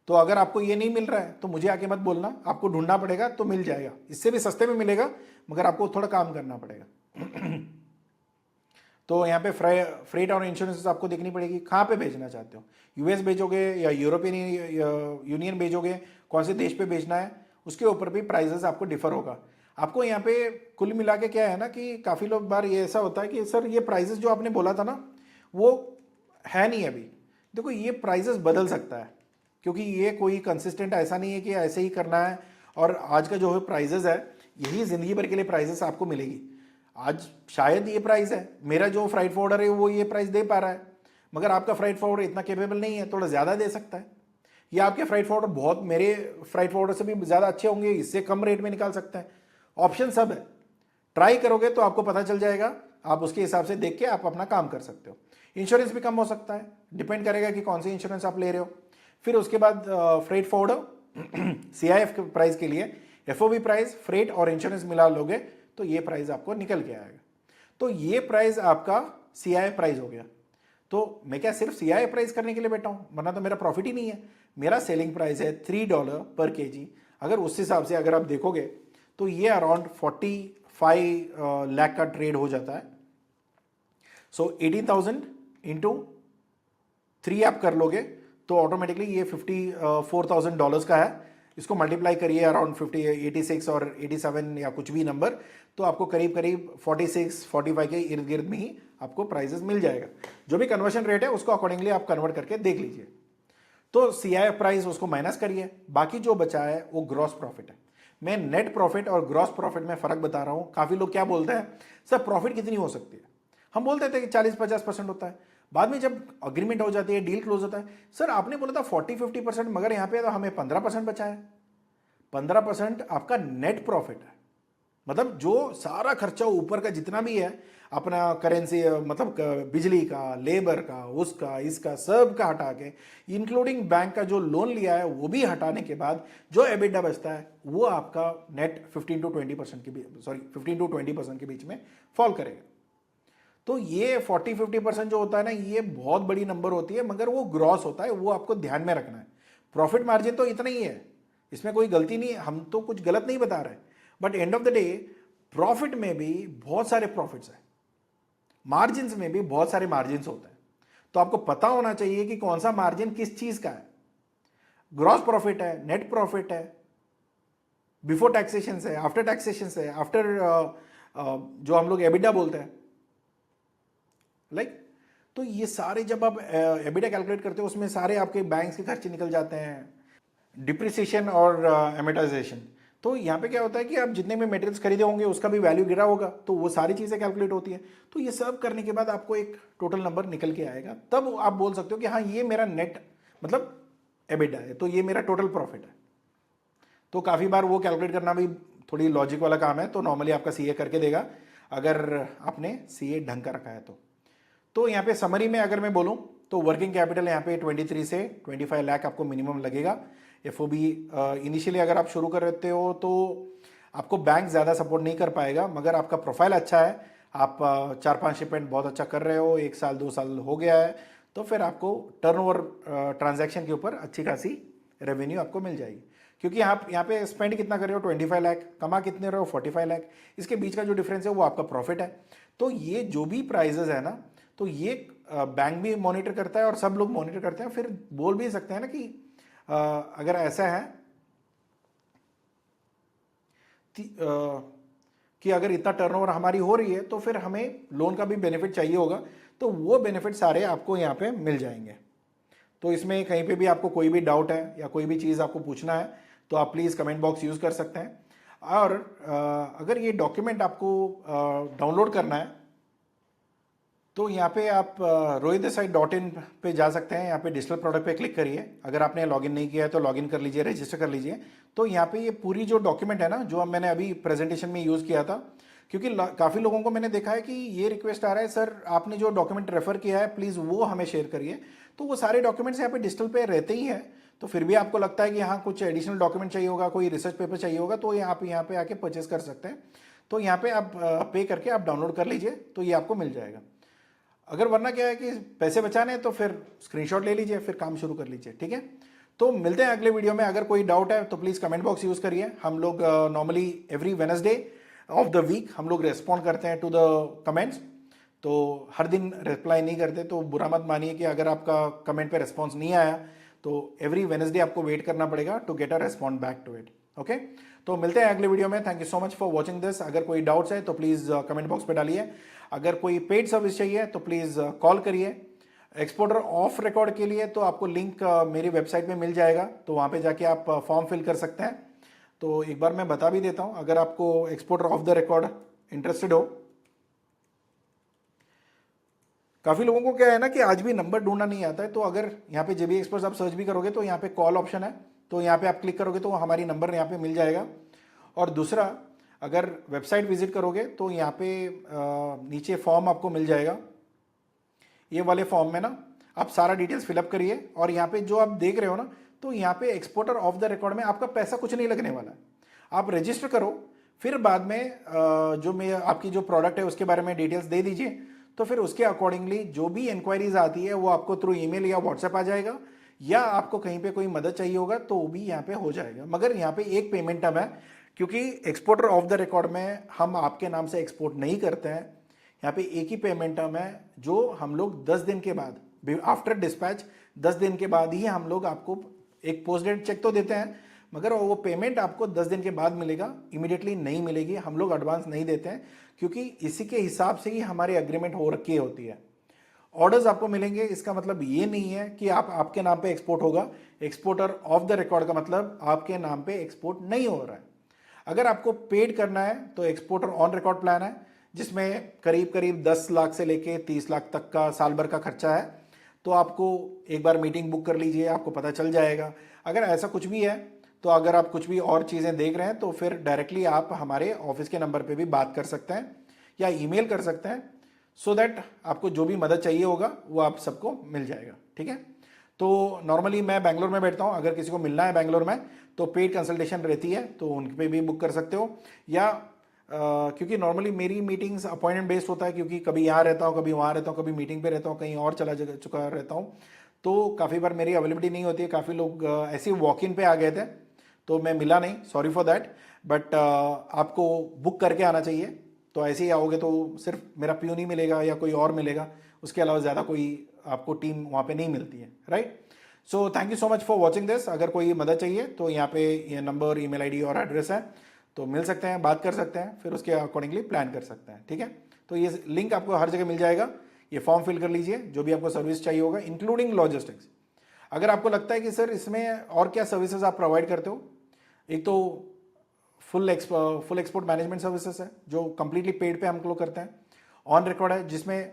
तो अगर आपको ये नहीं मिल रहा है तो मुझे आके मत बोलना, आपको ढूंढना पड़ेगा, तो मिल जाएगा, इससे भी सस्ते में मिलेगा, मगर आपको थोड़ा काम करना पड़ेगा, तो यहाँ पे फ्रेट और इंश्योरेंस आपको देखनी पड़ेगी, कहाँ पे भेजना चाहते हो, यूएस भेजोगे या यूरोपियन यूनियन भेजोगे, कौन से देश पे भेजना है, उसके ऊपर भी प्राइजेस आपको डिफर होगा। आपको यहाँ पे कुल मिला के क्या है ना कि काफ़ी लोग बार ये ऐसा होता है कि सर ये प्राइजेस जो आपने बोला था ना वो है नहीं अभी। देखो ये प्राइजेस बदल सकता है, क्योंकि ये कोई कंसिस्टेंट ऐसा नहीं है कि ऐसे ही करना है और आज का जो प्राइजेस है यही ज़िंदगी भर के लिए प्राइजेस आपको मिलेगी। आज शायद ये प्राइस है, मेरा जो फ्राइट फॉरवर्डर है वो ये प्राइस दे पा रहा है, मगर आपका फ्राइट फॉरवर्डर इतना कैपेबल नहीं है, थोड़ा ज़्यादा दे सकता है, या आपके फ्राइट फॉरवर्डर बहुत मेरे फ्राइट फॉरवर्डर से भी ज़्यादा अच्छे होंगे, इससे कम रेट में निकाल सकते हैं। ऑप्शन सब है, ट्राई करोगे तो आपको पता चल जाएगा, आप उसके हिसाब से देख के आप अपना काम कर सकते हो। इंश्योरेंस भी कम हो सकता है, डिपेंड करेगा कि कौन सी इंश्योरेंस आप ले रहे हो। फिर उसके बाद फ्रेट फॉरवर्डर सीआईएफ प्राइस के लिए एफओबी प्राइस, फ्रेट और इंश्योरेंस मिला लोगे तो ये प्राइस आपको निकल के आएगा। तो ये प्राइस आपका सीआईएफ प्राइस हो गया। तो मैं क्या सिर्फ सीआईएफ प्राइस करने के लिए बैठा हूँ, वरना तो मेरा प्रॉफिट ही नहीं है। मेरा सेलिंग प्राइस है $3 पर केजी। अगर उस हिसाब से अगर आप देखोगे तो ये अराउंड 45 लाख का ट्रेड हो जाता है। सो 18,000 इंटू 3 आप कर लोगे तो ऑटोमेटिकली ये $54,000 का है। इसको मल्टीप्लाई करिए अराउंड 86 और 87 या कुछ भी नंबर, तो आपको करीब करीब 46-45 के इर्द गिर्द में ही आपको प्राइजेस मिल जाएगा। जो भी कन्वर्शन रेट है उसको अकॉर्डिंगली आप कन्वर्ट करके देख लीजिए। तो सीआईएफ प्राइस उसको माइनस करिए, बाकी जो बचा है वो ग्रॉस प्रॉफिट है। मैं नेट प्रॉफिट और ग्रॉस प्रॉफिट में फर्क बता रहा हूँ। काफ़ी लोग क्या बोलते हैं, सर प्रॉफिट कितनी हो सकती है, हम बोलते थे कि 40-50% होता है। बाद में जब अग्रीमेंट हो जाती है, डील क्लोज होता है, सर आपने बोला था 40-50%, मगर यहाँ पे तो हमें 15% बचा है। 15% आपका नेट प्रॉफिट है, मतलब जो सारा खर्चा ऊपर का जितना भी है, अपना करेंसी मतलब बिजली का, लेबर का, उसका इसका सब का हटा के, इंक्लूडिंग बैंक का जो लोन लिया है वो भी हटाने के बाद जो एबिटा बचता है वो आपका नेट 15 to 20% के बीच में फॉल करेगा। तो ये 40-50% जो होता है ना, ये बहुत बड़ी नंबर होती है, मगर वो ग्रॉस होता है, वो आपको ध्यान में रखना है। प्रॉफिट मार्जिन तो इतना ही है, इसमें कोई गलती नहीं है, हम तो कुछ गलत नहीं बता रहे, but end of the day profit में भी बहुत सारे प्रॉफिट्स हैं, मार्जिन में भी बहुत सारे मार्जिन होते हैं। तो आपको पता होना चाहिए कि कौन सा मार्जिन किस चीज का है। ग्रॉस प्रॉफिट है, नेट प्रॉफिट है, बिफोर टैक्सेशन है, आफ्टर टैक्सेशन है, आफ्टर जो हम लोग एबिटा बोलते हैं, लाइक तो ये सारे जब आप एबिटा कैलकुलेट करते हो उसमें सारे आपके बैंक्स के खर्चे निकल जाते हैं, डिप्रिसिएशन और एमिटाइजेशन। तो यहाँ पे क्या होता है कि आप जितने भी मटेरियल्स खरीदे होंगे उसका भी वैल्यू गिरा होगा, तो वो सारी चीज़ें कैलकुलेट होती है। तो ये सब करने के बाद आपको एक टोटल नंबर निकल के आएगा, तब आप बोल सकते हो कि हाँ ये मेरा नेट मतलब एबिटा है, तो ये मेरा टोटल प्रॉफिट है। तो काफ़ी बार वो कैलकुलेट करना भी थोड़ी लॉजिक वाला काम है, तो नॉर्मली आपका सीए करके देगा अगर आपने सीए ढंग का रखा है तो यहाँ पे समरी में अगर मैं बोलूँ तो वर्किंग कैपिटल यहाँ पे 23 से 25 लाख आपको मिनिमम लगेगा। एफओबी इनिशियली अगर आप शुरू कर रहे हो तो आपको बैंक ज़्यादा सपोर्ट नहीं कर पाएगा, मगर आपका प्रोफाइल अच्छा है, आप 4-5 शिपमेंट बहुत अच्छा कर रहे हो, 1 साल 2 साल हो गया है, तो फिर आपको टर्नओवर ट्रांजैक्शन के ऊपर अच्छी खासी रेवेन्यू आपको मिल जाएगी। क्योंकि आप यहाँ पे स्पेंड कितना कर रहे हो 25 लाख, कमा कितने रहे हो 45 लाख, इसके बीच का जो डिफरेंस है वो आपका प्रॉफिट है। तो ये जो भी प्राइजेस है ना, तो ये बैंक भी मॉनिटर करता है और सब लोग मॉनिटर करते हैं। फिर बोल भी सकते हैं ना कि अगर ऐसा है कि अगर इतना टर्नओवर हमारी हो रही है तो फिर हमें लोन का भी बेनिफिट चाहिए होगा, तो वो बेनिफिट सारे आपको यहाँ पे मिल जाएंगे। तो इसमें कहीं पे भी आपको कोई भी डाउट है या कोई भी चीज़ आपको पूछना है तो आप प्लीज़ कमेंट बॉक्स यूज़ कर सकते हैं। और अगर ये डॉक्यूमेंट आपको डाउनलोड करना है तो यहाँ पे आप rohitdesai.in पे जा सकते हैं। यहाँ पे डिजिटल प्रोडक्ट पे क्लिक करिए। अगर आपने लॉगिन नहीं किया है तो लॉगिन कर लीजिए, रजिस्टर कर लीजिए। तो यहाँ पे ये पूरी जो डॉक्यूमेंट है ना, जो मैंने अभी प्रेजेंटेशन में यूज़ किया था, क्योंकि काफ़ी लोगों को मैंने देखा है कि ये रिक्वेस्ट आ रहा है, सर आपने जो डॉक्यूमेंट रेफर किया है प्लीज़ वो हमें शेयर करिए। तो वो सारे डॉक्यूमेंट्स यहाँ पे डिजिटल पे रहते ही हैं। तो फिर भी आपको लगता है कि यहाँ कुछ एडिशनल डॉक्यूमेंट चाहिए होगा, कोई रिसर्च पेपर चाहिए होगा, तो आप यहाँ पे आके परचेस कर सकते हैं। तो यहाँ पे आप पे करके आप डाउनलोड कर लीजिए, तो ये आपको मिल जाएगा। अगर वरना क्या है कि पैसे बचाने हैं तो फिर स्क्रीनशॉट ले लीजिए, फिर काम शुरू कर लीजिए, ठीक है। तो मिलते हैं अगले वीडियो में। अगर कोई डाउट है तो प्लीज़ कमेंट बॉक्स यूज़ करिए। हम लोग normally every Wednesday of the week हम लोग रेस्पॉन्ड करते हैं टू द कमेंट्स। तो हर दिन रिप्लाई नहीं करते, तो बुरा मत मानिए कि अगर आपका कमेंट पे रेस्पॉन्स नहीं आया तो एवरी वेडनेसडे आपको वेट करना पड़ेगा to get a respond back to it. Okay, तो मिलते हैं अगले वीडियो में। Thank you so much for watching this. अगर कोई डाउट्स है तो प्लीज़ कमेंट बॉक्स पे डालिए। अगर कोई पेड सर्विस चाहिए तो प्लीज़ कॉल करिए। एक्सपोर्टर ऑफ रिकॉर्ड के लिए तो आपको लिंक मेरी वेबसाइट में मिल जाएगा, तो वहाँ पे जाके आप फॉर्म फिल कर सकते हैं। तो एक बार मैं बता भी देता हूँ, अगर आपको exporter of the record interested हो। काफ़ी लोगों को क्या है ना कि आज भी नंबर ढूंढना नहीं आता है, तो अगर यहाँ पे जेबी एक्सपर्ट्स आप सर्च भी करोगे तो यहाँ पे कॉल ऑप्शन है, तो यहाँ पे आप क्लिक करोगे तो हमारी नंबर यहाँ पे मिल जाएगा। और दूसरा, अगर वेबसाइट विजिट करोगे तो यहाँ पे नीचे फॉर्म आपको मिल जाएगा। ये वाले फॉर्म में ना आप सारा डिटेल्स फिलअप करिए, और यहाँ पे जो आप देख रहे हो ना, तो यहाँ पे एक्सपोर्टर ऑफ द रिकॉर्ड में आपका पैसा कुछ नहीं लगने वाला है। आप रजिस्टर करो, फिर बाद में जो मैं आपकी जो प्रोडक्ट है उसके बारे में डिटेल्स दे दीजिए, तो फिर उसके अकॉर्डिंगली जो भी इंक्वायरीज आती है वो आपको थ्रू ईमेल या व्हाट्सएप आ जाएगा, या आपको कहीं पे कोई मदद चाहिए होगा तो वो भी यहाँ पे हो जाएगा। मगर यहाँ पे एक पेमेंट टर्म है, क्योंकि एक्सपोर्टर ऑफ द रिकॉर्ड में हम आपके नाम से एक्सपोर्ट नहीं करते हैं। यहाँ पे एक ही पेमेंट टर्म है, जो हम लोग 10 दिन के बाद, आफ्टर डिस्पैच 10 दिन के बाद ही हम लोग आपको एक पोस्ट डेट चेक तो देते हैं, मगर वो पेमेंट आपको 10 दिन के बाद मिलेगा, इमीडिएटली नहीं मिलेगी। हम लोग एडवांस नहीं देते हैं, क्योंकि इसी के हिसाब से ही हमारी एग्रीमेंट हो रखी होती है। ऑर्डर्स आपको मिलेंगे, इसका मतलब ये नहीं है कि आपके नाम पे एक्सपोर्ट होगा। एक्सपोर्टर ऑफ द रिकॉर्ड का मतलब आपके नाम पे एक्सपोर्ट नहीं हो रहा है। अगर आपको पेड करना है तो एक्सपोर्टर ऑन रिकॉर्ड प्लान है, जिसमें करीब करीब 10 लाख से लेके 30 लाख तक का साल भर का खर्चा है। तो आपको एक बार मीटिंग बुक कर लीजिए, आपको पता चल जाएगा। अगर ऐसा कुछ भी है, तो अगर आप कुछ भी और चीज़ें देख रहे हैं तो फिर डायरेक्टली आप हमारे ऑफिस के नंबर पे भी बात कर सकते हैं या ईमेल कर सकते हैं, सो दैट आपको जो भी मदद चाहिए होगा वो आप सबको मिल जाएगा। ठीक है, तो नॉर्मली मैं बैंगलोर में बैठता हूँ, अगर किसी को मिलना है बैंगलोर में तो पेड कंसल्टेशन रहती है, तो उन पे भी बुक कर सकते हो। या क्योंकि नॉर्मली मेरी मीटिंग्स अपॉइंटमेंट बेस्ड होता है, क्योंकि कभी यहाँ रहता हूँ, कभी वहाँ रहता हूँ, कभी मीटिंग पे रहता हूँ, कहीं और चला चुका रहता हूँ, तो काफ़ी बार मेरी अवेलेबिलिटी नहीं होती है। काफ़ी लोग ऐसे ही वॉक इन पे आ गए थे, तो मैं मिला नहीं, सॉरी फॉर दैट। बट आपको बुक करके आना चाहिए, तो ऐसे ही आओगे तो सिर्फ मेरा प्यून ही मिलेगा या कोई और मिलेगा, उसके अलावा ज़्यादा कोई आपको टीम वहाँ पे नहीं मिलती है, right. So thank you so much for watching this. अगर कोई मदद चाहिए तो यहाँ पे ये नंबर, ईमेल आईडी और एड्रेस है, तो मिल सकते हैं, बात कर सकते हैं, फिर उसके अकॉर्डिंगली प्लान कर सकते हैं। ठीक है, तो ये लिंक आपको हर जगह मिल जाएगा। ये फॉर्म फिल कर लीजिए, जो भी आपको सर्विस चाहिए होगा, इंक्लूडिंग लॉजिस्टिक्स। अगर आपको लगता है कि सर इसमें और क्या सर्विसेज आप प्रोवाइड करते हो, एक तो फुल एक्सपोर्ट मैनेजमेंट सर्विसेज है जो कंप्लीटली पेड पे हम लोग करते हैं। ऑन रिकॉर्ड है, जिसमें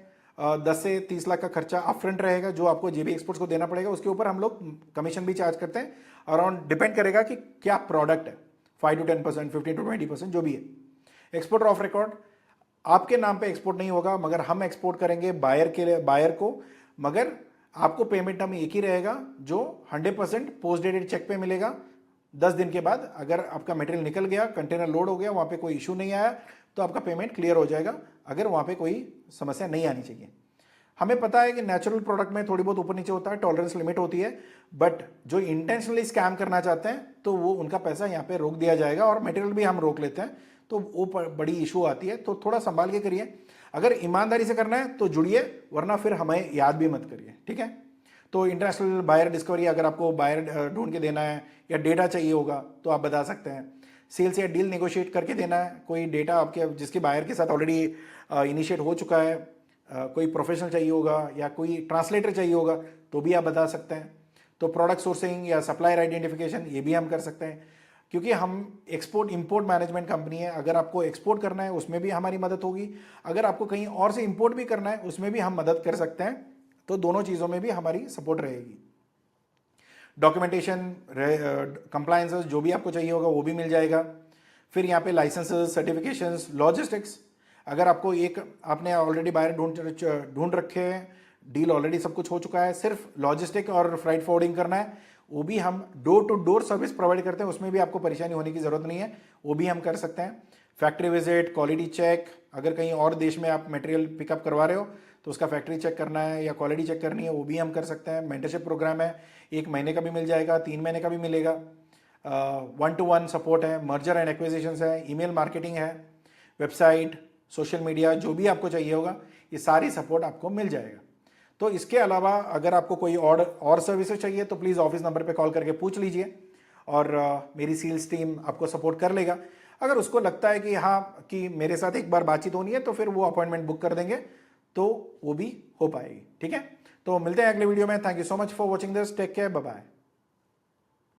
10 से 30 लाख का खर्चा अपफ्रंट रहेगा, जो आपको जेबी एक्सपोर्ट्स को देना पड़ेगा। उसके ऊपर हम लोग कमीशन भी चार्ज करते हैं, अराउंड डिपेंड करेगा कि क्या प्रोडक्ट है, 5 to 10%, 15 to 20%, जो भी है। एक्सपोर्टर ऑफ रिकॉर्ड आपके नाम पे एक्सपोर्ट नहीं होगा, मगर हम एक्सपोर्ट करेंगे बायर के लिए, बायर को। मगर आपको पेमेंट टर्म एक ही रहेगा, जो 100% पोस्ट डेटेड चेक पे मिलेगा। 10 दिन के बाद अगर आपका मटेरियल निकल गया, कंटेनर लोड हो गया, वहाँ पे कोई इशू नहीं आया, तो आपका पेमेंट क्लियर हो जाएगा, अगर वहाँ पे कोई समस्या नहीं आनी चाहिए। हमें पता है कि नेचुरल प्रोडक्ट में थोड़ी बहुत ऊपर नीचे होता है, टॉलरेंस लिमिट होती है, बट जो इंटेंशनली स्कैम करना चाहते हैं तो वो उनका पैसा यहाँ पे रोक दिया जाएगा, और मटेरियल भी हम रोक लेते हैं, तो वो बड़ी इशू आती है। तो थोड़ा संभाल के करिए। अगर ईमानदारी से करना है तो जुड़िए, वरना फिर हमें याद भी मत करिए। ठीक है, तो इंटरनेशनल बायर डिस्कवरी, अगर आपको बायर ढूंढ के देना है या डेटा चाहिए होगा तो आप बता सकते हैं। सेल्स या डील नेगोशिएट करके देना है, कोई डेटा आपके जिसके बायर के साथ ऑलरेडी इनिशिएट हो चुका है, कोई प्रोफेशनल चाहिए होगा या कोई ट्रांसलेटर चाहिए होगा तो भी आप बता सकते हैं। तो प्रोडक्ट सोर्सिंग या सप्लायर आइडेंटिफिकेशन, ये भी हम कर सकते हैं, क्योंकि हम एक्सपोर्ट इंपोर्ट मैनेजमेंट कंपनी है। अगर आपको एक्सपोर्ट करना है उसमें भी हमारी मदद होगी, अगर आपको कहीं और से इंपोर्ट भी करना है उसमें भी हम मदद कर सकते हैं। तो दोनों चीज़ों में भी हमारी सपोर्ट रहेगी। डॉक्यूमेंटेशन, कंप्लायंसेस, जो भी आपको चाहिए होगा वो भी मिल जाएगा। फिर यहाँ पे लाइसेंसेस, सर्टिफिकेशंस, लॉजिस्टिक्स, अगर आपको आपने ऑलरेडी बायर ढूंढ रखे हैं, डील ऑलरेडी सब कुछ हो चुका है, सिर्फ लॉजिस्टिक और फ्राइट फॉरवर्डिंग करना है, वो भी हम door to door service provide करते हैं, उसमें भी आपको परेशानी होने की ज़रूरत नहीं है, वो भी हम कर सकते हैं। फैक्ट्री विजिट, क्वालिटी चेक, अगर कहीं और देश में आप मटेरियल पिकअप करवा रहे हो तो उसका फैक्ट्री चेक करना है या क्वालिटी चेक करनी है, वो भी हम कर सकते हैं। मेंटरशिप प्रोग्राम है, 1 महीने का भी मिल जाएगा, 3 महीने का भी मिलेगा। 1-to-1 सपोर्ट है, मर्जर एंड एक्विजिशंस है, ईमेल मार्केटिंग है, वेबसाइट, सोशल मीडिया, जो भी आपको चाहिए होगा, ये सारी सपोर्ट आपको मिल जाएगा। तो इसके अलावा अगर आपको कोई और सर्विसेज चाहिए तो प्लीज़ ऑफिस नंबर पे कॉल करके पूछ लीजिए और मेरी सेल्स टीम आपको सपोर्ट कर लेगा। अगर उसको लगता है कि हाँ कि मेरे साथ एक बार बातचीत होनी है तो फिर वो अपॉइंटमेंट बुक कर देंगे, तो वो भी हो पाएगी। ठीक है, तो मिलते हैं अगले वीडियो में। Thank you so much for watching this, take care, bye bye.